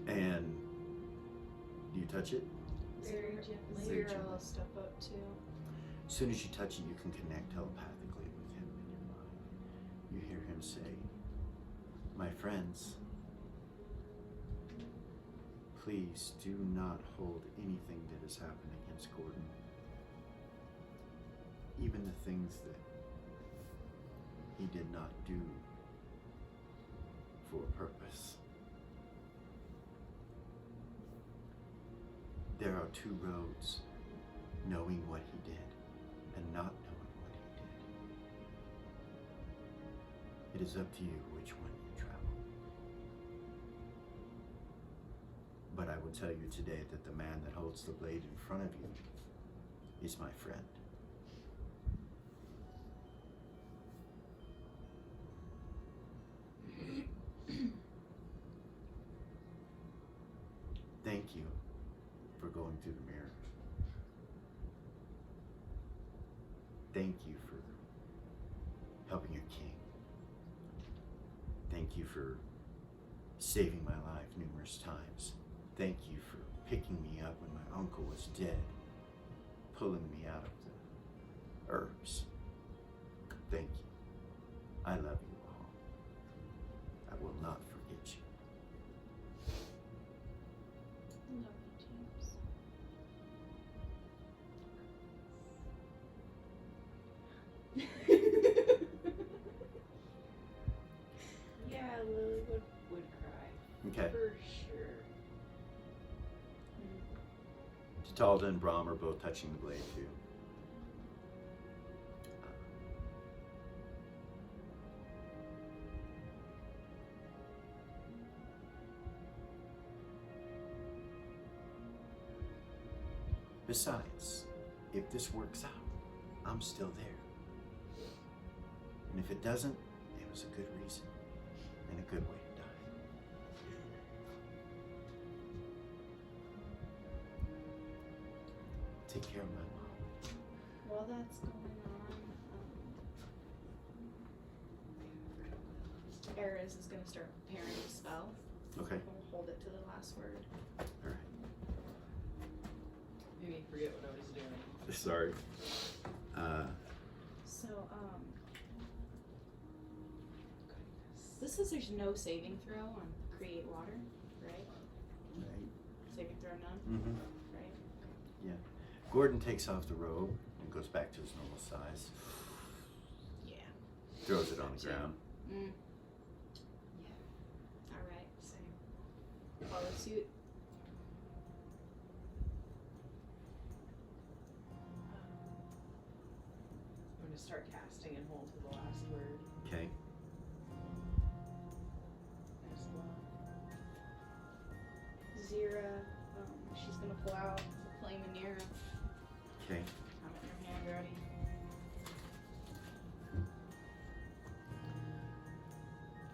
And do you touch it? Very gently. Very Zero will gently. step up too. As soon as you touch it, you can connect telepathically with him in your mind. You hear him say, my friends, please do not hold anything that has happened against Gordon. Even the things that he did not do for a purpose. There are two roads, knowing what he did and not knowing what he did. It is up to you which one you travel. But I will tell you today that the man that holds the blade in front of you is my friend. Thank you for going through the mirror. Thank you for helping your king. Thank you for saving my life numerous times. Thank you for picking me up when my uncle was dead, pulling me out of the herbs. Thank you. I love you all. I will not forget you. Love you, James. Yeah, Lily would cry. Okay. For sure. Tatalda and Brahm are both touching the blade too. Besides, if this works out, I'm still there. And if it doesn't, it was a good reason and a good way to die. Take care of my mom. While that's going on, Ares is going to start preparing a spell. Okay. We'll hold it to the last word. All right. Made me forget what I was doing. Sorry. So, this says there's no saving throw on create water, right? Right. Saving throw none, Mm-hmm. right? Yeah. Gordon takes off the robe and goes back to his normal size. Yeah. Throws it on the ground. Mm. Yeah. All right. Same. Follow suit. I'm gonna start casting and hold to the last word Okay. as well. Zira, she's gonna pull out the flame in near. Okay. Have it in her hand ready.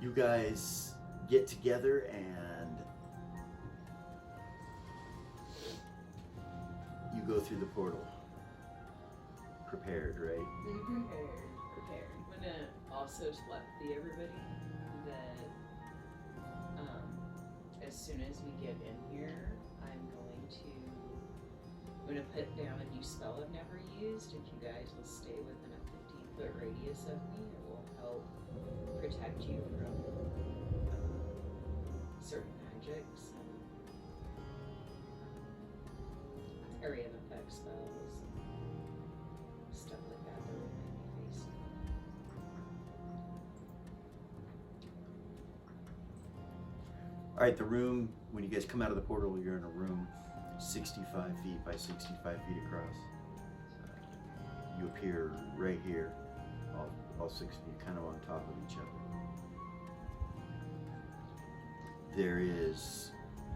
You guys get together and you go through the portal. Prepared, right? Mm-hmm. Prepared. I'm gonna also telepathy everybody that as soon as we get in here, I'm gonna put down a new spell I've never used. If you guys will stay within a 15-foot radius of me, it will help protect you from certain magics and area of effect spells, stuff like that that will make All right, the room, when you guys come out of the portal, you're in a room 65 feet by 65 feet across. You appear right here, all 6 of you kind of on top of each other. There is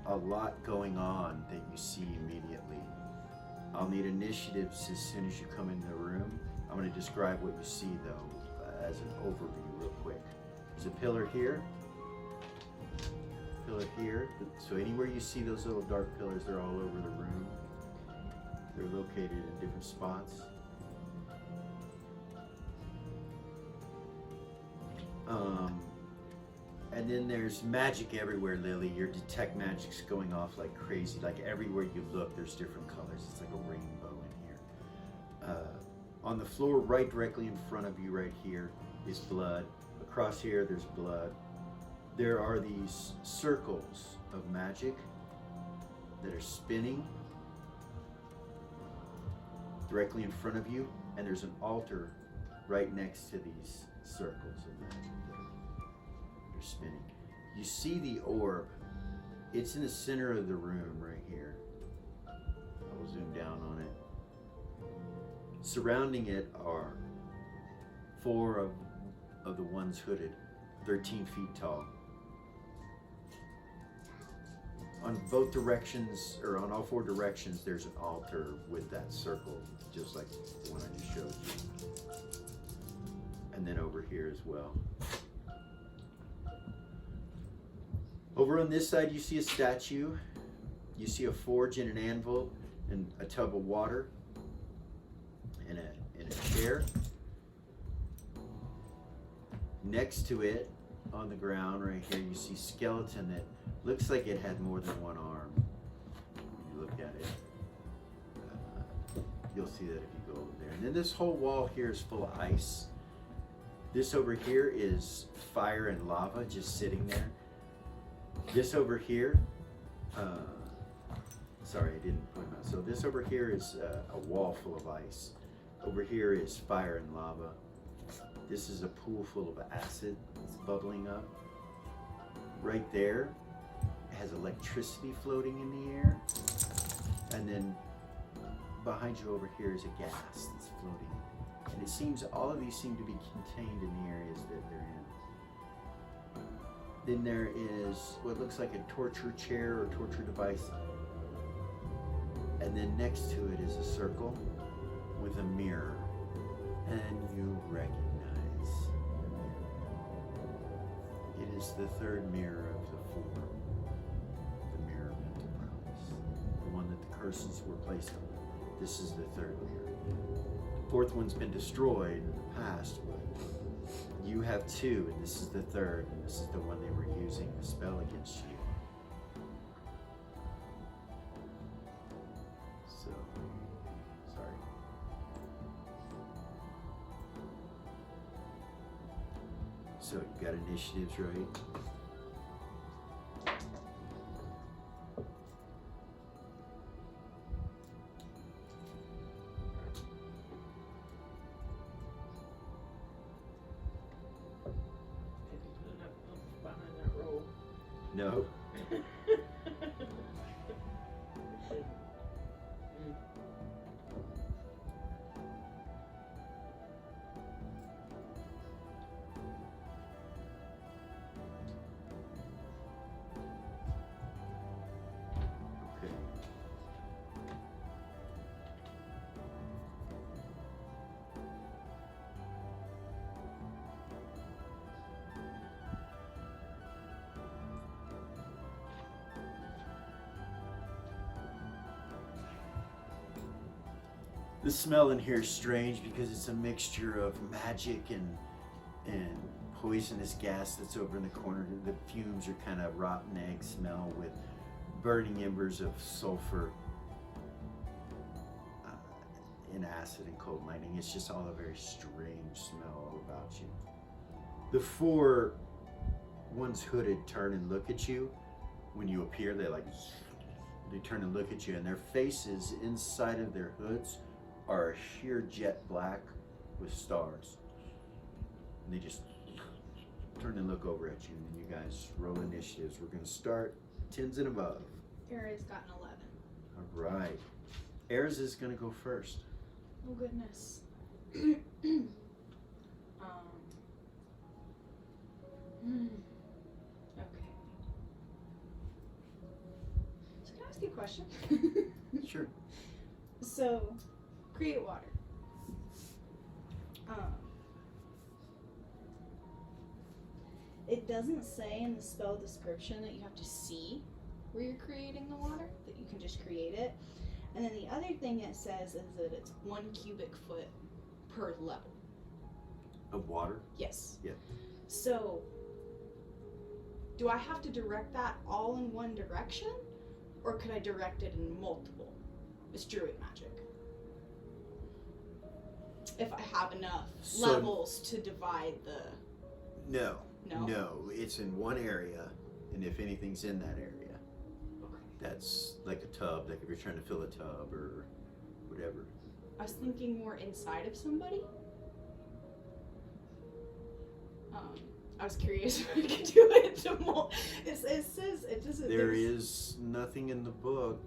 a lot going on that you see immediately. I'll need initiatives as soon as you come into the room. I'm going to describe what you see, though, as an overview real quick. There's a pillar here. Pillar here. So anywhere you see those little dark pillars, they're all over the room. They're located in different spots. And then there's magic everywhere, Lily. Your detect magic's going off like crazy. Like everywhere you look, there's different colors. It's like a rainbow in here. On the floor right directly in front of you right here is blood. Across here, there's blood. There are these circles of magic that are spinning directly in front of you, and there's an altar right next to these circles of magic that are spinning. You see the orb. It's in the center of the room right here. I will zoom down on it. Surrounding it are 4 of the ones hooded, 13 feet tall. On both directions, or on all 4 directions, there's an altar with that circle, just like the one I just showed you. And then over here as well. Over on this side, you see a statue. You see a forge and an anvil and a tub of water and a chair. Next to it, on the ground right here, you see skeleton that looks like it had more than 1 arm. When you look at it, you'll see that if you go over there. And then this whole wall here is full of ice. This over here is fire and lava just sitting there. This over here, sorry, I didn't point them out. So this over here is a wall full of ice. Over here is fire and lava. This is a pool full of acid that's bubbling up. Right there has electricity floating in the air. And then behind you over here is a gas that's floating. And it seems all of these seem to be contained in the areas that they're in. Then there is what looks like a torture chair or torture device. And then next to it is a circle with a mirror. And you recognize the mirror. It is the 3rd mirror of the 4. The mirror meant to promise. The one that the curses were placed on. This is the 3rd mirror. The 4th one's been destroyed in the past, but you have 2, and this is the 3rd, and this is the one they were using the spell against you. So, sorry. So you got initiatives, right? No. Okay. The smell in here is strange because it's a mixture of magic and poisonous gas that's over in the corner. The fumes are kind of rotten egg smell with burning embers of sulfur in acid and cold lightning. It's just all a very strange smell all about you. The 4 ones hooded turn and look at you. When you appear, they turn and look at you, and their faces inside of their hoods are sheer jet black with stars. And they just turn and look over at you, and then you guys roll initiatives. We're gonna start 10s and above. Era's got an 11. All right. Eris is gonna go first. Oh goodness. Okay. So can I ask you a question? Sure. So, create water. It doesn't say in the spell description that you have to see where you're creating the water, that you can just create it. And then the other thing it says is that it's 1 cubic foot per level. Of water? Yes. Yeah. So, do I have to direct that all in one direction? Or could I direct it in multiple? It's druid magic. If I have enough So- levels to divide the... No. No? No. It's in one area, and if anything's in that area, Okay. that's like a tub, like if you're trying to fill a tub or whatever. I was thinking more inside of somebody. I was curious if I could do it to it says, it doesn't... There there's- is nothing in the book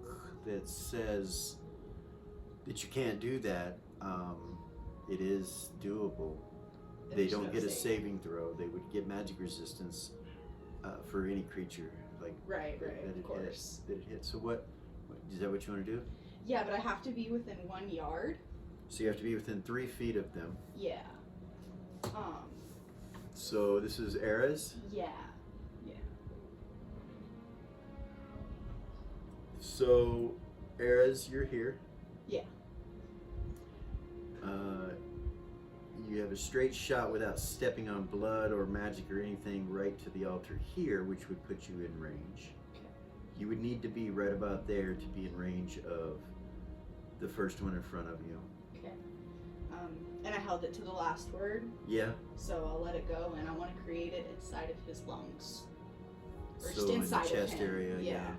that says that you can't do that. It is doable. They there's don't no get a save. saving throw. They would get magic resistance for any creature like Right, that of it course. hits. That it hits. So what? Is that what you want to do? Yeah, but I have to be within 1 yard. So you have to be within 3 feet of them. Yeah. So this is Era's. Yeah. Yeah. So Era's, you're here. Yeah. You have a straight shot without stepping on blood or magic or anything right to the altar here, which would put you in range. Okay. You would need to be right about there to be in range of the first one in front of you. Okay. And I held it to the last word, Yeah. so I'll let it go, and I want to create it inside of his lungs. Or So just in inside the chest of him. area, Yeah.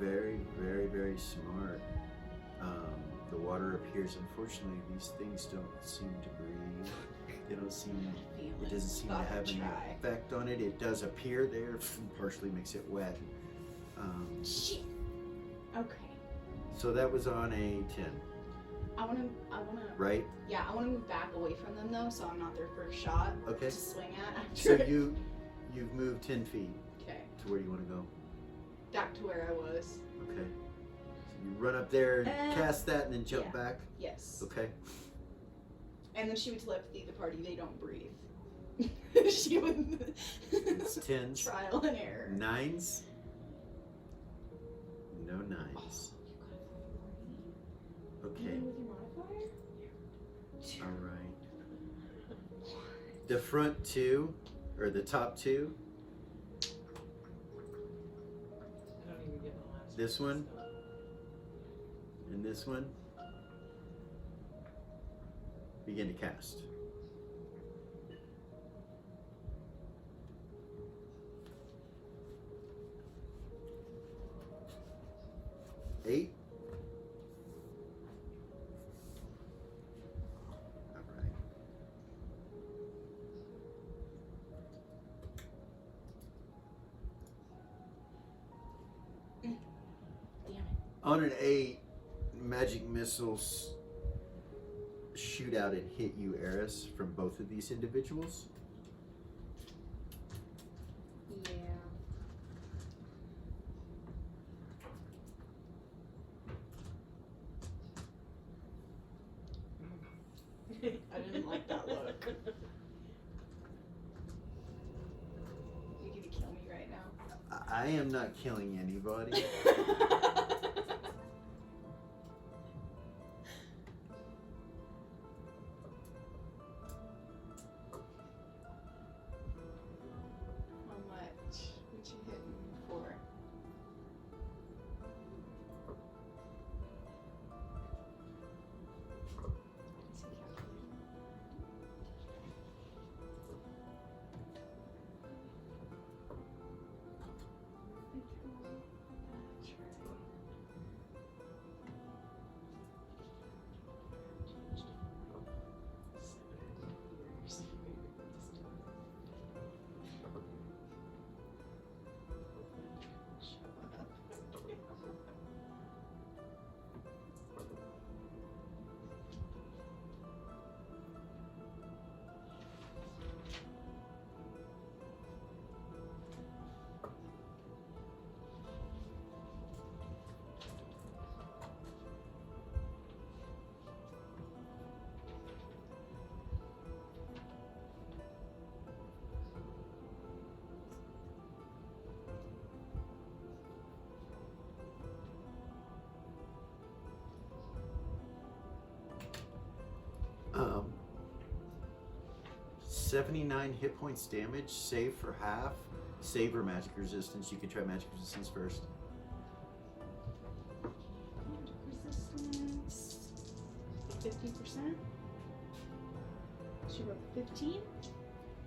Very, very, very smart. The water appears. Unfortunately, these things don't seem to breathe. They don't seem. It doesn't seem to Thought I'd have any try. effect on it. It does appear there, partially makes it wet. Shit. Okay. So that was on a 10, I wanna, right? yeah, I wanna move back away from them though, so I'm not their first shot Okay. to swing at after. So you've moved 10 feet Okay. to where you want to go. Back to where I was. Okay. So you run up there and cast that, and then jump yeah. back. Yes. Okay. And then she would telepathy the party. They don't breathe. She would. It's 10s. Trial and error. 9s. No 9s. Okay. Even with your modifier? All right. The front two, or the top two, I don't even get the last this one and this one, begin to cast. Eight. All right. Damn it. On an 8, magic missiles shoot out and hit you, Eris, from both of these individuals. Yeah. I didn't like that look. You gonna kill me right now? I am not killing anybody. How much would you hit me for? Is he calculating? That's right. 79 hit points damage, save for half. Save or magic resistance. You can try magic resistance first. Resistance 50%. She rolled 15.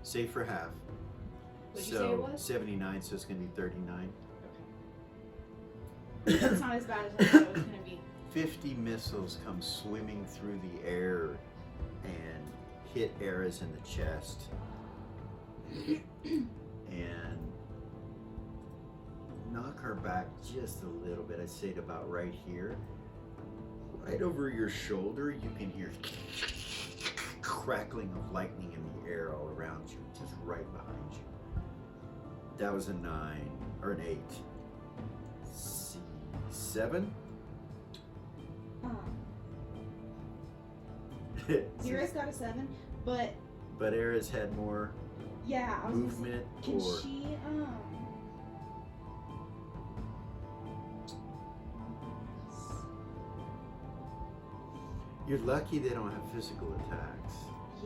Save for half. What'd you say it was? 79, so it's going to be 39. Okay. That's not as bad as I thought it was gonna be. 50 missiles come swimming through the air and hit Eris in the chest. And knock her back just a little bit. I'd say to about right here. Right over your shoulder, you can hear crackling of lightning in the air all around you, just right behind you. That was a 9 or an 8. 7. Zira's got a 7, but But Eris had more yeah, I was gonna say, movement, can or she you're lucky they don't have physical attacks,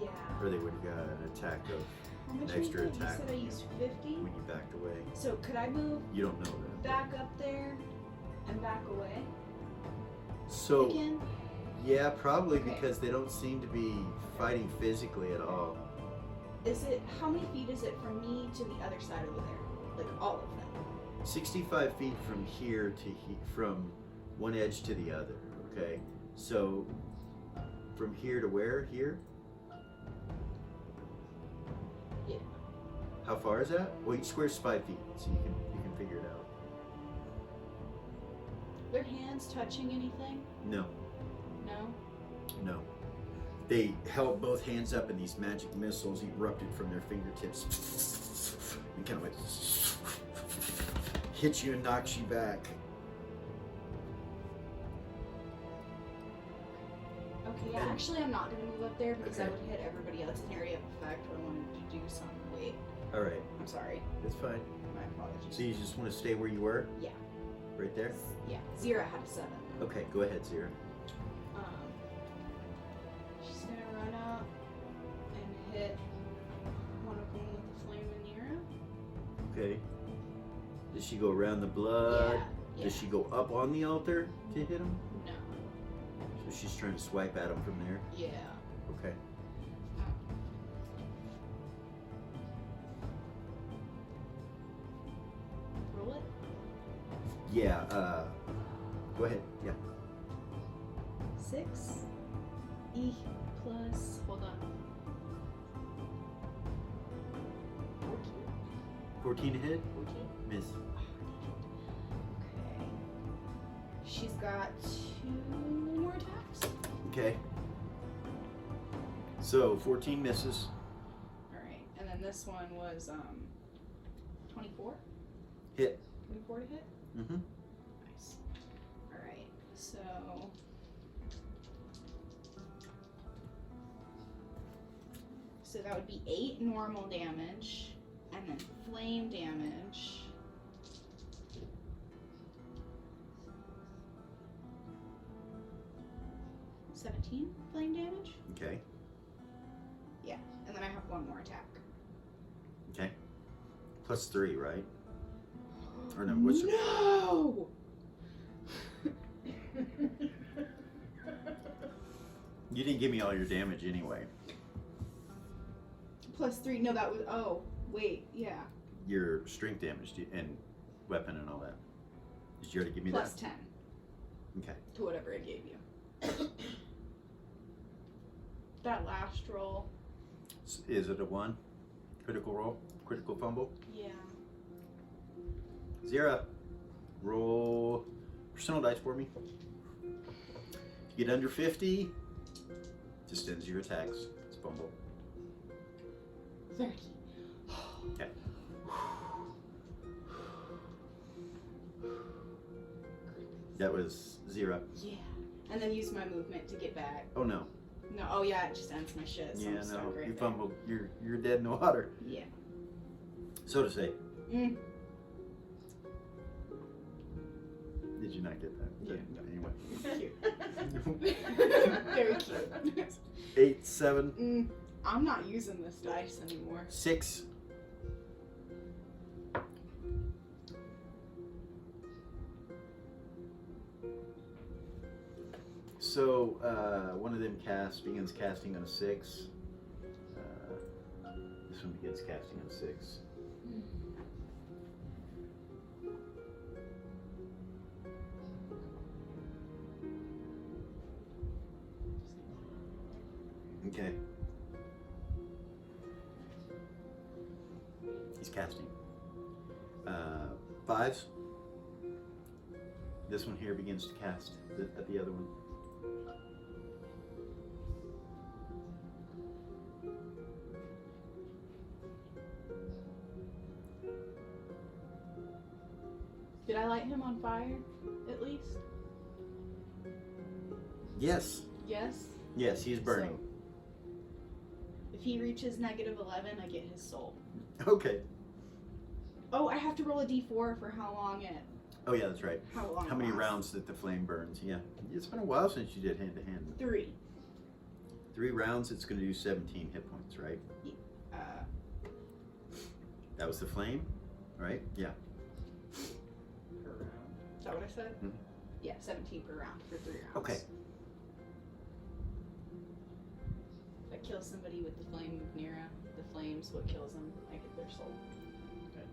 yeah. or they would have got an attack of How much an extra movement? attack You said I used 50? when you backed away. So could I move You don't know that. back up there and back away So again? yeah, probably Okay. because they don't seem to be fighting physically at all. Is it, how many feet is it from me to the other side over there? Like all of them? 65 feet from here to from one edge to the other. Okay, so from here to where? Here? Yeah. How far is that? Well, each square's 5 feet, so you can figure it out. Their hands touching anything? No, No? no. They held both hands up, and these magic missiles erupted from their fingertips and kind of like hit you and knocks you back. Okay, yeah, And- actually I'm not gonna move up there because I Okay. would hit everybody else's area of effect where I wanted to do something. Wait, All right, I'm sorry. that's fine. My apologies. So you just want to stay where you were? Yeah. Right there? Yeah. Zira had a 7. Okay, go ahead, Zira. She's gonna run up and hit one of them with the flame manera. Okay. Does she go around the blood? Yeah. Does she go up on the altar to hit him? No. So she's trying to swipe at him from there? Yeah. Okay. Roll it. Yeah, go ahead. Yeah. 6. E plus, hold on. 14. 14 to hit? 14. Miss. Okay. She's got 2 more attacks. Okay. So 14 misses. Alright, and then this one was 24? Hit. 24 to hit? Mm-hmm. Nice. Alright, so that would be 8 normal damage, and then flame damage. $17 flame damage? Okay. Yeah, and then I have 1 more attack. Okay. Plus 3, right? Or no, what's your... No! You didn't give me all your damage anyway. Plus 3, no, that was, oh, wait, yeah. Your strength damage and weapon and all that. Did you already give me Plus that? 10 Okay. to whatever it gave you. That last roll, Is it a 1? Critical roll? Critical fumble? yeah. 0. Roll personal dice for me. If you get under 50, just ends your attacks. It's fumble. 30. Okay. That was 0. Yeah. And then use my movement to get back. Oh no. No, oh yeah, it just ends my shit. So Yeah, I'm stuck no. right You there. fumbled. You're dead in the water. Yeah. So to say. Mm. Did you not get that? Yeah. Anyway. Cute. Very cute. 8, 7. I'm not using this dice anymore. 6. So, one of them begins casting on a 6. This one begins casting on a 6. Okay. He's casting. 5s. This one here begins to cast at the other one. Did I light him on fire, at least? Yes. Yes? Yes, he's burning. So, if he reaches -11, I get his soul. Okay. Oh, I have to roll a d4 for how long it... Oh yeah, that's right. How long How many it lasts. rounds that the flame burns? Yeah. It's been a while since you did hand to hand. 3. 3 rounds, it's going to do 17 hit points, right? That was the flame, right? Yeah. Per round. Is that what I said? Mhm. Yeah, 17 per round for 3 rounds. Okay. If I kill somebody with the flame of Nira, the flame's what kills them. I get their soul. Okay.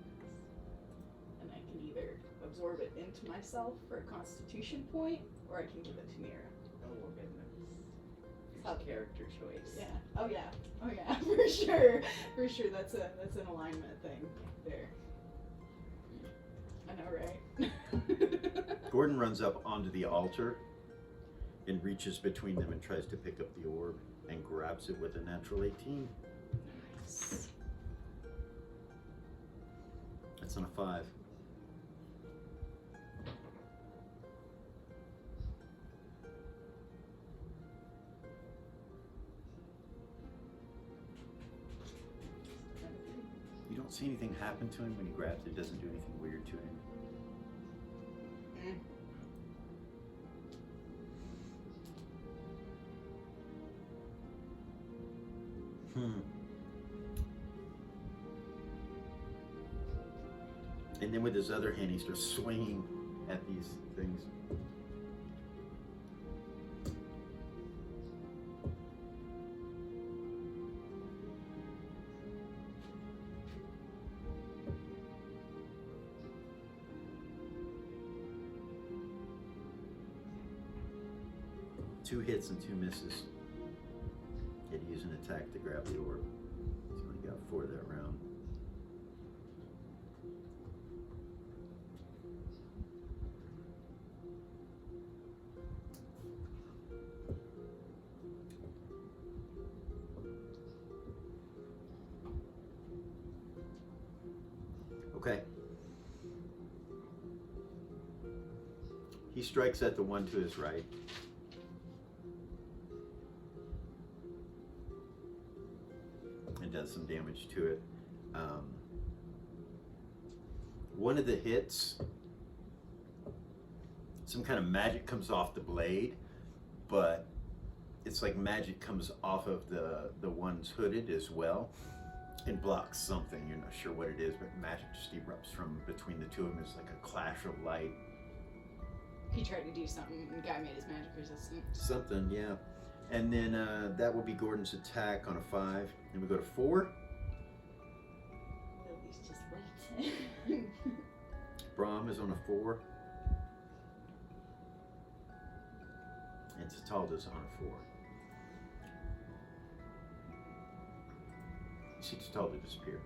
And I can either absorb it into myself for a constitution point, or I can give it to Nira. Oh goodness. It's Oh. a character choice. Yeah. Oh yeah. Oh yeah. For sure. For sure. That's an alignment thing there. I know, right? Gordon runs up onto the altar and reaches between them and tries to pick up the orb and grabs it with a natural 18. Nice. That's on a 5. You don't see anything happen to him when he grabs it. It doesn't do anything weird to him. Mm. And then with his other hand, he starts swinging at these things. Two hits and 2 misses. Had to use an attack to grab the orb. So he got 4 that round. Okay. He strikes at the one to his right. And does some damage to it. One of the hits, some kind of magic comes off the blade, but it's like magic comes off of the one's hooded as well and blocks something. You're not sure what it is, but magic just erupts from between the two of them. It's like a clash of light. He tried to do something, and the guy made his magic resistant. Something, yeah. And then that will be Gordon's attack on a 5. Then we go to 4. At least just wait. Brahm is on a 4. And Tatalda's on a 4. You see Tatalda disappear.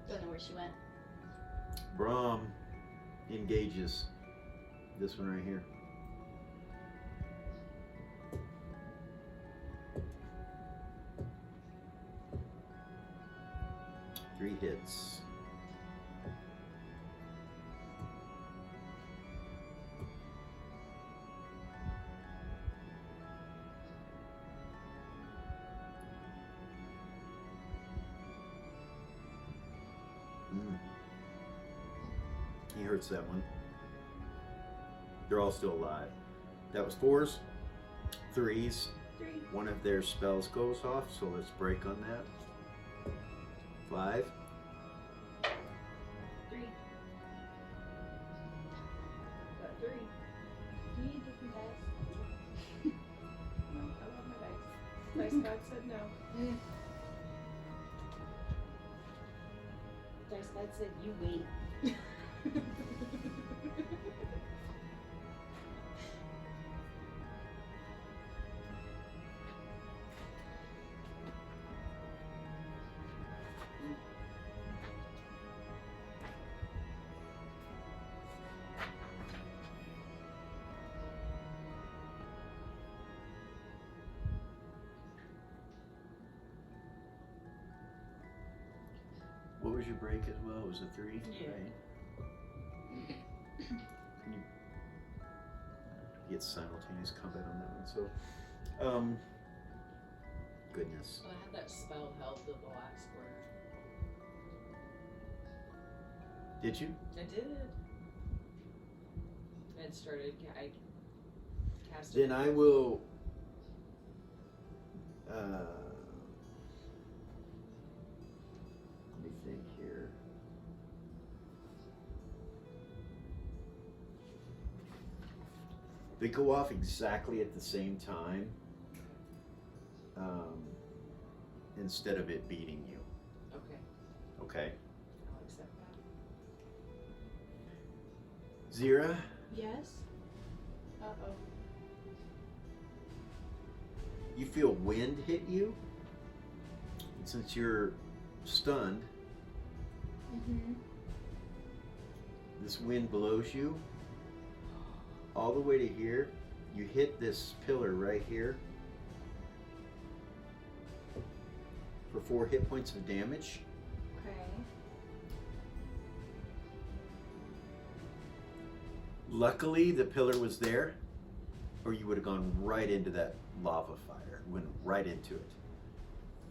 Don't know where she went. Brahm engages this one right here. Three hits. He hurts that one. They're all still alive. That was 4s, 3s, 3. One of their spells goes off, so let's break on that. 5. 3. Got 3. Do you need different dice? No, I love my dice. Dice God said no. Dice God said, you wait. What was your break as well? It was a 3? Yeah. Right? Can you get simultaneous combat on that one? So, goodness. Well, I had that spell held to the last quarter. Did you? I did. It started, I cast Then it. I will. Let me think here. They go off exactly at the same time. Instead of it beating you. Okay, Okay. I'll accept that. Zira, Yes? Uh-oh. you feel wind hit you. And since you're stunned, Mm-hmm. this wind blows you all the way to here. You hit this pillar right here for 4 hit points of damage. Okay. Luckily, the pillar was there, or you would have gone right into that lava fire, went right into it.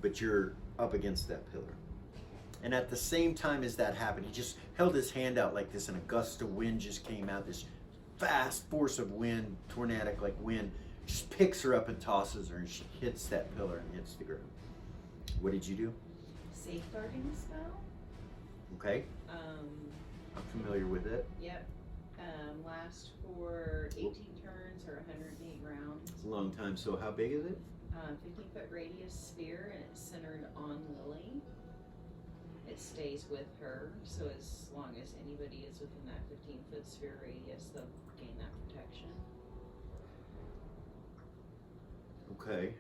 But you're up against that pillar. And at the same time as that happened, he just held his hand out like this, and a gust of wind just came out. This fast force of wind, tornadic like wind, just picks her up and tosses her, and she hits that pillar and hits the ground. What did you do? Safeguarding spell? Okay, Um, I'm familiar with it. yep. Lasts for 18 turns or 108 rounds. It's a long time. So how big is it? 15-foot radius sphere, and it's centered on Lily. It stays with her, so as long as anybody is within that 15-foot sphere radius, they'll gain that protection. Okay.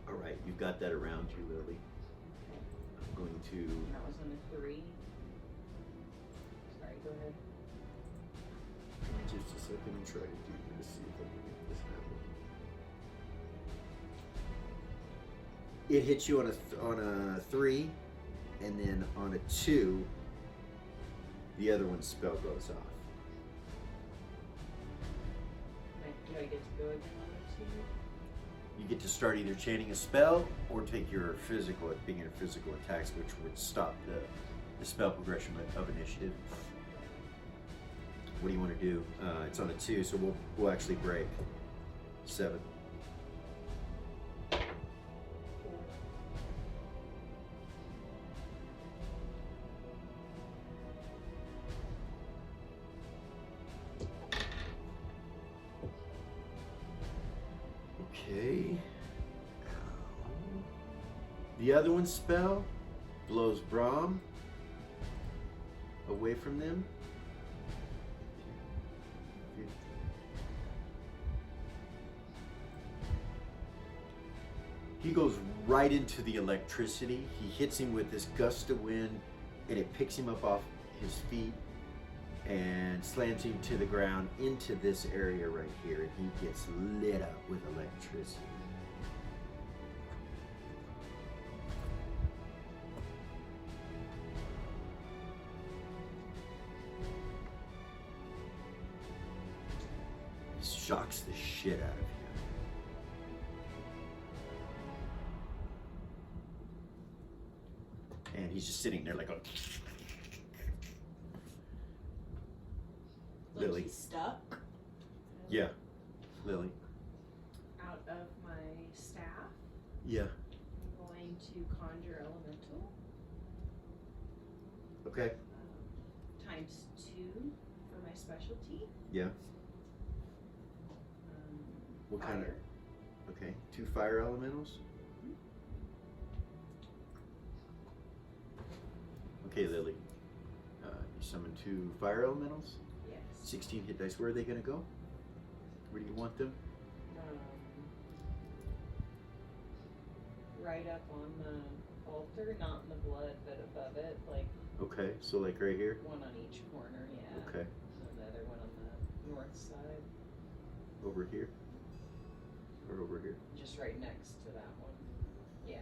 All right, you've got that around you, Lily. I'm going to. And that was on a 3. Sorry, go ahead. Just a second and try to do this, see if I can make this happen. It hits you on a 3, and then on a 2, the other one's spell goes off. Do I get to go again on a 2? You get to start either chanting a spell or take your physical, being physical attacks, which would stop the spell progression of initiative. What do you want to do? It's on a 2, so we'll actually break. 7. Okay. The other one's spell blows Brahm away from them. He goes right into the electricity. He hits him with this gust of wind, and it picks him up off his feet and slams him to the ground into this area right here, and he gets lit up with electricity. shocks the shit out of you. And he's just sitting there like a Like Lily. he's stuck. Yeah. Lily. Out of my staff, Yeah. I'm going to conjure elemental. Okay. Times 2 for my specialty. Yeah. What kind of? Okay. 2 fire elementals. Okay, Lily. You summon 2 fire elementals. Yes. 16 hit dice. Where are they gonna go? Where do you want them? Right up on the altar, not in the blood, but above it, like Okay, so like right here. one on each corner, yeah. Okay. And the other one on the north side, Over here. Or over here. just right next to that one. Yeah.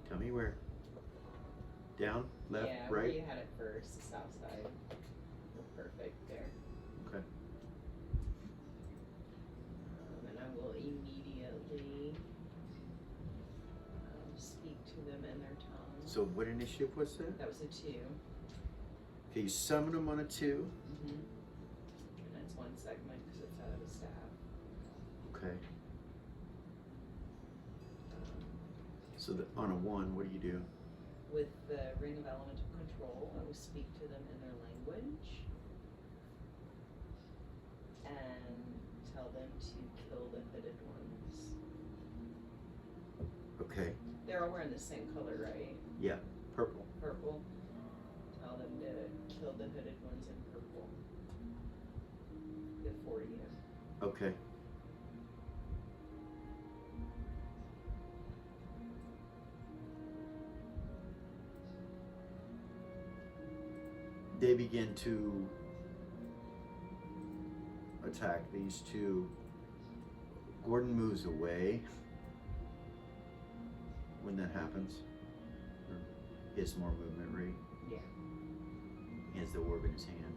Tell me where. Down, left, Yeah, where right. you had it first, the south side. Perfect there. Okay. And I will immediately speak to them in their tongue. So what initiative was that? That was a 2. Okay, you summon them on a 2. Mm-hmm. And it's 1 segment because it's out of the staff. Okay. So on a 1, what do you do? With the Ring of Elemental Control, I will speak to them in their language and tell them to kill the hooded ones. Okay. They're all wearing the same color, right? Yeah, purple. Purple. Tell them to kill the hooded ones in purple. Before you. Okay. They begin to attack these 2. Gordon moves away when that happens. He has more movement rate. Yeah. He has the orb in his hand.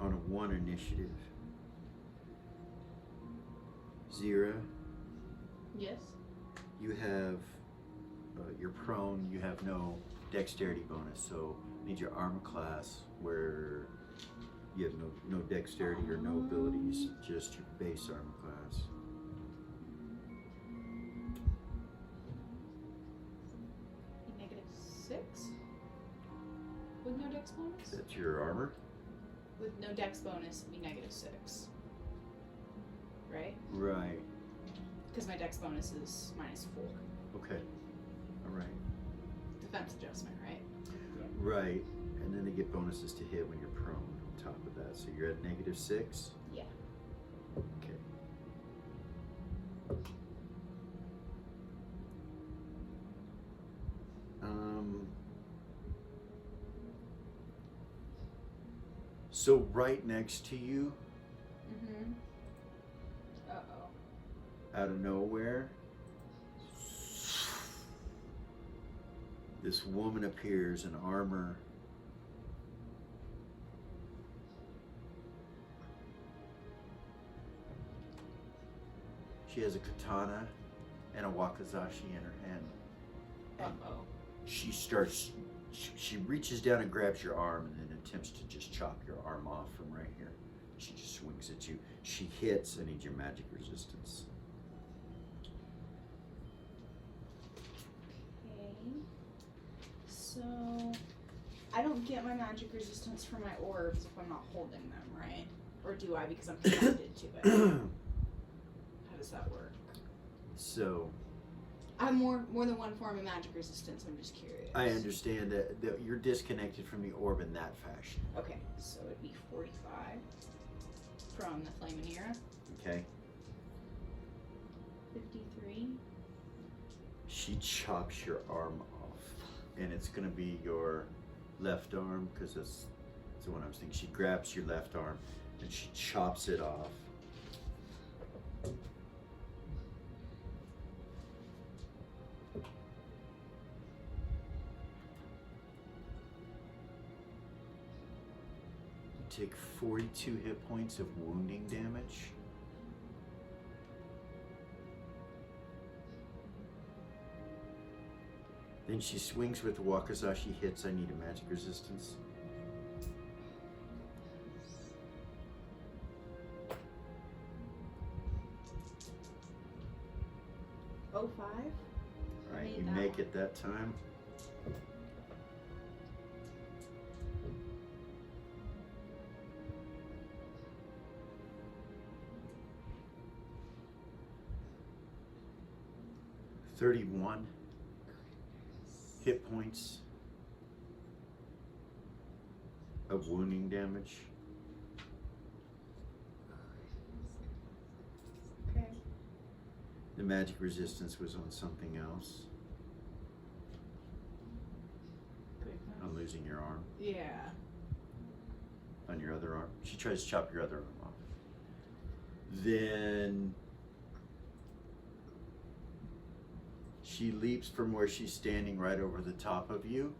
On a 1 initiative. Zira, Yes. you have, you're prone, you have no dexterity bonus, so I need your armor class where you have no dexterity or no abilities, just your base armor class. -6 with no dex bonus. That's your armor? With no dex bonus, it'd be -6. Right? Right. Because my dex bonus is -4. Okay. All right. Defense adjustment, right? Right. And then they get bonuses to hit when you're prone on top of that. So you're at -6? Yeah. Okay. So right next to you, Mm-hmm. Uh-oh. out of nowhere, this woman appears in armor. She has a katana and a wakizashi in her hand. Uh-oh. She starts, she reaches down and grabs your arm and then attempts to just chop your arm off from right here. She just swings at you. She hits. I need your magic resistance. Okay. So, I don't get my magic resistance for my orbs if I'm not holding them, right? Or do I because I'm connected to it? How does that work? So, I have more than one form of magic resistance. I'm just curious. I understand that you're disconnected from the orb in that fashion. Okay, so it'd be 45 from the Flaminera. Okay? 53. She chops your arm off. And it's going to be your left arm, because that's the one I was thinking. She grabs your left arm and she chops it off. take 42 hit points of wounding damage. Then she swings with the Wakizashi hits. I need a magic resistance. Oh, 5? Alright, Made you that make one. it that time. $31 hit points of wounding damage. Okay. The magic resistance was on something else. Good. On losing your arm. Yeah. On your other arm. She tries to chop your other arm off. Then she leaps from where she's standing right over the top of you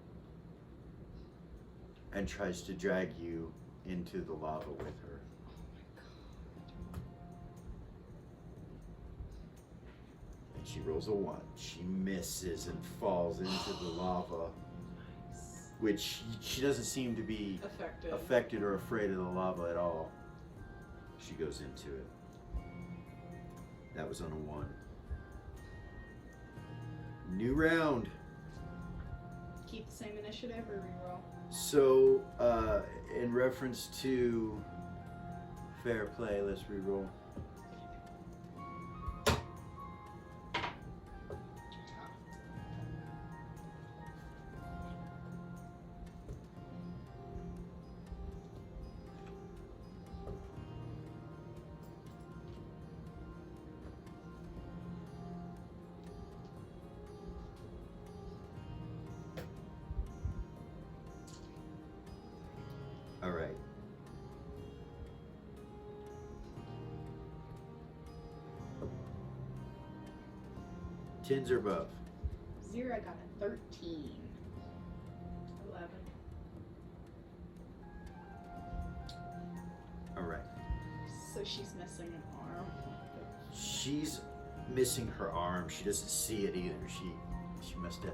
and tries to drag you into the lava with her. And she rolls a 1. She misses and falls into the lava, which she doesn't seem to be affected or afraid of the lava at all. She goes into it. That was on a 1. New round. Keep the same initiative or reroll? So, in reference to fair play, let's reroll. All right. Tens or above. 0, I got a 13. 11. All right. So she's missing an arm. She's missing her arm. She doesn't see it either. She must have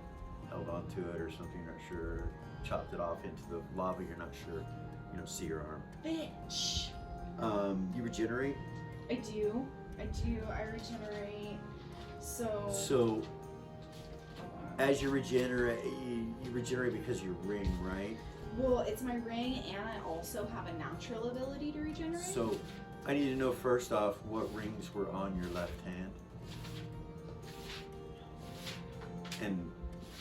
held on to it or something. Not sure. Chopped it off into the lava. You're not sure. You don't see her arm. Bitch! You regenerate. I do. I regenerate. So as you regenerate because of your ring, right? Well, it's my ring, and I also have a natural ability to regenerate. So I need to know first off what rings were on your left hand. And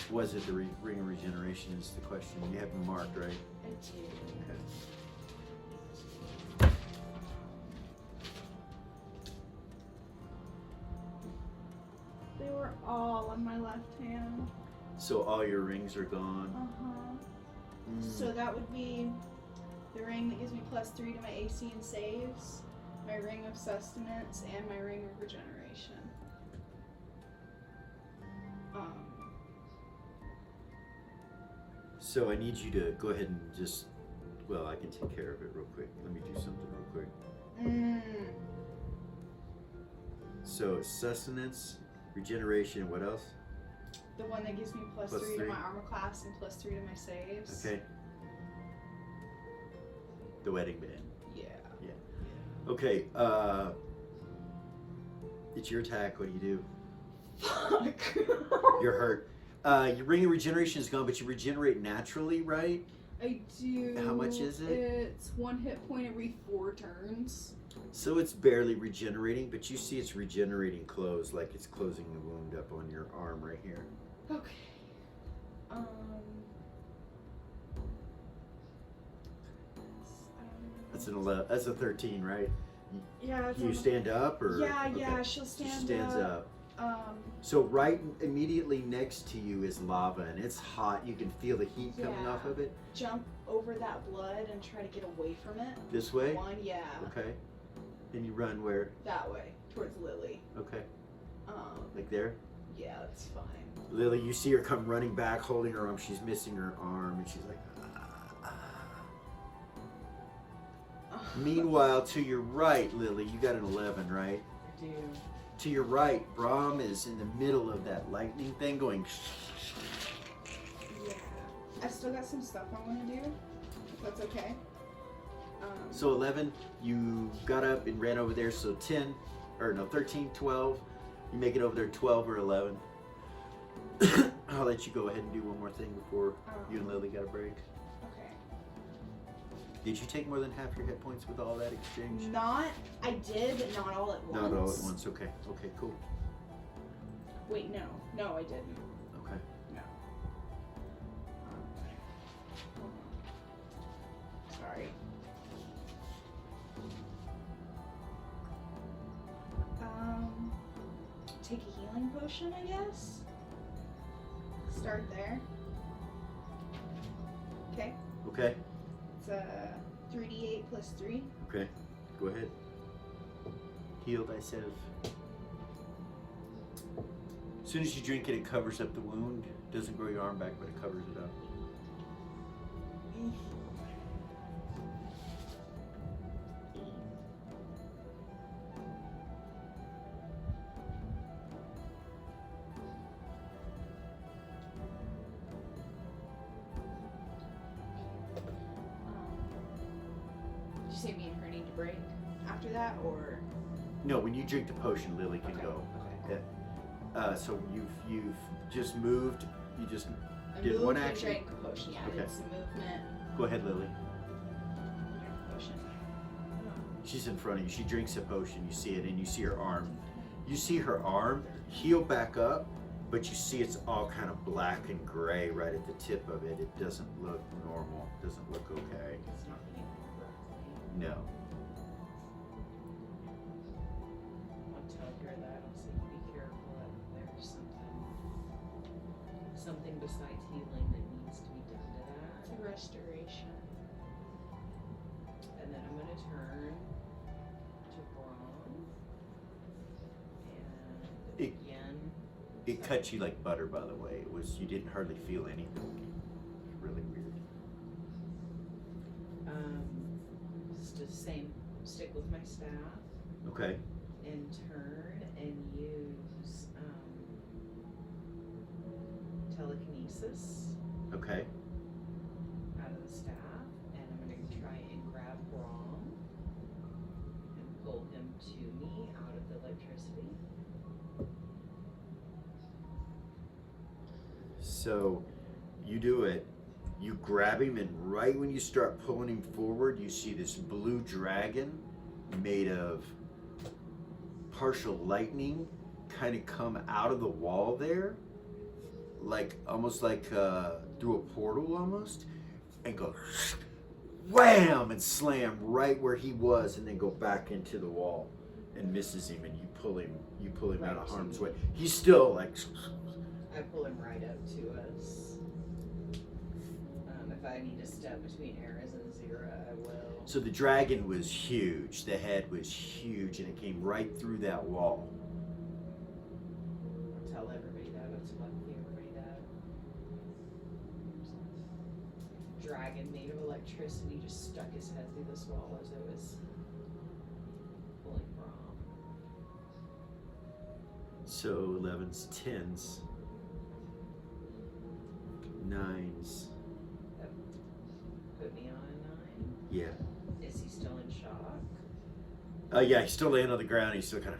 was it the ring of regeneration is the question. You have them marked, right? I do. Okay. They were all on my left hand. So all your rings are gone. Uh-huh. So that would be the ring that gives me +3 to my AC and saves, my ring of sustenance, and my ring of regeneration. So I need you to go ahead and just, well, I can take care of it real quick. Let me do something real quick. So it's sustenance, regeneration, what else? The one that gives me +3 to +3. my armor class and +3 to my saves. Okay. The wedding band. Yeah. Okay, it's your attack. What do you do? Fuck. You're hurt. Your ring of regeneration is gone, but you regenerate naturally, right? I do. How much is it? It's 1 hit point every 4 turns. So it's barely regenerating, but you see it's regenerating close, like it's closing the wound up on your arm right here. Okay. That's an 11. That's a 13, right? Yeah. It's You stand up, or Yeah, okay. she'll stand She stands up. So right immediately next to you is lava, and it's hot. You can feel the heat coming Yeah. off of it. Jump over that blood and try to get away from it. This way? Yeah. Okay. And you run where? That way, towards Lily. Okay. Like there? Yeah, that's fine. Lily, you see her come running back, holding her arm. She's missing her arm, and she's like, Meanwhile, to your right, Lily, you got an 11, right? I do. To your right, Brahm is in the middle of that lightning thing going. Yeah. I've still got some stuff I want to do. If that's okay. So 11, you got up and ran over there. So 13, 12. You make it over there 12 or 11. I'll let you go ahead and do one more thing before you and Lily got a break. Okay. Did you take more than half your hit points with all that exchange? I did, but not all at once. Not all at once. Okay. Okay. Cool. Wait, no. No, I didn't. Okay. No. Sorry. Take a healing potion, I guess. Start there. Okay. Okay. It's a 3d8 plus 3. Okay. Go ahead. Heal thyself. As soon as you drink it, it covers up the wound. Doesn't grow your arm back, but it covers it up. Did you say me and her need to break after that, or? No, when you drink the potion, Lily can Okay. go. Okay. Yeah. So you've just moved. You just I did moved one and action. drank a potion. Yeah, I Okay. did some movement. Go ahead, Lily. Drank a potion. She's in front of you. She drinks a potion. You see it, and you see her arm. You see her arm heal back up, but you see it's all kind of black and gray right at the tip of it. It doesn't look normal. It doesn't look okay. It's not healing correctly. No. I'll tell her that. I'll say, be careful that there's something besides healing that needs to be done to that. It's a restoration. And then I'm going to turn to Braun. And It- again, It cut you like butter, by the way. You didn't hardly feel anything. It's really weird. just the same, stick with my staff Okay. and turn and use telekinesis Okay. out of the staff, and I'm going to try and grab Braun and pull him to me out of the electricity. So you do it. You grab him, and right when you start pulling him forward, you see this blue dragon made of partial lightning kind of come out of the wall there, like almost like through a portal almost, and go wham and slam right where he was, and then go back into the wall and misses him, and you pull him out of harm's way. He's still like. I pull him right up to us. If I need to step between Ares and Zira, I will. So the dragon was huge. The head was huge, and it came right through that wall. I'll tell everybody that. I'll tell everybody that. Dragon made of electricity just stuck his head through this wall as it was pulling Braum. So 11s, 10s, 9s. Put me on a 9. Yeah. Is he still in shock? Yeah, he's still laying on the ground. He's still kind of.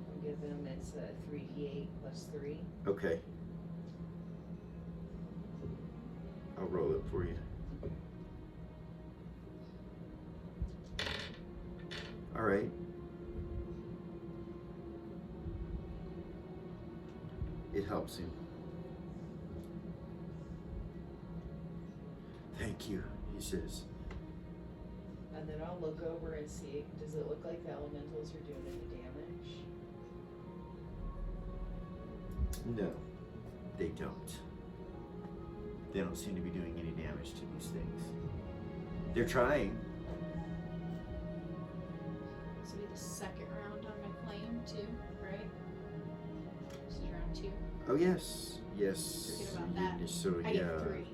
I'll give him, it's a 3d8 plus 3. Okay. I'll roll it for you. All right. It helps him. Thank you, he says. And then I'll look over and see, does it look like the elementals are doing any damage? No, they don't. They don't seem to be doing any damage to these things. They're trying. This will be the second round on my flame too, right? This is round 2. Oh yes, yes. Forget about that. So I yeah. get 3.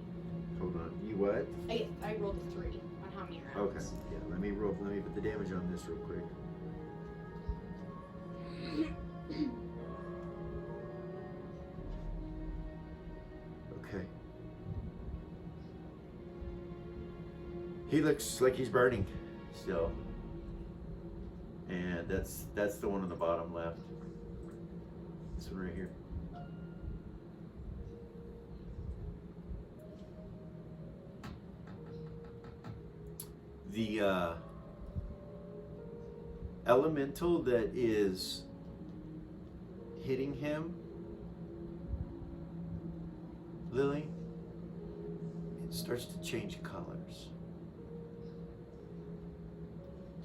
Hold on. You what? I rolled a 3 on how many Okay. rounds. Yeah. Let me put the damage on this real quick. Okay. He looks like he's burning still. And that's the one on the bottom left. This one right here. The elemental that is hitting him, Lily, it starts to change colors.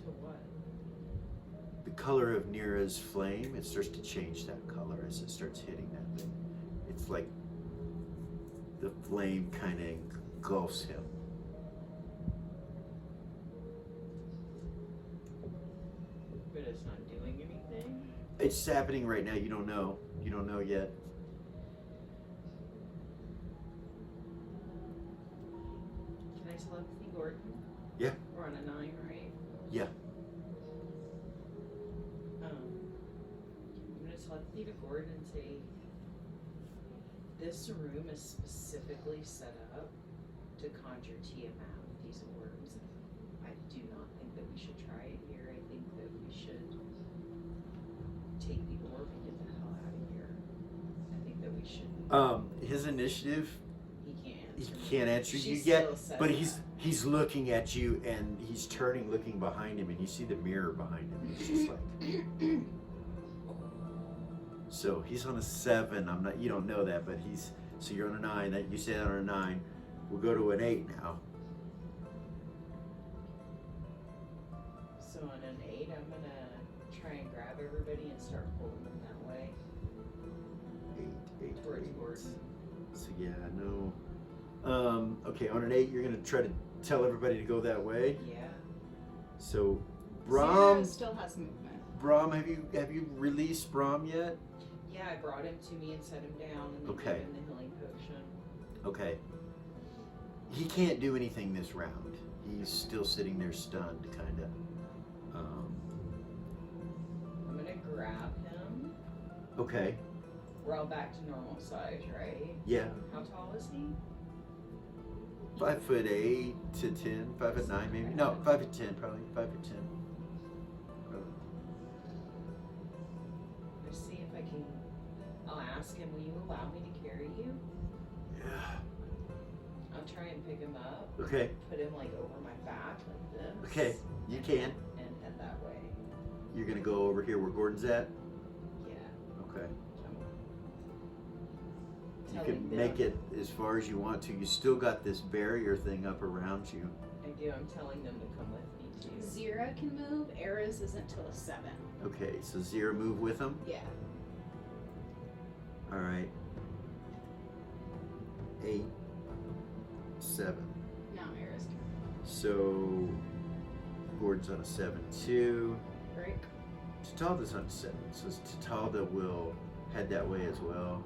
To what? The color of Nira's flame, it starts to change that color as it starts hitting that thing. It's like the flame kind of engulfs him. But it's not doing anything? It's happening right now. You don't know. You don't know yet. Can I telepathy Gordon? Yeah. We're on a 9, right? Yeah. I'm gonna telepathy to Gordon and say, this room is specifically set up to conjure Tiamat with these orbs. I do not think that we should try it here. I think that we should take the orb and get the hell out of here. I think that we should. His initiative, He can't he answer. me. can't answer She you still yet, says but that. he's looking at you and he's turning, looking behind him, and you see the mirror behind him. He's just like. So he's on a 7. You don't know that, but so you're on a 9. That you say that on a 9. We'll go to an 8 now. So on an 8, I'm gonna try and grab everybody and start pulling them that way 8 towards 8. Gordon. So yeah, no. Okay, on an 8, you're gonna try to tell everybody to go that way. Yeah. So, Zero Brahm, still has movement. Brahm, have you released Brahm yet? Yeah, I brought him to me and set him down and then Okay. gave him the healing potion. Okay. He can't do anything this round. He's still sitting there stunned, kind of. I'm gonna grab him. Okay. We're all back to normal size, right? Yeah. How tall is he? 5'8" to 10, 5'9" maybe. No, 5'10" probably. 5'10". Probably. Let's see if I can. I'll ask him, will you allow me to carry you? Yeah. I'll try and pick him up, Okay. put him like over my back like this. Okay. You can. And head that way. You're gonna go over here where Gordon's at. Yeah. Okay. You Telling can them- make it as far as you want to. You still got this barrier thing up around you. I do. I'm telling them to come with me too. Zira can move. Era's isn't till a 7. Okay, so Zira move with him. Yeah. All right. 8, 7. Now Era's turn. So Gordon's on a 7 too. Break. Tatalda's on a 7, so Tatalda will head that way as well.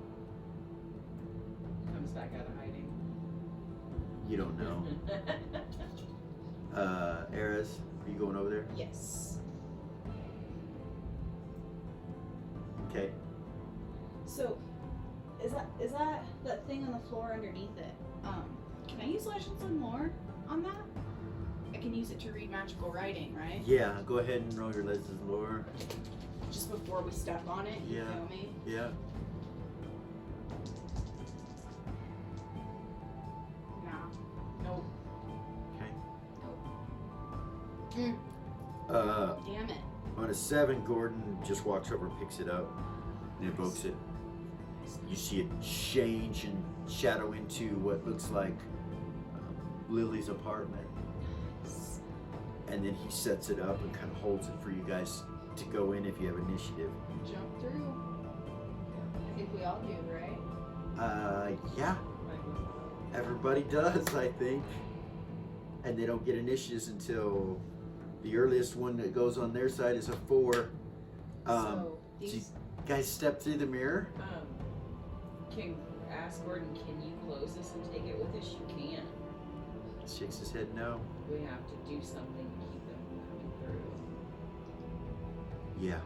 Comes back out of hiding. You don't know. Eris, are you going over there? Yes. Okay. So, is that thing on the floor underneath it? Can I use Legends and Lore on that? I can use it to read magical writing, right? Yeah, go ahead and roll your Legends of Lore. Just before we step on it, you Yeah. feel me? Yeah. Nah. Nope. Okay. Nope. Damn it. On a 7, Gordon just walks over and picks it up and invokes it. You see it change and shadow into what looks like Lily's apartment. And then he sets it up and kind of holds it for you guys to go in if you have initiative. Jump through. I think we all do, right? Yeah, everybody does, I think. And they don't get initiatives until the earliest one that goes on their side is a 4. So So you these guys step through the mirror. Can ask Gordon, can you close this and take it with us? You can. He shakes his head no. We have to do something to keep them from coming through. Yeah.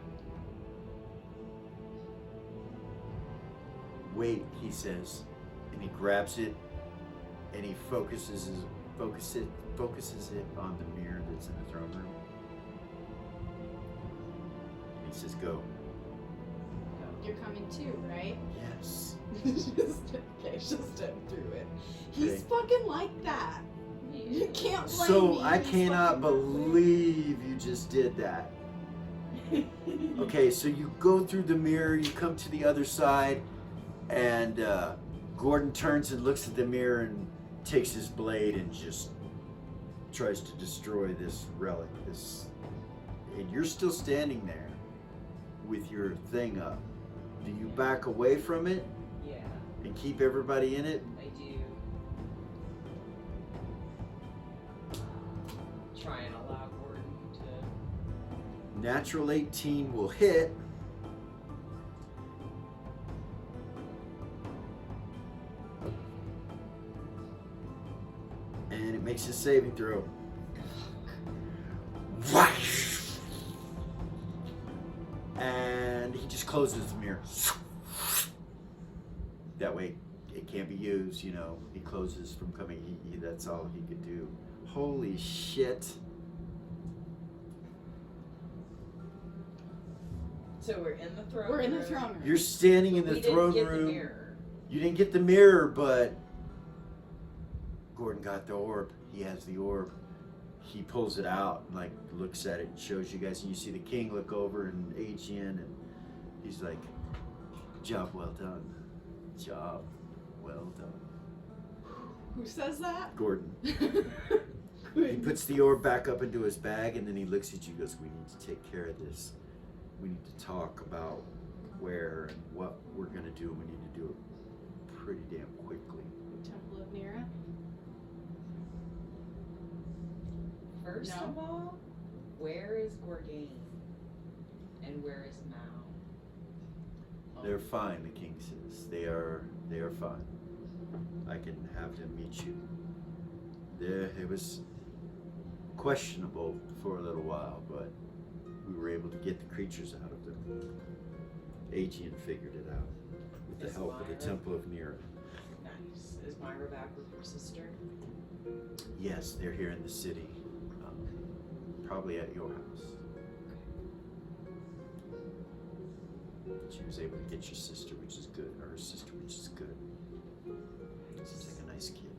Wait, he says, and he grabs it, and he focuses it on the mirror that's in the throne room. And he says, "Go." You're coming too, right? Yes. Okay, she'll step through it. He's Okay. fucking like that. You can't blame So me. I He's cannot fucking believe you just did that. Okay, so you go through the mirror, you come to the other side, and Gordon turns and looks at the mirror and takes his blade and just tries to destroy this relic. And you're still standing there with your thing up. Do you back away from it Yeah, and keep everybody in it? I do. Try and allow Gordon to. Natural 18 will hit. And it makes a saving throw. Whoosh! And he just closes the mirror. That way it can't be used, you know. He closes from coming. That's all he could do. Holy shit. So we're in the throne. We're in the room. throne room. You're standing in the We throne didn't get room. The mirror. You didn't get the mirror, but Gordon got the orb. He has the orb. He pulls it out and like looks at it and shows you guys, and you see the king look over and Aeon, and he's like, "Job well done. Job well done." Who says that? Gordon. He puts the orb back up into his bag, and then he looks at you and goes, "We need to take care of this. We need to talk about where and what we're gonna do. We need to do it pretty damn quickly." Temple of Mira. First No. of all, where is Gorgain? And where is Mao? They're fine, the king says. They are fine. I can have them meet you. It was questionable for a little while, but we were able to get the creatures out of them. Aeon figured it out with the Is help of the Myra- Temple of Nira. Nice. Is Myra back with her sister? Yes, they're here in the city. Probably at your house. She was able to get your sister, which is good, or her sister, which is good. Seems like a nice kid.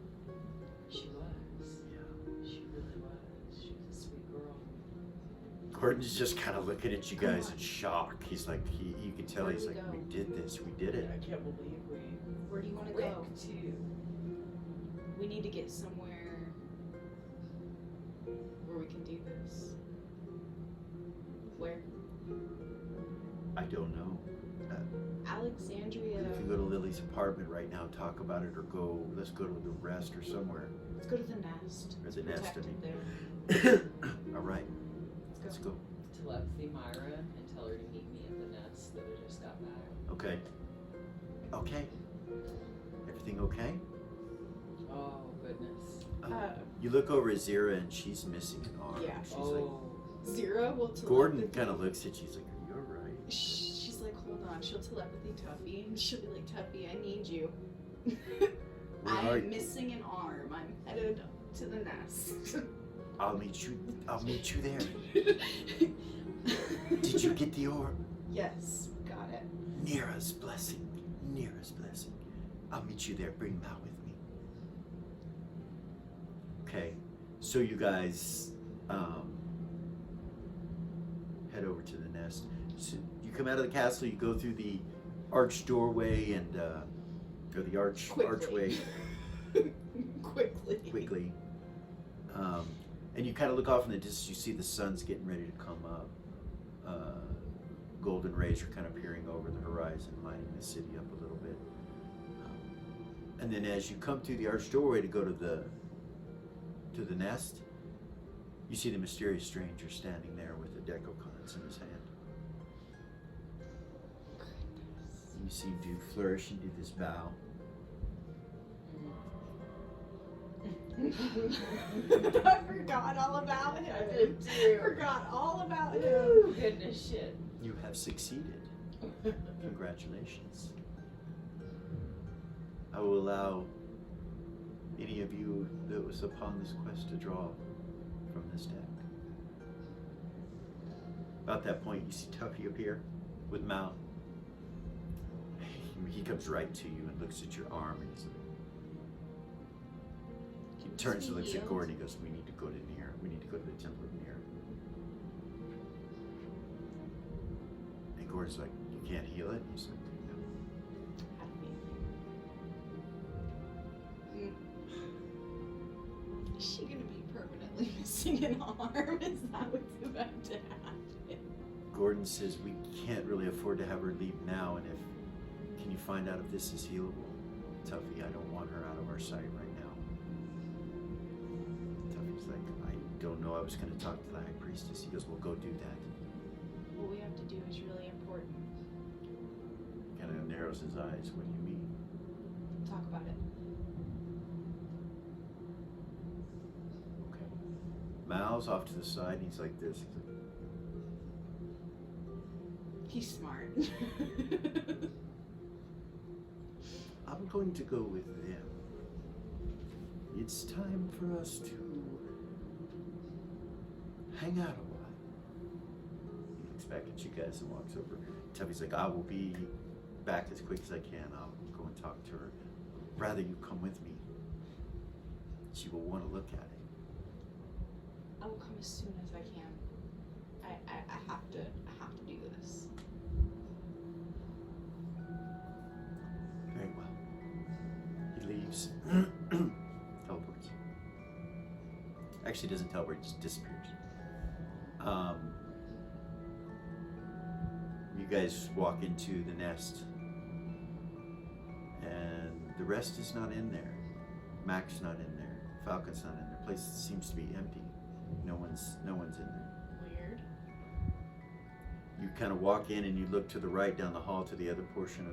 She was. Yeah. She really was. She was a sweet girl. Gordon's just kind of looking at you guys in shock. He's like, you can tell Where he's do we like, go? "We did this, we did it." I can't believe we. Where do you want to Quick go? too. We need to get somewhere where we can do this. Where? I don't know. Alexandria. You can go to Lily's apartment right now and talk about it, or let's go to the rest or somewhere. Let's go to the nest. Or the It's nest, I protected mean. there. All right, Let's let's go. go. Telepathy Myra and tell her to meet me at the nest that we just got back. Okay. Okay. Everything okay? Oh, goodness. You look over at Zira and she's missing an arm. Yeah. She's Oh. Zero will like, Gordon telepathy. kind of looks at you. He's like, "Are you alright?" She's like, hold on. She'll telepathy Tuffy, and she'll be like, Tuffy, I need you. Where I are am you? missing an arm. I'm headed to the nest. I'll meet you there. Did you get the orb? Yes, got it. Nira's blessing. Nira's blessing. I'll meet you there. Bring him out with me. Okay. So you guys head over to the nest. So you come out of the castle, you go through the arched doorway and or the archway quickly. And you kind of look off in the distance, you see the sun's getting ready to come up. Golden rays are kind of peering over the horizon, lighting the city up a little bit. And then as you come through the arched doorway to go to the nest, you see the mysterious stranger standing there with a deck of cards in his hand. And you see him do flourish and do this bow. I forgot all about him. I did too. Forgot all about him. Ooh, goodness shit. You have succeeded. Congratulations. I will allow any of you that was upon this quest to draw from this deck. About that point, you see Tuffy appear with Mal. He comes right to you and looks at your arm, and he turns and looks at Gordon. He goes, "We need to go to Nier. We need to go to the Temple of Nier." And Gordon's like, "You can't heal it?" He's like, Is she gonna be permanently missing an arm? Is that what's about to happen? Gordon says, "We can't really afford to have her leave now, and can you find out if this is healable?" Tuffy, "I don't want her out of our sight right now." Tuffy's like, "I don't know, I was going to talk to the High Priestess." He goes, "Well, go do that." What we have to do is really important. Kind of narrows his eyes. "What do you mean?" Talk about it. Okay. Mal's off to the side, and he's like this. He's smart. "I'm going to go with them. It's time for us to hang out a while." He looks back at you guys and walks over. Tuffy's like, "I will be back as quick as I can. I'll go and talk to her. Rather you come with me. She will want to look at it." I will come as soon as I can. I have to do this. Very well. He leaves. Teleports. Actually doesn't teleport, just disappears. You guys walk into the nest, and the rest is not in there. Mac's not in there. Falcon's not in there. The place seems to be empty. No one's in there. Weird. You kind of walk in and you look to the right down the hall to the other portion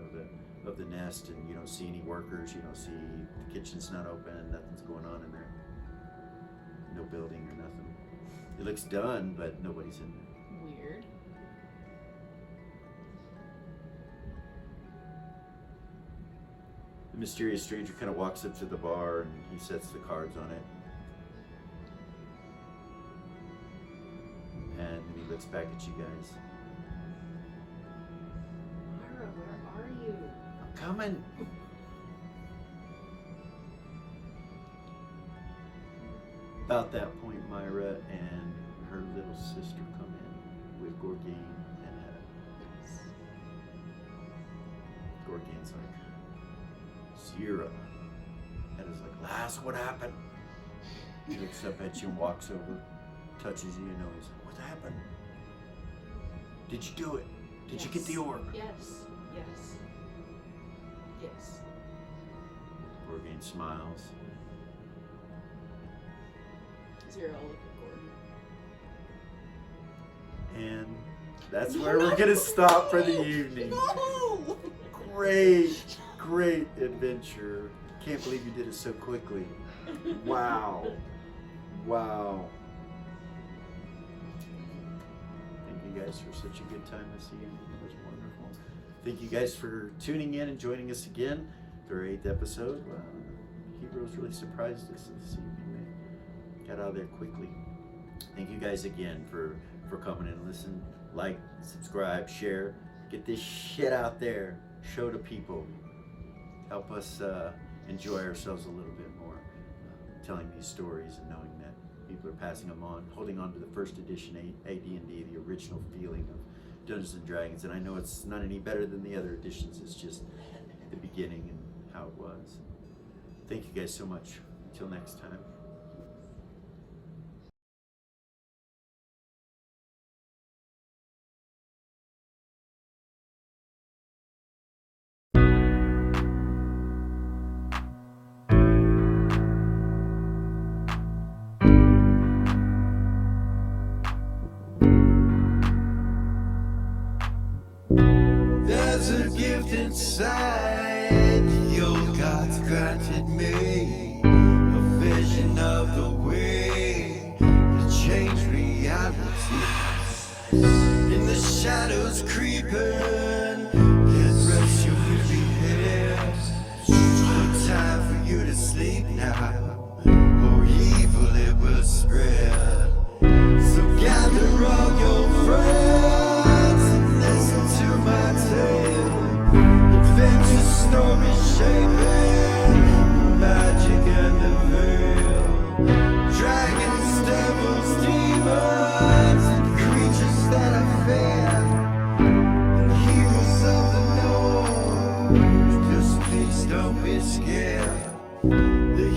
of the nest, and you don't see any workers. You don't see the kitchen's not open. Nothing's going on in there. No building or nothing. It looks done, but nobody's in there. Weird. The mysterious stranger kind of walks up to the bar and he sets the cards on it. And then he looks back at you guys. Myra, where are you? "I'm coming." About that point, Myra and her little sister come in with Gorgain and Hedda. Gorgain's like, "Zira." Hedda's like, "Lass, what happened?" He looks up at you and walks over, touches you, and he's like, "What happened? Did you do it? Did you get the orb?" Yes. Yes. Yes. Gorgain smiles. Zero, I'll look at Gordon. And that's where we're gonna stop for the evening. No! Great adventure. Can't believe you did it so quickly. Wow. Thank you guys for such a good time this evening. It was wonderful. Thank you guys for tuning in and joining us again for our 8th episode. Wow. Heroes really surprised us this evening. They got out of there quickly. Thank you guys again for coming in and listen. Like, subscribe, share. Get this shit out there. Show to people. Help us enjoy ourselves a little bit more. Telling these stories and knowing that people are passing them on. Holding on to the first edition AD&D, the original feeling of Dungeons and Dragons. And I know it's not any better than the other editions. It's just the beginning and how it was. Thank you guys so much. Until next time. There's a gift inside the old gods granted me, a vision of the way to change reality. In the shadows creeping, can't rest your weary head. No time for you to sleep now, or evil it will spread. So gather all your friends and listen to my tale. Adventure story shaping magic and the veil. Dragons, devils, demons, and creatures that I fear, and heroes of the north. Just please don't be scared. The